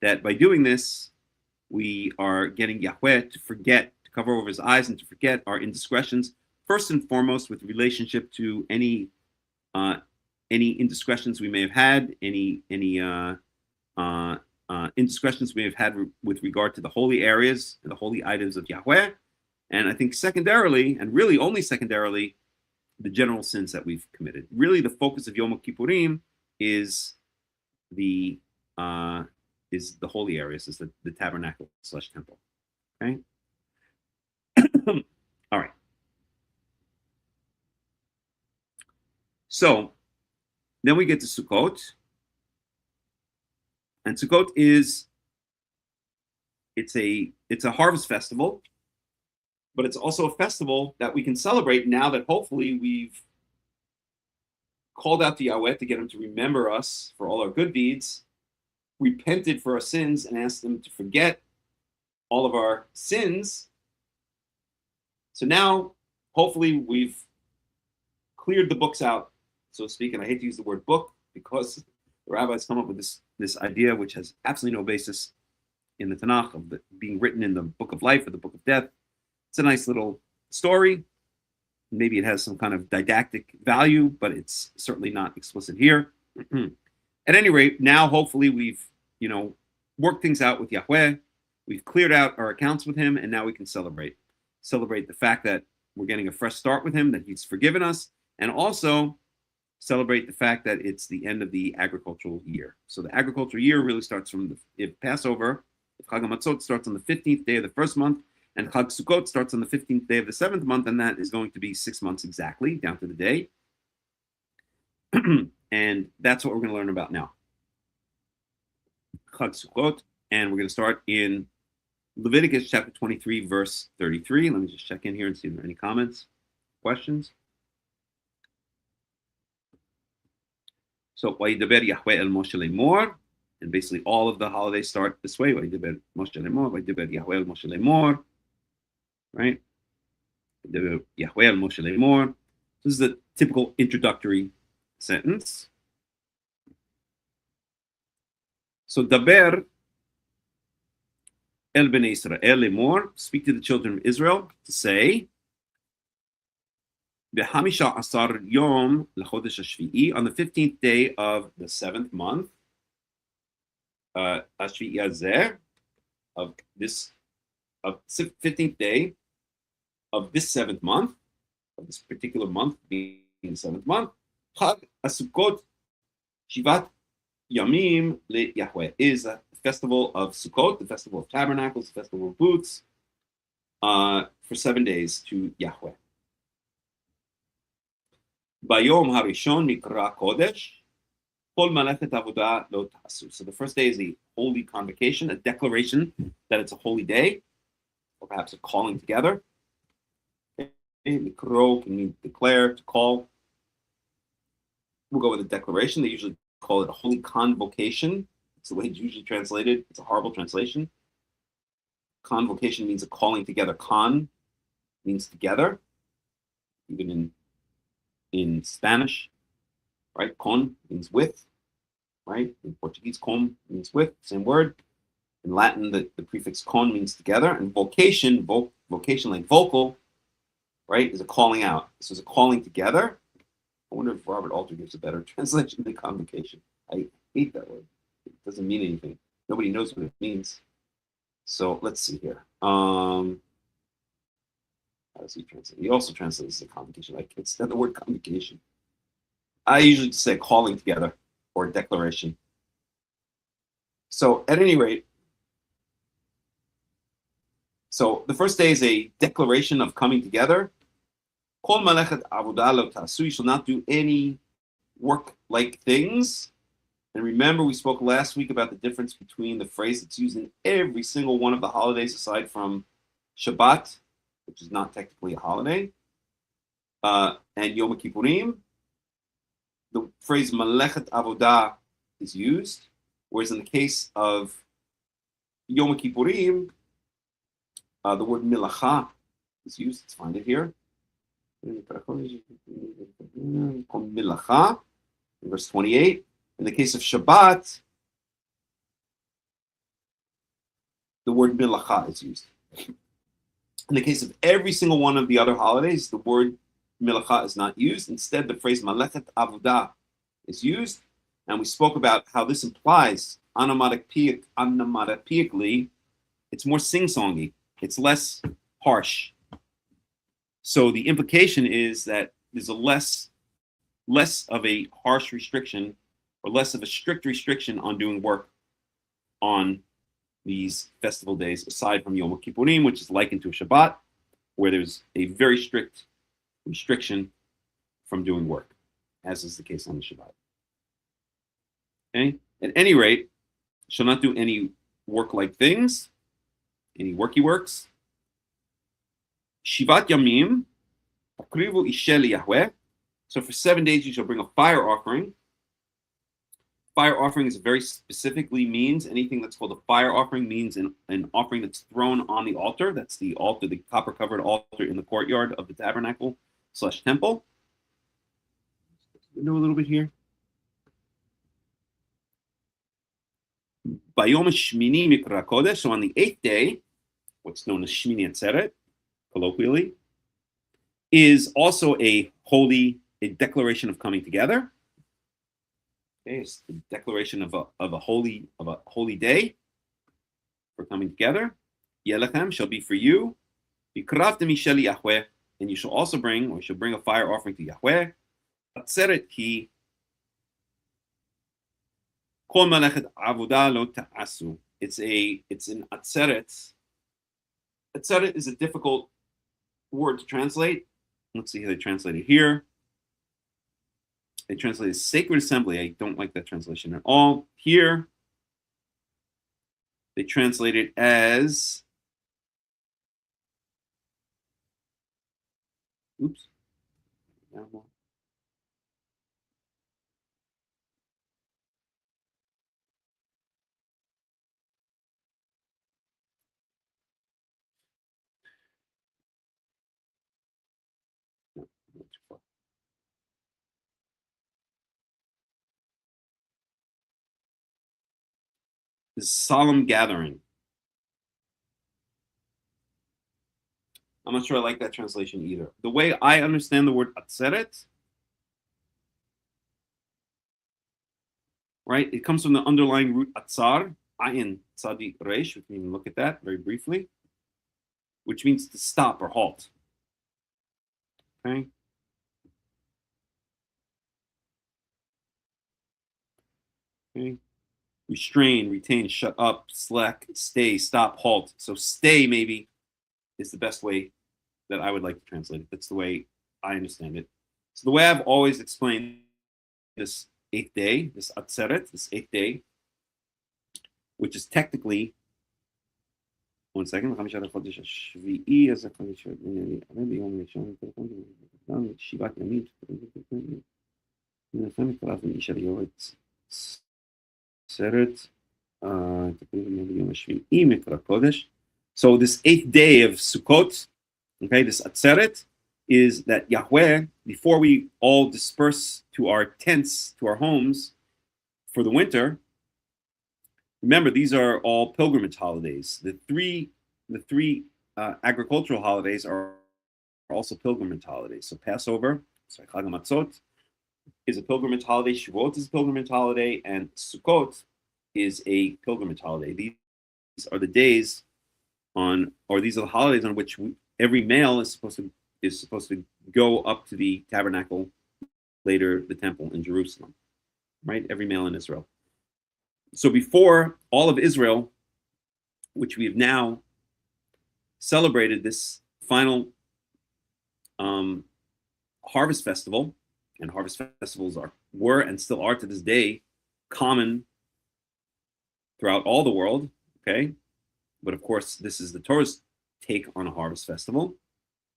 that by doing this, we are getting Yahweh to forget, to cover over his eyes and to forget our indiscretions, first and foremost with relationship to any indiscretions we may have had, any indiscretions we have had with regard to the holy areas and the holy items of Yahweh. And I think secondarily, and really only secondarily, the general sins that we've committed. Really, the focus of Yom Kippurim is the holy areas, is the tabernacle / temple. Okay. All right. So then we get to Sukkot. And Sukkoth it's a harvest festival, but it's also a festival that we can celebrate now that hopefully we've called out to Yahweh to get him to remember us for all our good deeds, repented for our sins, and asked him to forget all of our sins. So now, hopefully, we've cleared the books out, so to speak. And I hate to use the word book because the rabbis come up with this idea, which has absolutely no basis in the Tanakh, of being written in the book of life or the book of death. It's a nice little story. Maybe it has some kind of didactic value, but it's certainly not explicit here. At any rate, now hopefully we've worked things out with Yahweh. We've cleared out our accounts with him, and now we can celebrate the fact that we're getting a fresh start with him, that he's forgiven us, and also celebrate the fact that it's the end of the agricultural year. So the agricultural year really starts from Passover. Chag HaMatzot starts on the 15th day of the first month, and Chag Sukkot starts on the 15th day of the 7th month, and that is going to be 6 months exactly, down to the day. And that's what we're going to learn about now. Chag Sukkot, and we're going to start in Leviticus chapter 23, verse 33. Let me just check in here and see if there are any comments, questions. So, Vayidaber Yahweh el Moshe lemor, and basically all of the holidays start this way. Vayidaber Moshe lemor, Vayidaber Yahweh el Moshe lemor, right? Vayidaber Yahweh el Moshe lemor. This is the typical introductory sentence. So, Daber el Bnei Israel lemor, speak to the children of Israel to say, B'hamisha asar yom l'chodesh hashvi'i, on the 15th day of the 7th month, hashvi'i hazeh, of 15th day of this 7th month, of this particular month being the 7th month, Chag HaSukkot Shivat Yamim le Yahweh, is a festival of Sukkot, the festival of tabernacles, the festival of booths, for 7 days to Yahweh. Bayom harishon mikra kodesh, kol malechet avodah lo ta'asu. So the first day is a holy convocation, a declaration that it's a holy day, or perhaps a calling together. Mikro can mean declare, to call. We'll go with a declaration. They usually call it a holy convocation. It's the way it's usually translated. It's a horrible translation. Convocation means a calling together. Con means together, even in Spanish, right? Con means with, right? In Portuguese, com means with, same word. In Latin, the prefix con means together. And vocation, vocation like vocal, right, is a calling out. This is a calling together. I wonder if Robert Alter gives a better translation than convocation. I hate that word. It doesn't mean anything. Nobody knows what it means. So let's see here. How does he translate? He also translates as a convocation. I can't stand the word convocation. I usually just say calling together or declaration. So at any rate, so the first day is a declaration of coming together. Kol malechet avodah lo ta'asu, you shall not do any work-like things. And remember, we spoke last week about the difference between the phrase that's used in every single one of the holidays aside from Shabbat, which is not technically a holiday, and Yom Kippurim. The phrase Malechet Avodah is used, whereas in the case of Yom Kippurim, the word Milacha is used. Let's find it here. Milacha, verse 28. In the case of Shabbat, the word Milacha is used. In the case of every single one of the other holidays, the word Milacha is not used. Instead, the phrase Malechet Avodah is used. And we spoke about how this implies onomatopoeically, it's more sing-songy. It's less harsh. So the implication is that there's a less of a harsh restriction or less of a strict restriction on doing work on these festival days, aside from Yom Kippurim, which is likened to a Shabbat, where there's a very strict restriction from doing work, as is the case on the Shabbat. Okay? At any rate, shall not do any work-like things, any worky works. Shivat Yamim, Akrivu Ishel Yahweh. So for 7 days you shall bring a fire offering. Fire offering is very specifically means anything that's called a fire offering means an offering that's thrown on the altar. That's the altar, the copper-covered altar in the courtyard of the tabernacle / temple. Window a little bit here. Bayom Shmini Mikra Kodesh. So on the 8th day, what's known as Shmini Atzeret, colloquially, is also a declaration of coming together. Okay, it's the declaration of a holy day for coming together. Yelechem shall be for you. Vikravtem Misheli Yahweh, and you shall also bring, or you shall bring a fire offering to Yahweh. Atzeret ki kol malechet avodah lo ta'asu. It's an atzeret. Atzeret is a difficult word to translate. Let's see how they translate it here. They translate it as sacred assembly. I don't like that translation at all. Here, they translate it as, oops. Solemn gathering. I'm not sure I like that translation either. The way I understand the word atzeret, right? It comes from the underlying root atzar, ayin tzadi resh. We can even look at that very briefly, which means to stop or halt. Okay. Okay. Restrain, retain, shut up, slack, stay, stop, halt. So stay maybe is the best way that I would like to translate it. That's the way I understand it. So the way I've always explained this 8th day, this atzeret, this 8th day, which is technically, one second, so this 8th day of Sukkoth, okay, this Atzeret, is that Yahweh, before we all disperse to our tents, to our homes for the winter, remember these are all pilgrimage holidays. The three agricultural holidays are also pilgrimage holidays. So Passover, so Chag HaMatzot, is a pilgrimage holiday. Shavuot is a pilgrimage holiday, and Sukkot is a pilgrimage holiday. These are the days these are the holidays on which every male is supposed to go up to the tabernacle, later the temple in Jerusalem, right? Every male in Israel. So before all of Israel, which we have now celebrated this final harvest festival, and harvest festivals were and still are to this day common throughout all the world, okay? But of course, this is the Torah's take on a harvest festival.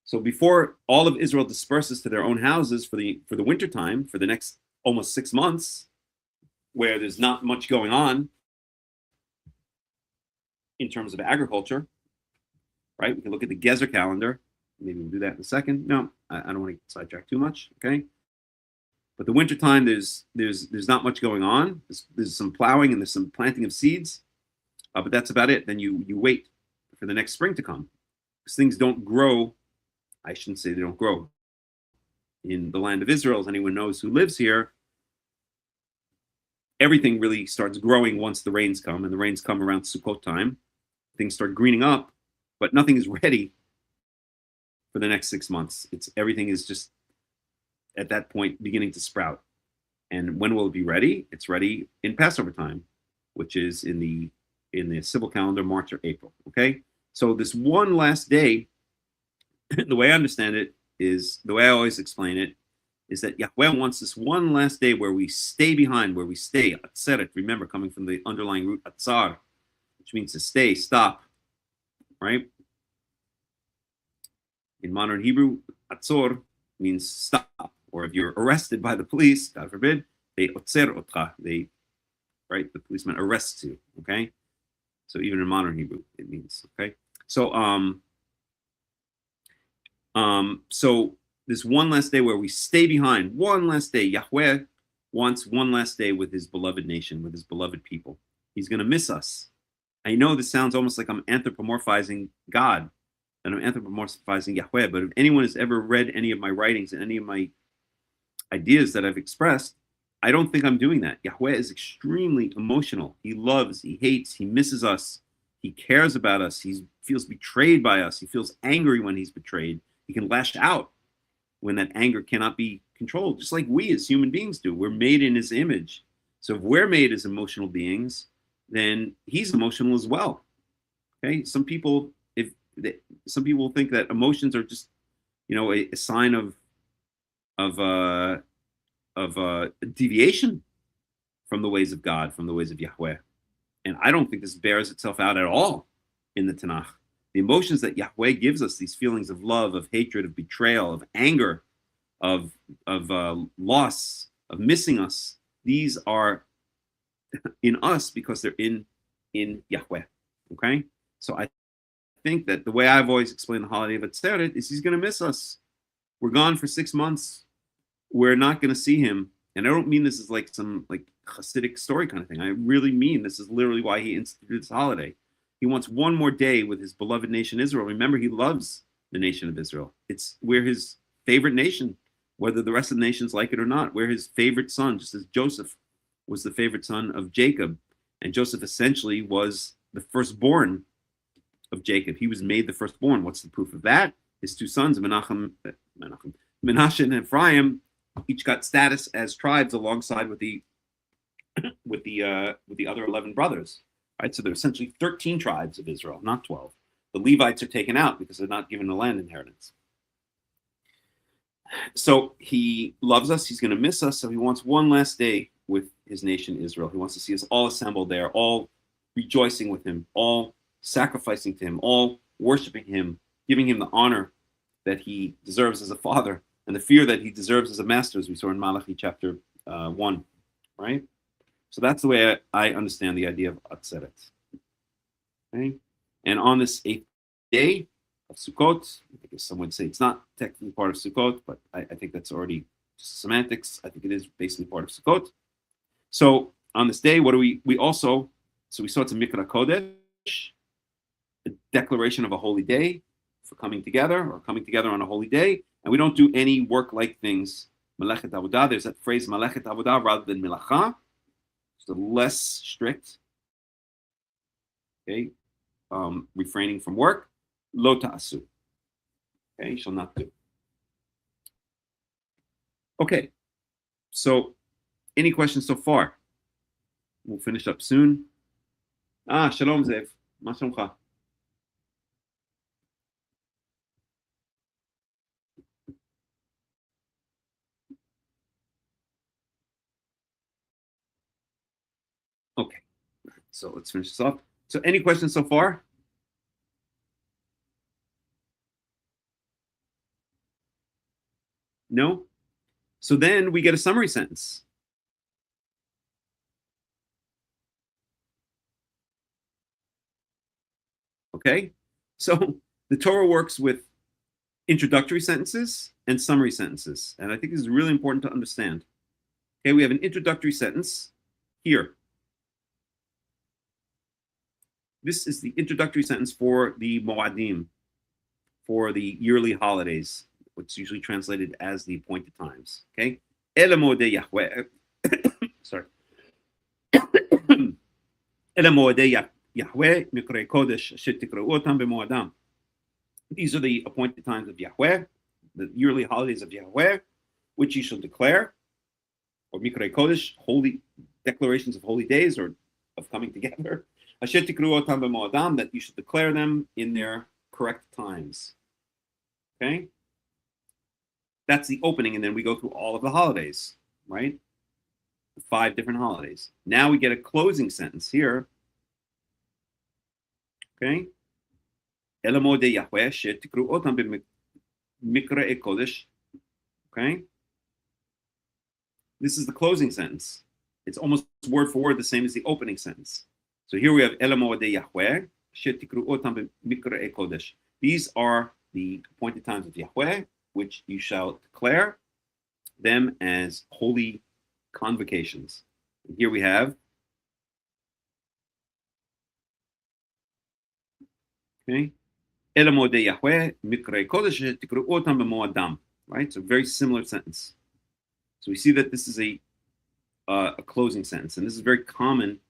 So before all of Israel disperses to their own houses for the winter time, for the next almost 6 months, where there's not much going on in terms of agriculture, right? We can look at the Gezer calendar. Maybe we'll do that in a second. No, I don't want to sidetrack too much, okay? But the wintertime, there's not much going on. There's some plowing and there's some planting of seeds, but that's about it. Then you wait for the next spring to come, because things don't grow. I shouldn't say they don't grow. In the land of Israel, as anyone knows who lives here, everything really starts growing once the rains come, and the rains come around Sukkoth time. Things start greening up, but nothing is ready for the next 6 months. Everything is just at that point beginning to sprout. And when will it be ready? It's ready in Passover time, which is in the civil calendar, March or April. Okay, so this one last day, the way I understand it is, the way I always explain it, is that Yahweh wants this one last day where we stay behind, where we stay, atzeret, remember, coming from the underlying root atzar, which means to stay, stop, right? In modern Hebrew, atzor means stop, or if you're arrested by the police, God forbid, they otzer otcha, right, the policeman arrests you, okay? So even in modern Hebrew, it means, okay? So, so this one last day where we stay behind, one last day, Yahweh wants one last day with his beloved nation, with his beloved people. He's going to miss us. I know this sounds almost like I'm anthropomorphizing God, and I'm anthropomorphizing Yahweh, but if anyone has ever read any of my writings and any of my ideas that I've expressed, I don't think I'm doing that. Yahweh is extremely emotional. He loves, he hates, he misses us. He cares about us. He feels betrayed by us. He feels angry when he's betrayed. He can lash out when that anger cannot be controlled, just like we as human beings do. We're made in his image. So if we're made as emotional beings, then he's emotional as well. Okay? Some people think that emotions are just, a sign of deviation from the ways of God, from the ways of Yahweh. And I don't think this bears itself out at all in the Tanakh. The emotions that Yahweh gives us, these feelings of love, of hatred, of betrayal, of anger, of loss, of missing us, these are in us because they're in Yahweh. Okay? So I think that the way I've always explained the holiday of Atzeret is he's going to miss us. We're gone for 6 months. We're not going to see him. And I don't mean this is like some like Hasidic story kind of thing. I really mean this is literally why he instituted this holiday. He wants one more day with his beloved nation Israel. Remember, he loves the nation of Israel. We're his favorite nation, whether the rest of the nations like it or not. We're his favorite son, just as Joseph was the favorite son of Jacob. And Joseph essentially was the firstborn of Jacob. He was made the firstborn. What's the proof of that? His two sons, Menashe and Ephraim, each got status as tribes alongside with the other 11 brothers. Right, so there are essentially 13 tribes of Israel, not 12. The Levites are taken out because they're not given a land inheritance. So he loves us. He's going to miss us. So he wants one last day with his nation Israel. He wants to see us all assembled there, all rejoicing with him, all sacrificing to him, all worshiping him, giving him the honor that he deserves as a father and the fear that he deserves as a master, as we saw in Malachi chapter 1, right? So that's the way I understand the idea of Atzeret. Okay? And on this 8th day of Sukkot, I guess some would say it's not technically part of Sukkot, but I think that's already just semantics. I think it is basically part of Sukkot. So on this day, what do we saw it's a Mikra Kodesh, a declaration of a holy day for coming together on a holy day. And we don't do any work-like things. Melechet Avodah, there's that phrase Melechet Avodah rather than Melacha. So less strict, okay, refraining from work, lo ta'asu, okay, you shall not do. Okay, so any questions so far? We'll finish up soon. Shalom Zev, ma shlomcha? Okay, so let's finish this off. So any questions so far? No? So then we get a summary sentence. Okay? So the Torah works with introductory sentences and summary sentences. And I think this is really important to understand. Okay, we have an introductory sentence here. This is the introductory sentence for the Moadim, for the yearly holidays, what's usually translated as the appointed times. Okay? Ele Moed Yahweh. Sorry. אלה מועדי יהוה, מקראי קודש, שתקראו אותם במועדם. These are the appointed times of Yahweh, the yearly holidays of Yahweh, which you shall declare, or Mikra Kodesh, holy declarations of holy days or of coming together. Asher tikru otam b'mo'adam, that you should declare them in their correct times. Okay? That's the opening, and then we go through all of the holidays, right? The 5 different holidays. Now we get a closing sentence here. Okay? Elamode Yahweh, asher tikru otam b'mikra kodesh. Okay? This is the closing sentence. It's almost word for word the same as the opening sentence. So here we have Elamo de Yahweh, shetikru otam b'mikra kodesh. These are the appointed times of Yahweh, which you shall declare them as holy convocations. And here we have, okay, Elamo de Yahweh, mikra kodesh, shetikru otam b'mo'adam. Right, so very similar sentence. So we see that this is a closing sentence, and this is very common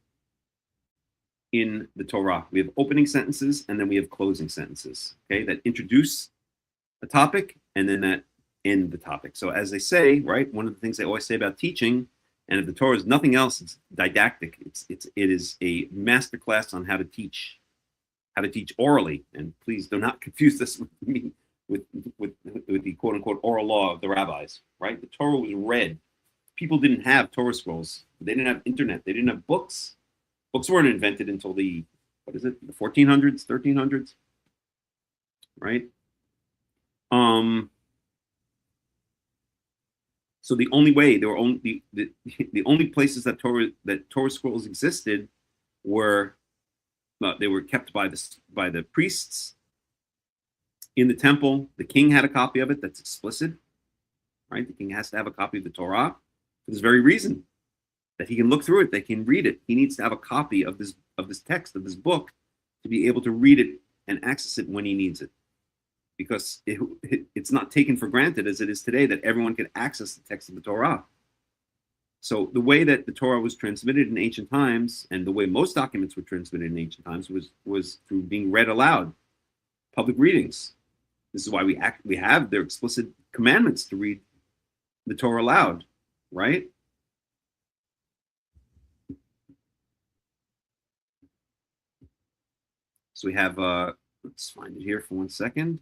in the Torah. We have opening sentences, and then we have closing sentences, okay, that introduce a topic, and then that end the topic. So as they say, right, one of the things they always say about teaching, and if the Torah is nothing else, it's didactic. It is a masterclass on how to teach orally. And please do not confuse this with me with the quote unquote oral law of the rabbis, right? The Torah was read. People didn't have Torah scrolls. They didn't have internet. They didn't have books. Books weren't invented until the 1400s, 1300s, right? So the only way there were only the only places that Torah scrolls existed were they were kept by the priests in the temple. The king had a copy of it. That's explicit, right? The king has to have a copy of the Torah for this very reason, that he can look through it, they can read it. He needs to have a copy of this text, of this book, to be able to read it and access it when he needs it. Because it's not taken for granted as it is today that everyone can access the text of the Torah. So the way that the Torah was transmitted in ancient times, and the way most documents were transmitted in ancient times, was through being read aloud, public readings. This is why we have their explicit commandments to read the Torah aloud, right? So we have, let's find it here for 1 second.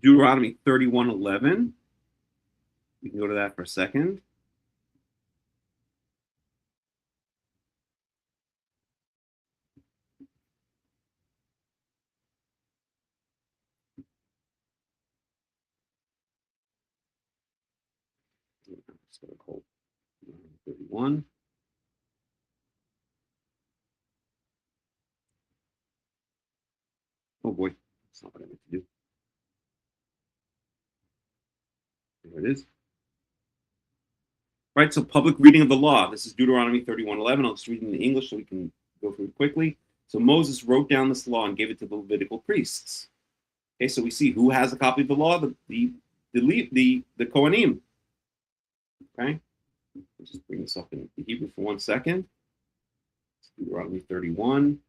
Deuteronomy 31:11. We can go to that for a second. Let's go to call 31. Oh boy, that's not what I meant to do. There it is. Right, so public reading of the law. This is Deuteronomy 31:11. I'll just read it in English so we can go through it quickly. So Moses wrote down this law and gave it to the Levitical priests. Okay, so we see who has a copy of the law, the Kohanim. Okay, I'll just bring this up in Hebrew for 1 second. It's Deuteronomy 31.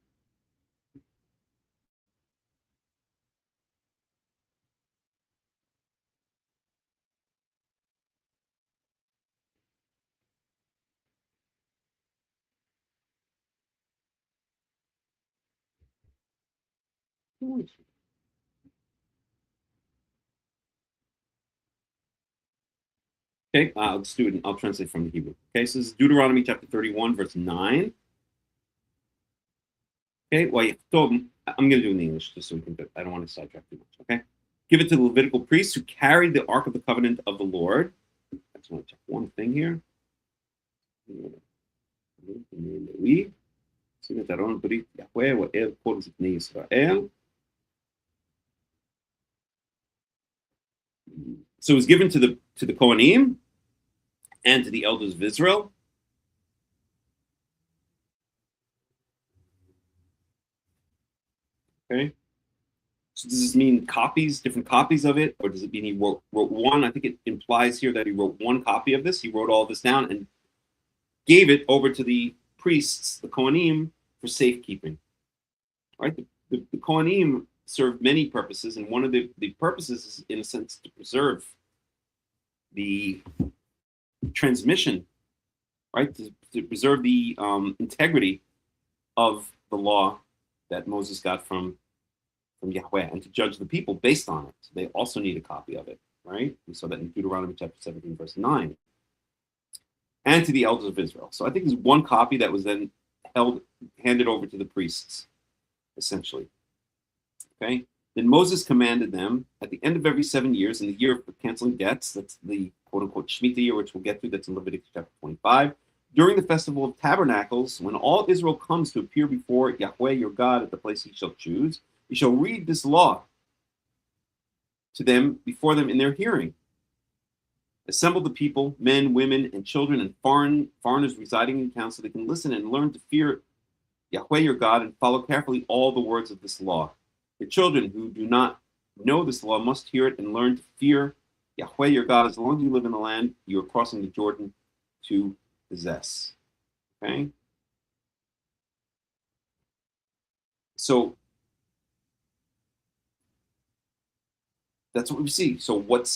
Okay, let's do it. I'll translate from the Hebrew. Okay, so this is Deuteronomy chapter 31, verse 9. Okay, well, I'm going to do it in English just so we can. I don't want to sidetrack too much. Okay, give it to the Levitical priests who carried the Ark of the Covenant of the Lord. I just want to check one thing here. So it was given to the Kohanim and to the elders of Israel. Okay. So does this mean copies, different copies of it, or does it mean he wrote one? I think it implies here that he wrote one copy of this. He wrote all this down and gave it over to the priests, the Kohanim, for safekeeping. Right? The Kohanim served many purposes, and one of the purposes is, in a sense, to preserve the transmission, right? To preserve the integrity of the law that Moses got from Yahweh, and to judge the people based on it. So they also need a copy of it, right? We saw that in Deuteronomy chapter 17, verse 9. And to the elders of Israel. So I think there's one copy that was then handed over to the priests, essentially. Okay? Then Moses commanded them at the end of every 7 years, in the year of canceling debts, that's the quote-unquote Shemitah year, which we'll get to, that's in Leviticus chapter 25, during the festival of tabernacles, when all Israel comes to appear before Yahweh your God at the place he shall choose, he shall read this law to them before them in their hearing. Assemble the people, men, women, and children, and foreigners residing in town, so they can listen and learn to fear Yahweh your God and follow carefully all the words of this law. The children who do not know this law must hear it and learn to fear Yahweh your God as long as you live in the land you are crossing the Jordan to possess. Okay? So that's what we see. So what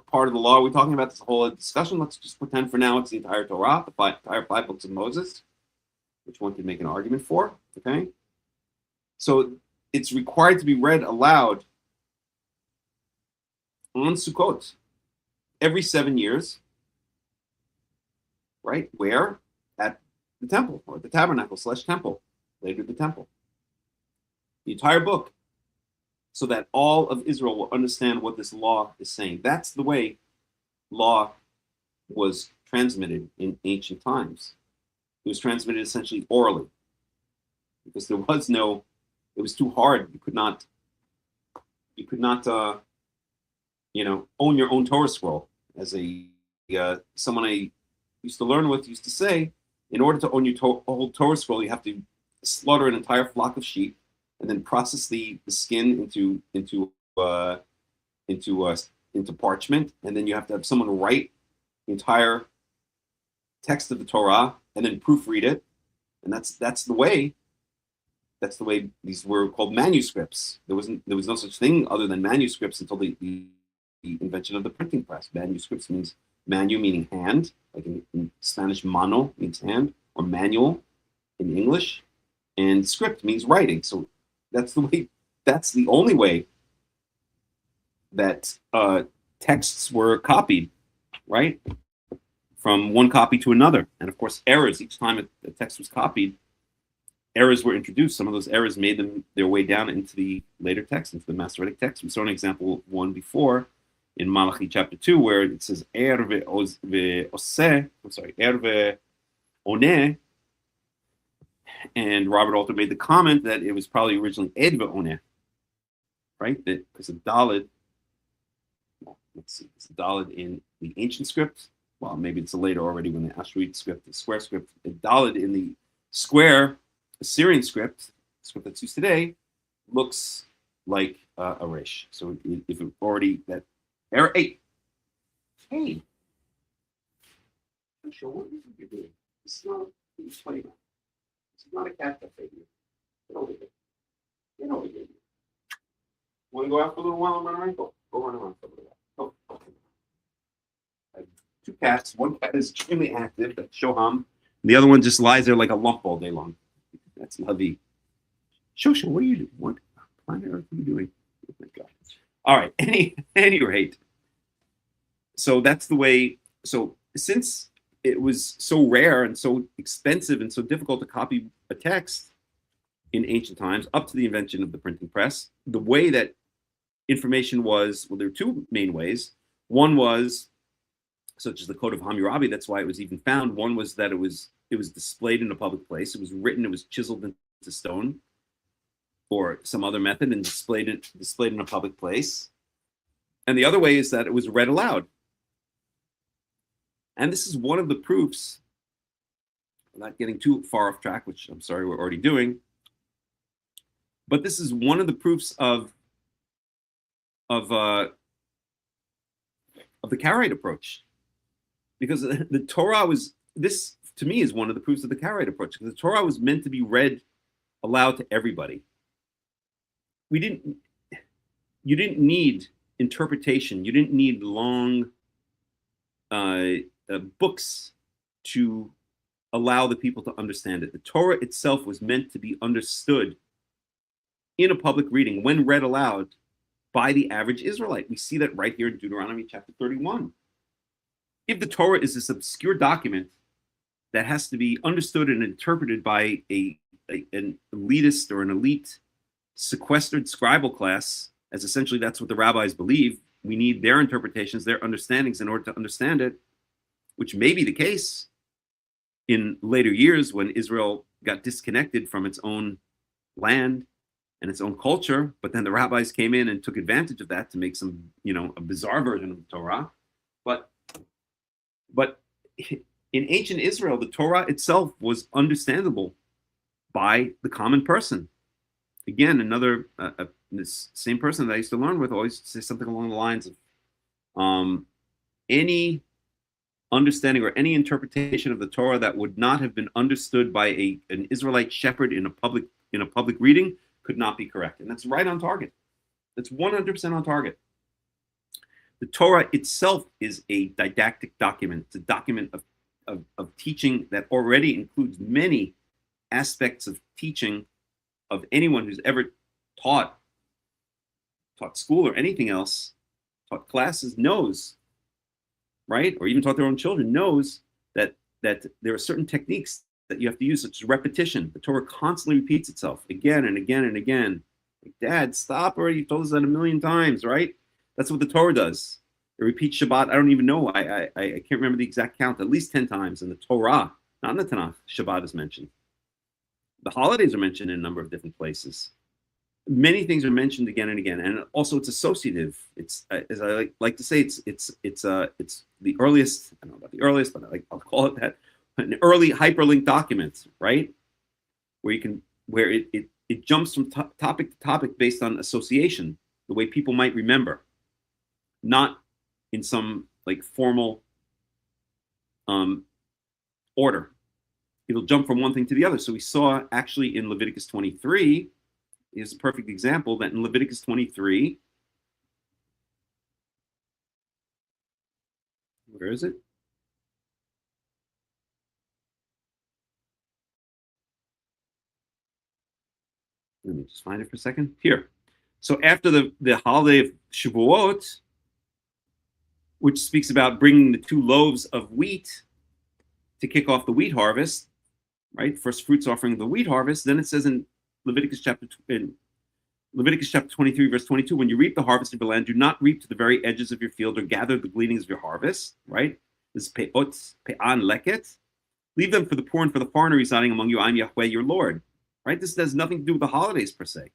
part of the law are we talking about? This whole discussion. Let's just pretend for now it's the entire Torah, the entire 5 books of Moses, which one could make an argument for. Okay? So it's required to be read aloud on Sukkoth every 7 years, right? Where? At the temple, or the tabernacle/temple, later the temple. The entire book, so that all of Israel will understand what this law is saying. That's the way law was transmitted in ancient times. It was transmitted essentially orally, because it was too hard. You could not own your own Torah scroll. As someone I used to learn with used to say, in order to own your whole Torah scroll, you have to slaughter an entire flock of sheep, and then process the skin into parchment, and then you have to have someone write the entire text of the Torah and then proofread it, and that's the way these were called manuscripts. There was no such thing other than manuscripts until the invention of the printing press. Manuscripts means manu meaning hand, like in Spanish mano means hand, or manual in English, and script means writing. So that's the only way that texts were copied, right? From one copy to another. And of course, errors, each time a text was copied, errors were introduced. Some of those errors made their way down into the later text, into the Masoretic text. We saw an example one before in Malachi chapter 2, where it says er ve'oseh, er ve'oneh, and Robert Alter made the comment that it was probably originally ed ve'oneh, right? That because of Daled, let's see, it's Daled in the ancient script. Well, maybe it's later already when the Asherite script, the square script, Daled in the square Assyrian script that's used today, looks like a resh. So if it already that error 8. Hey, I'm sure what you're doing. It's not funny. This is not a cat cafe here. Get over here. Get over here. Want to go out for a little while and run around? Go run around for a little while. Go. I have 2 cats. One cat is extremely active, that's Shoham. The other one just lies there like a lump all day long. That's Lavi. Shosha, what are you doing? What planet Earth are you doing? Oh my God. All right. Any rate. So that's the way. So since it was so rare and so expensive and so difficult to copy a text in ancient times, up to the invention of the printing press, the way that information was, well, there were 2 main ways. One was, such as the Code of Hammurabi, that's why it was even found. One was that it was displayed in a public place. It was written, it was chiseled into stone or some other method and displayed in a public place. And the other way is that it was read aloud. And this is one of the proofs, not getting too far off track, which I'm sorry we're already doing, But this is one of the proofs of the Karaite approach, because the Torah was, this to me is one of the proofs of the Karaite approach, because the Torah was meant to be read aloud to everybody. You didn't need interpretation. You didn't need long books to allow the people to understand it. The Torah itself was meant to be understood in a public reading when read aloud by the average Israelite. We see that right here in Deuteronomy chapter 31. If the Torah is this obscure document that has to be understood and interpreted by an elitist or an elite sequestered scribal class, as essentially that's what the rabbis believe, we need their interpretations, their understandings in order to understand it, which may be the case in later years when Israel got disconnected from its own land and its own culture, but then the rabbis came in and took advantage of that to make some, a bizarre version of the Torah. But in ancient Israel, the Torah itself was understandable by the common person. Again, another this same person that I used to learn with always say something along the lines of any understanding or any interpretation of the Torah that would not have been understood by an Israelite shepherd in a public reading could not be correct. And that's right on target. That's 100% on target. The Torah itself is a didactic document. It's a document of teaching that already includes many aspects of teaching of anyone who's ever taught school or anything else, taught classes, knows, right? Or even taught their own children, knows that there are certain techniques that you have to use, such as repetition. The Torah constantly repeats itself again and again and again. Like, Dad, stop already. You've told us that 1,000,000 times, right? That's what the Torah does. It repeats Shabbat. I don't even know. I can't remember the exact count. At least 10 times in the Torah, not in the Tanakh. Shabbat is mentioned. The holidays are mentioned in a number of different places. Many things are mentioned again and again, and also it's associative. It's as I like to say, it's the earliest. I don't know about the earliest, but I'll call it that. An early hyperlinked document, right? Where it jumps from topic to topic based on association, the way people might remember, not in some like formal order. It'll jump from one thing to the other. So we saw actually in Leviticus 23 is a perfect example that in Leviticus 23, where is it? Let me just find it for a second. Here. So after the holiday of Shavuot, which speaks about bringing the 2 loaves of wheat to kick off the wheat harvest, right? First fruits offering of the wheat harvest. Then it says in Leviticus chapter 23, verse 22, when you reap the harvest of your land, do not reap to the very edges of your field or gather the gleanings of your harvest, right? This is pe'an leket. Leave them for the poor and for the foreigner residing among you. I'm Yahweh, your Lord, right? This has nothing to do with the holidays per se,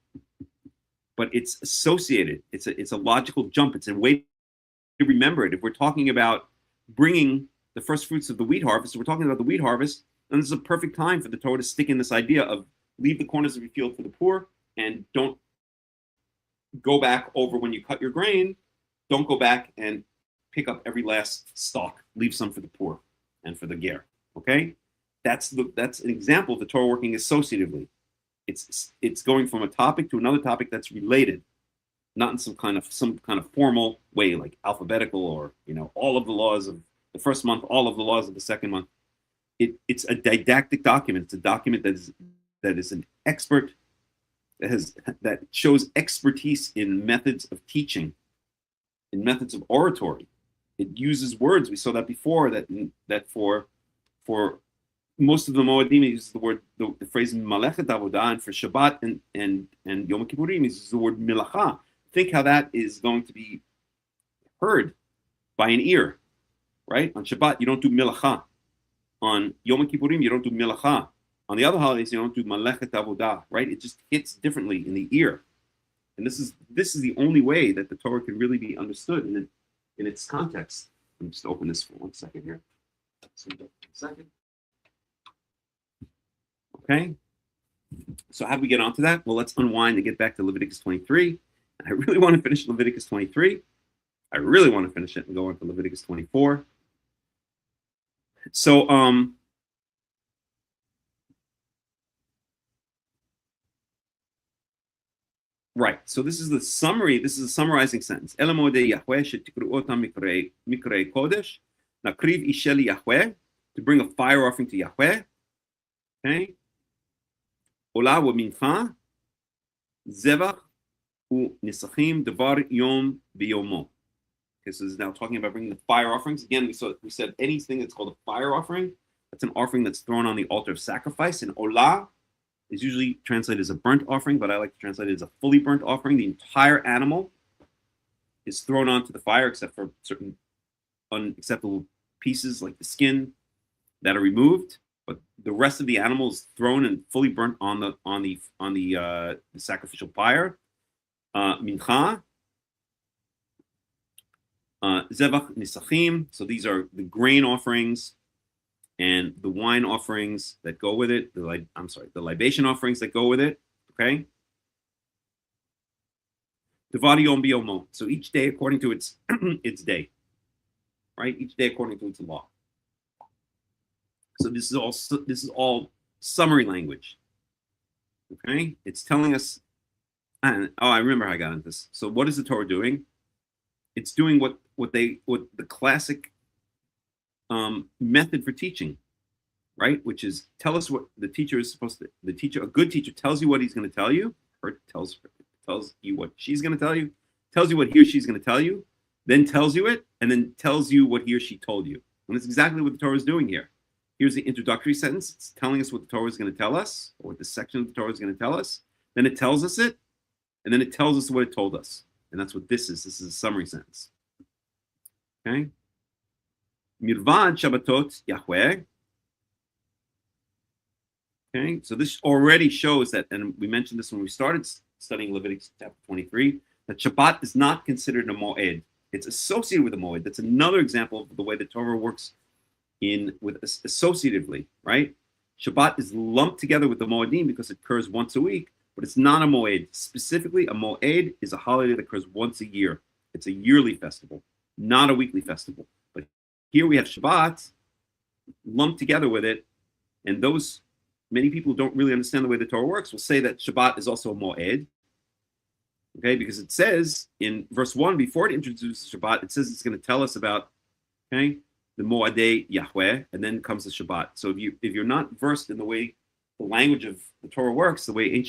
but it's associated. It's a logical jump. It's a way to remember it. If we're talking about bringing the first fruits of the wheat harvest, if we're talking about the wheat harvest, then this is a perfect time for the Torah to stick in this idea of leave the corners of your field for the poor and don't go back over when you cut your grain. Don't go back and pick up every last stalk. Leave some for the poor and for the ger. Okay, that's an example of the Torah working associatively. It's going from a topic to another topic that's related, not in some kind of formal way like alphabetical or all of the laws of the first month, all of the laws of the second month. It's a didactic document. It's a document that is an expert that shows expertise in methods of teaching, in methods of oratory. It uses words. We saw that before. That for most of the Moedim, it uses the phrase Malechet Avodah, and for Shabbat and Yom Kippurim, it uses the word Milacha. Think how that is going to be heard by an ear, right? On Shabbat, you don't do Milacha. On Yom Kippurim, you don't do Milacha. On the other holidays, you don't do Malechet Avodah, right? It just hits differently in the ear. And this is the only way that the Torah can really be understood in its context. Let me just open this for 1 second here. Okay. So how do we get onto that? Well, let's unwind and get back to Leviticus 23. I really want to finish Leviticus 23. I really want to finish it and go on to Leviticus 24. So, right. So this is the summary. This is a summarizing sentence. El moedei Yahweh shetikru otam mikrei kodesh nakriv ishel Yahweh, to bring a fire offering to Yahweh. Okay. Ola wa mincha zevach u nisachim devar yom biyomo. Okay, so this is now talking about bringing the fire offerings. Again, we said anything that's called a fire offering, that's an offering that's thrown on the altar of sacrifice. And olah is usually translated as a burnt offering, but I like to translate it as a fully burnt offering. The entire animal is thrown onto the fire, except for certain unacceptable pieces like the skin that are removed. But the rest of the animal is thrown and fully burnt on the sacrificial pyre. Mincha, zevach nisachim. So these are the grain offerings and the wine offerings that go with it. The libation offerings that go with it. Okay. Devar yom biyomo. So each day according to its its day, right? Each day according to its law. So this is all summary language. Okay, it's telling us. I remember how I got into this. So what is the Torah doing? It's doing what the classic method for teaching, right? Which is tell us what the teacher is supposed to. The teacher, a good teacher, tells you what he's going to tell you, or tells you what she's going to tell you, tells you what he or she's going to tell you, then tells you it, and then tells you what he or she told you. And that's exactly what the Torah is doing here. Here's the introductory sentence. It's telling us what the Torah is going to tell us, or what the section of the Torah is going to tell us. Then it tells us it, and then it tells us what it told us. And that's what this is. This is a summary sentence. Okay? Mirvad Shabbatot Yahweh. Okay, so this already shows that, and we mentioned this when we started studying Leviticus chapter 23, that Shabbat is not considered a moed. It's associated with a moed. That's another example of the way the Torah works associatively, right? Shabbat is lumped together with the moedim because it occurs once a week, but it's not a moed. Specifically, a moed is a holiday that occurs once a year. It's a yearly festival, not a weekly festival. But here we have Shabbat lumped together with it, and those many people who don't really understand the way the Torah works will say that Shabbat is also a moed. Okay, because it says in verse 1, before it introduces Shabbat, it says it's going to tell us about, okay, the Moadei Yahweh, and then comes the Shabbat. So if you're not versed in the way the language of the Torah works, the way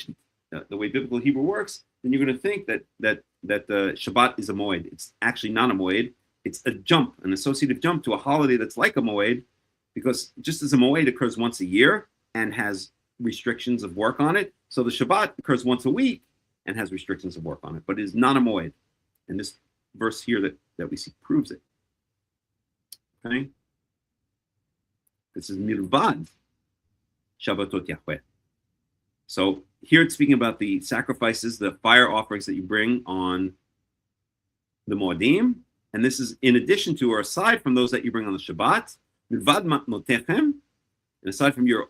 biblical Hebrew works, then you're going to think that the Shabbat is a moed. It's actually not a moed. It's a jump, an associative jump to a holiday that's like a moed, because just as a moed occurs once a year and has restrictions of work on it, so the Shabbat occurs once a week and has restrictions of work on it, but it is not a moed. And this verse here that we see proves it. Okay, this is Milvad Shabbatot Yahweh. So here it's speaking about the sacrifices, the fire offerings that you bring on the Moedim, and this is in addition to or aside from those that you bring on the Shabbat. Milvad Matnotechem, and aside from your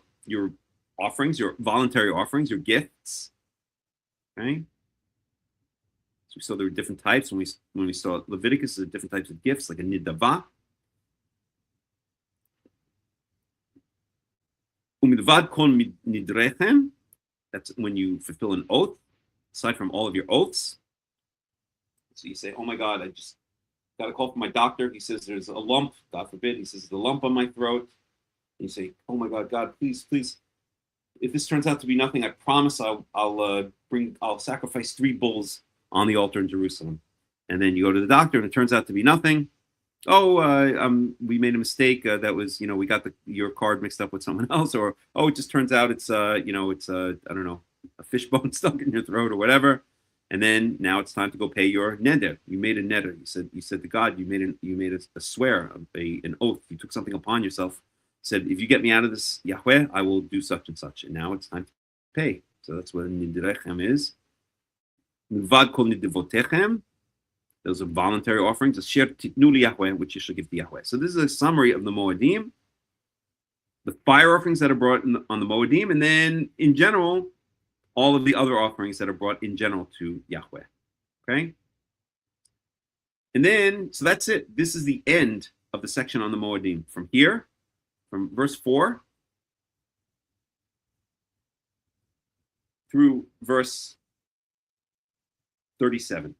offerings, your voluntary offerings, your gifts. Okay. So we saw there were different types when we saw Leviticus. There are different types of gifts, like a nidava. Umidvad kol nidrechem, that's when you fulfill an oath, aside from all of your oaths. So you say, oh my God, I just got a call from my doctor. He says there's a lump, God forbid. He says, the lump on my throat. And you say, oh my God, God, please, if this turns out to be nothing, I promise I'll sacrifice 3 bulls on the altar in Jerusalem. And then you go to the doctor and it turns out to be nothing. We made a mistake. That was, we got your card mixed up with someone else, or it just turns out it's I don't know, a fishbone stuck in your throat or whatever. And then now it's time to go pay your neder. You made a neder. You said to God, you made a swear, an oath. You took something upon yourself. Said, if you get me out of this, Yahweh, I will do such and such. And now it's time to pay. So that's what nidrechem is. Milvad kol nidivotechem. Those are voluntary offerings. Asher titnu li Yahweh, which you should give to Yahweh. So this is a summary of the Moedim, the fire offerings that are brought on the Moedim, and then in general, all of the other offerings that are brought in general to Yahweh. Okay? And then, so that's it. This is the end of the section on the Moedim. From here, from verse 4 through verse 37.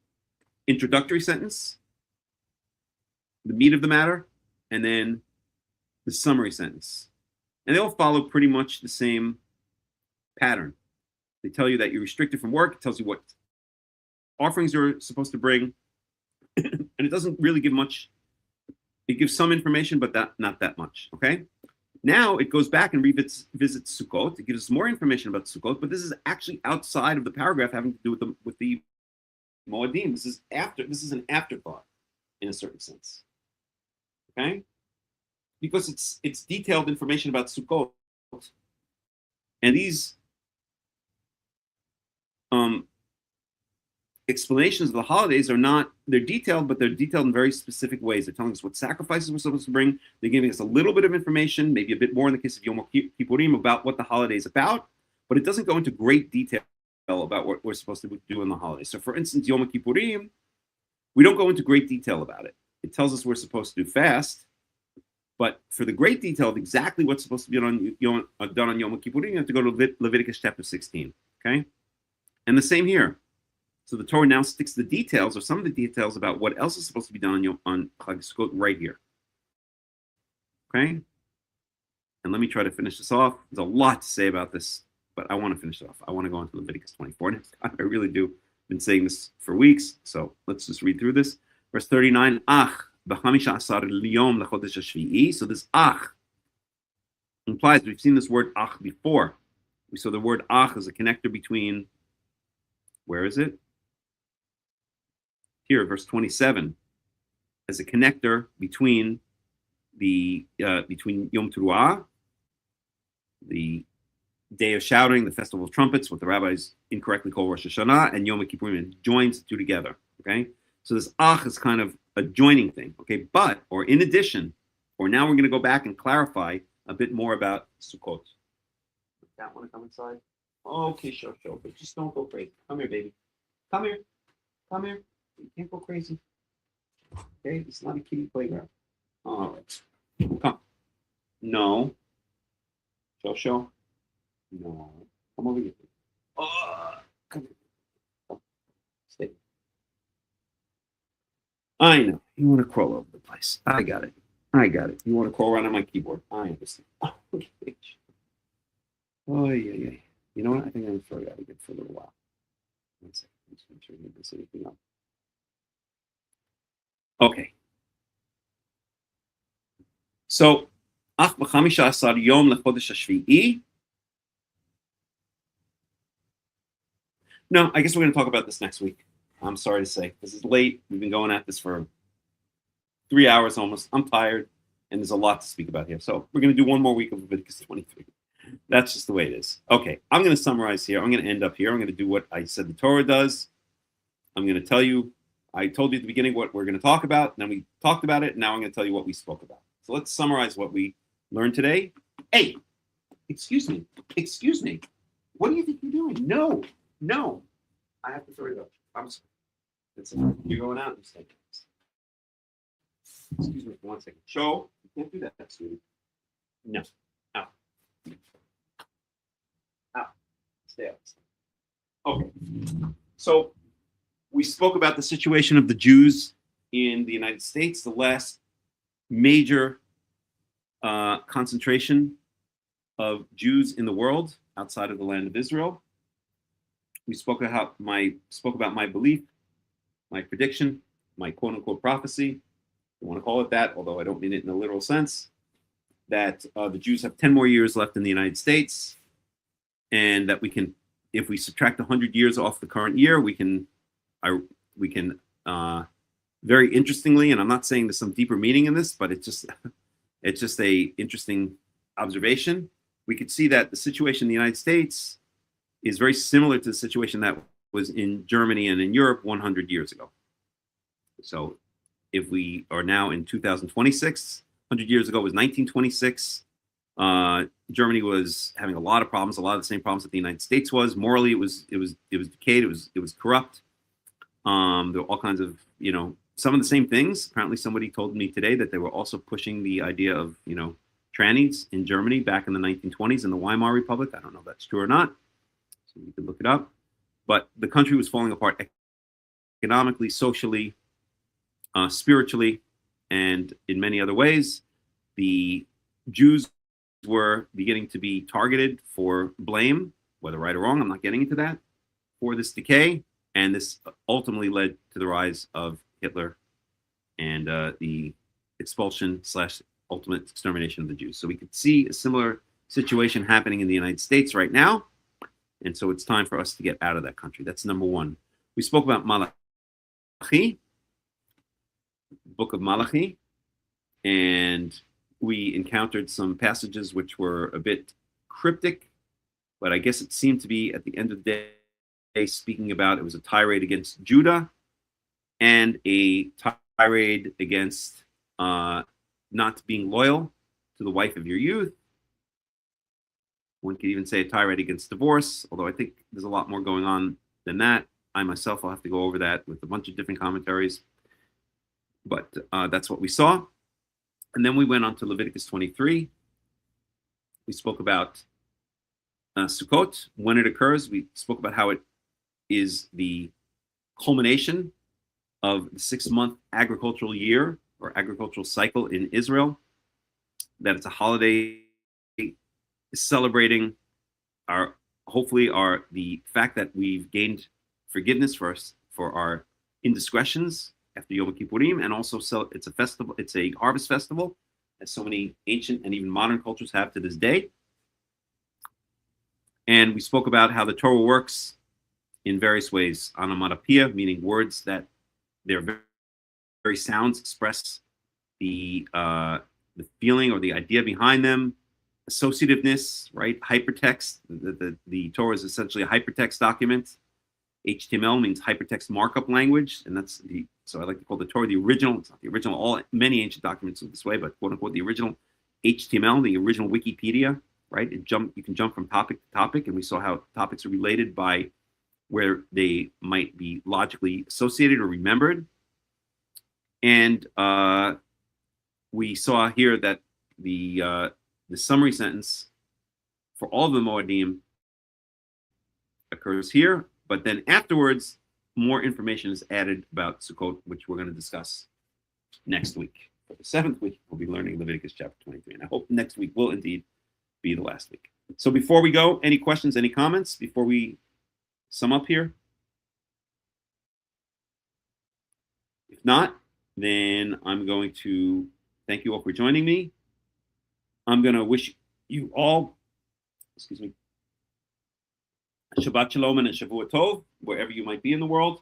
Introductory sentence, the meat of the matter, and then the summary sentence. And they all follow pretty much the same pattern. They tell you that you're restricted from work. It tells you what offerings you're supposed to bring. And it doesn't really give much. It gives some information, but not that much. Okay? Now it goes back and visits Sukkoth. It gives us more information about Sukkoth, but this is actually outside of the paragraph having to do with the Moedim. This is an afterthought in a certain sense. Okay? Because it's detailed information about Sukkoth. And these explanations of the holidays they're detailed, but they're detailed in very specific ways. They're telling us what sacrifices we're supposed to bring. They're giving us a little bit of information, maybe a bit more in the case of Yom Kippurim, about what the holiday is about, but it doesn't go into great detail about what we're supposed to do in the holiday. So for instance, Yom Kippurim, we don't go into great detail about it. It tells us we're supposed to do fast, but for the great detail of exactly what's supposed to be done on Yom Kippurim, you have to go to Leviticus chapter 16, okay? And the same here. So the Torah now sticks the details, or some of the details, about what else is supposed to be done on Chag Sukkot right here. Okay? And let me try to finish this off. There's a lot to say about this, but I want to finish it off. I want to go into Leviticus 24 next time. I really do. I've been saying this for weeks, so let's just read through this. Verse 39, Ach, b'chamisha asar liyom lechodesh hashvi'i. So this Ach implies, we've seen this word Ach before. We saw the word Ach as a connector between, where is it? Here, verse 27, as a connector between between Yom Teruah, the day of shouting, the festival of trumpets, what the rabbis incorrectly call Rosh Hashanah, and Yom Kippurim, and joins the two together. Okay, so this Ach is kind of a joining thing. Okay, or in addition, or now we're going to go back and clarify a bit more about Sukkot. That want to come inside? Okay, sure, but just don't go crazy. Come here, baby. Come here. You can't go crazy. Okay, it's not a kiddie playground. All right. Come. No. Show. No. Come over here. Come here. Stay. I know. You want to crawl over the place. I got it. You want to crawl around on my keyboard. I understand. Okay. Oh, yeah. You know what? I think I'm going to throw you out again for a little while. 1 second. I'm just make sure you didn't miss anything up. Okay. So, Ach b'chamisha asar yom lechodesh hashvi'i. No, I guess we're going to talk about this next week. I'm sorry to say. This is late. We've been going at this for 3 hours almost. I'm tired, and there's a lot to speak about here. So we're going to do one more week of Leviticus 23. That's just the way it is. Okay, I'm going to summarize here. I'm going to end up here. I'm going to do what I said the Torah does. I'm going to tell you, I told you at the beginning what we're going to talk about, and then we talked about it, and now I'm going to tell you what we spoke about. So let's summarize what we learned today. Hey, excuse me. What do you think you're doing? No. I have to throw it up. I'm sorry. That's enough. You're going out. Excuse me for 1 second. Show. You can't do that, sweetie. No. Out. Stay out. Okay. So we spoke about the situation of the Jews in the United States, the last major concentration of Jews in the world outside of the land of Israel. We spoke about my belief, my prediction, my quote-unquote prophecy. I want to call it that, although I don't mean it in a literal sense, that the Jews have 10 more years left in the United States, and that we can, if we subtract 100 years off the current year, we can very interestingly, and I'm not saying there's some deeper meaning in this, but it's just a interesting observation. We could see that the situation in the United States is very similar to the situation that was in Germany and in Europe 100 years ago. So if we are now in 2026, 100 years ago was 1926, Germany was having a lot of problems, a lot of the same problems that the United States was. Morally, it was decayed. It was corrupt. There were all kinds of, some of the same things. Apparently, somebody told me today that they were also pushing the idea of, trannies in Germany back in the 1920s in the Weimar Republic. I don't know if that's true or not, so you can look it up. But the country was falling apart economically, socially, spiritually, and in many other ways. The Jews were beginning to be targeted for blame, whether right or wrong, I'm not getting into that, for this decay. And this ultimately led to the rise of Hitler and the expulsion / ultimate extermination of the Jews. So we could see a similar situation happening in the United States right now. And so it's time for us to get out of that country. That's number one. We spoke about Malachi, book of Malachi, and we encountered some passages which were a bit cryptic, but I guess it seemed to be at the end of the day speaking about, it was a tirade against Judah and a tirade against not being loyal to the wife of your youth. One could even say a tirade against divorce, although I think there's a lot more going on than that. I myself will have to go over that with a bunch of different commentaries, but that's what we saw. And then we went on to Leviticus 23. We spoke about Sukkoth, when it occurs. We spoke about how it is the culmination of the 6-month agricultural year or agricultural cycle in Israel, that it's a holiday celebrating the fact that we've gained forgiveness for our indiscretions after Yom Kippurim, and also it's a festival, it's a harvest festival, as so many ancient and even modern cultures have to this day. And we spoke about how the Torah works in various ways. Onomatopoeia, meaning words that their very sounds express the feeling or the idea behind them. Associativeness, right? Hypertext. The Torah is essentially a hypertext document. HTML means hypertext markup language, and so I like to call the Torah the original. It's not the original. Many ancient documents are this way, but quote unquote the original HTML, the original Wikipedia, right? You can jump from topic to topic, and we saw how topics are related by where they might be logically associated or remembered. And we saw here that the summary sentence for all of the Moedim occurs here, but then afterwards, more information is added about Sukkoth, which we're going to discuss next week. For the 7th week, we'll be learning Leviticus chapter 23, and I hope next week will indeed be the last week. So before we go, any questions, any comments before we sum up here? If not, then I'm going to thank you all for joining me. I'm going to wish you all, Shabbat Shalom and a Shavua Tov, wherever you might be in the world.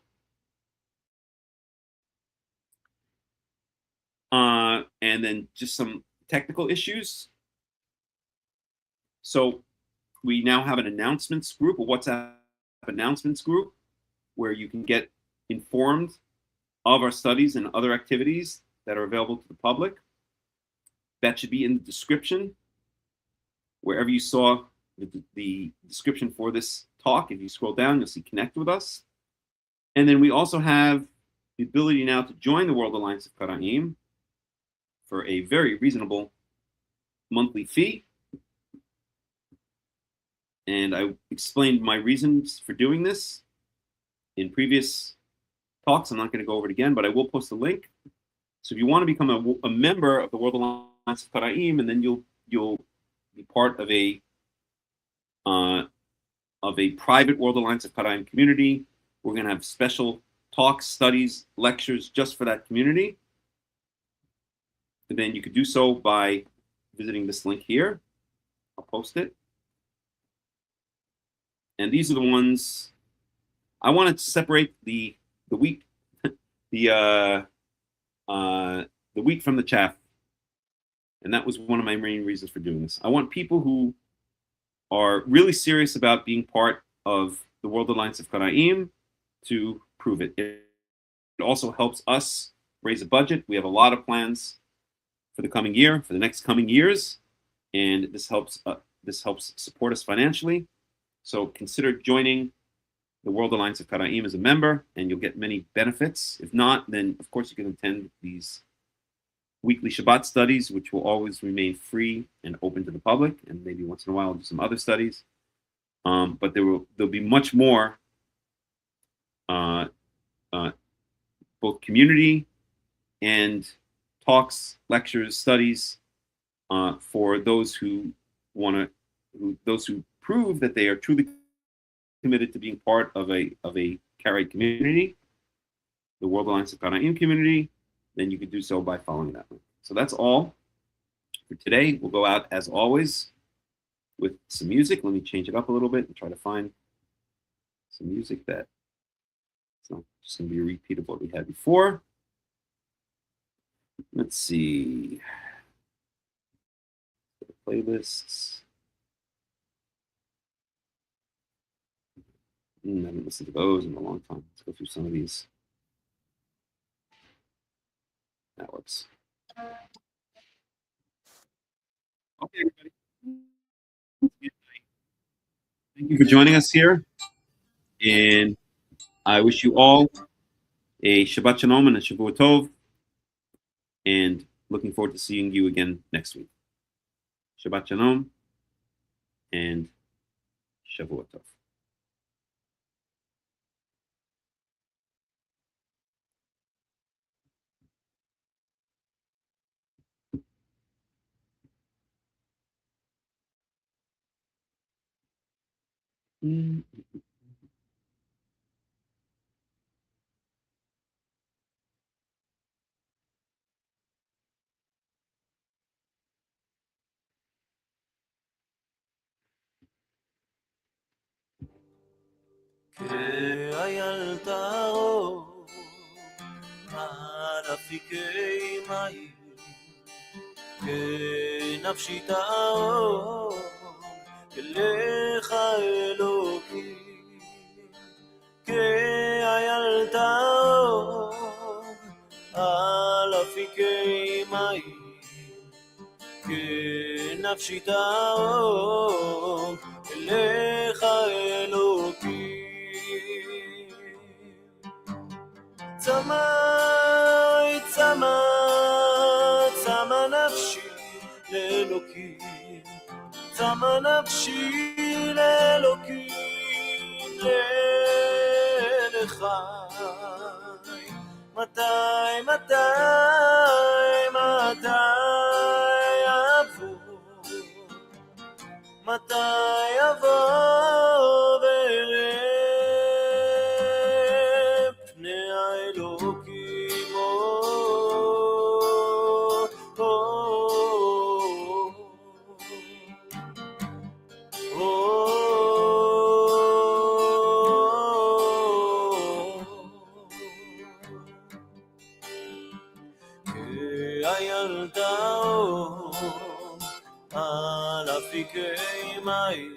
And then just some technical issues. So we now have an announcements group, a WhatsApp announcements group, where you can get informed of our studies and other activities that are available to the public. That should be in the description. Wherever you saw the description for this talk, if you scroll down, you'll see Connect with Us. And then we also have the ability now to join the World Alliance of Qara'im for a very reasonable monthly fee. And I explained my reasons for doing this in previous talks. I'm not going to go over it again, but I will post a link. So if you want to become a member of the World Alliance of Qara'im, and then you'll be part of a private World Alliance of Qara'im community. We're going to have special talks, studies, lectures just for that community. And then you could do so by visiting this link here. I'll post it. And these are the ones I wanted to separate the wheat, the wheat from the chaff. And that was one of my main reasons for doing this. I want people who are really serious about being part of the World Alliance of Qara'im to prove it. It also helps us raise a budget. We have a lot of plans for the coming year, for the next coming years. and this helps support us financially. So consider joining the World Alliance of Qara'im as a member, and you'll get many benefits. If not, then of course you can attend these weekly Shabbat studies, which will always remain free and open to the public, and maybe once in a while do some other studies. But there'll be much more, both community and talks, lectures, studies for those who prove that they are truly committed to being part of a Karaite community, the World Alliance of Qara'im community. Then you can do so by following that link. So that's all for today. We'll go out as always with some music. Let me change it up a little bit and try to find some music that it's not just going to be a repeat of what we had before. Let's see. Playlists. I haven't listened to those in a long time. Let's go through some of these. That works. Okay, everybody. Thank you for joining us here. And I wish you all a Shabbat Shalom and a Shavua Tov. And looking forward to seeing you again next week. Shabbat Shalom and Shavua Tov. הילדה אור על אפיקי מים כנפשי תאור אליך אלוקים כהילדה אור על אפיקי מים כנפשי תאור אליך אלוקים צמא נפשי לאלוקים צמא נפשי לאלוקים ללחי מתי יבוא וראה פני האלוקים כהילדה אור על אפיקי מים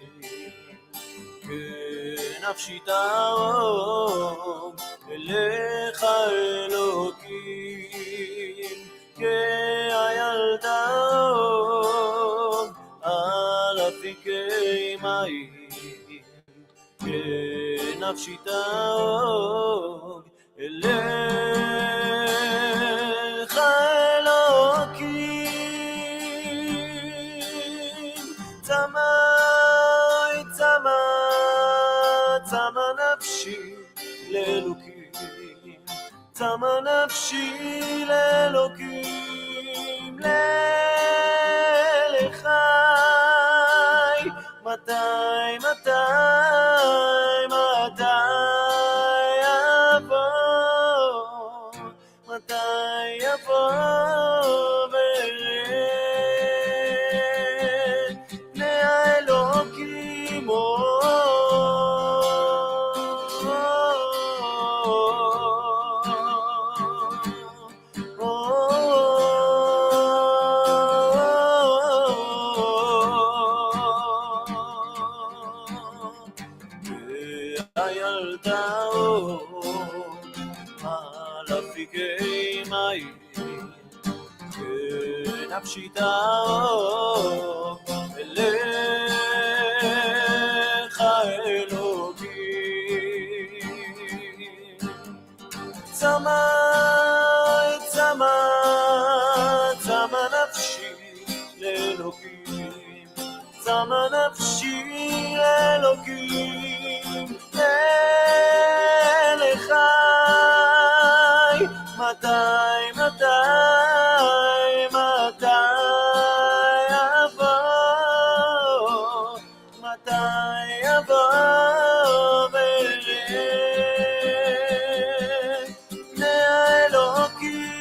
כנפשי תאור אליך אלוקים כהילדה אור על אפיקי מים כנפשי תאור אליך אלוקים צמא נפשי לאלוקים צמא נפשי לאלוקים ללחי מתי יבוא וראה פני האלוקים הילדה אור על אפיקי מים כנפשי תאור אליך אלוקים. צמא נפשי לאלוקים, צמא נפשי אלוקים, אליך מתי אבוא ואראה פני האלוקים.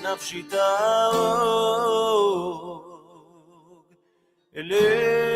נפשי תערוג אליך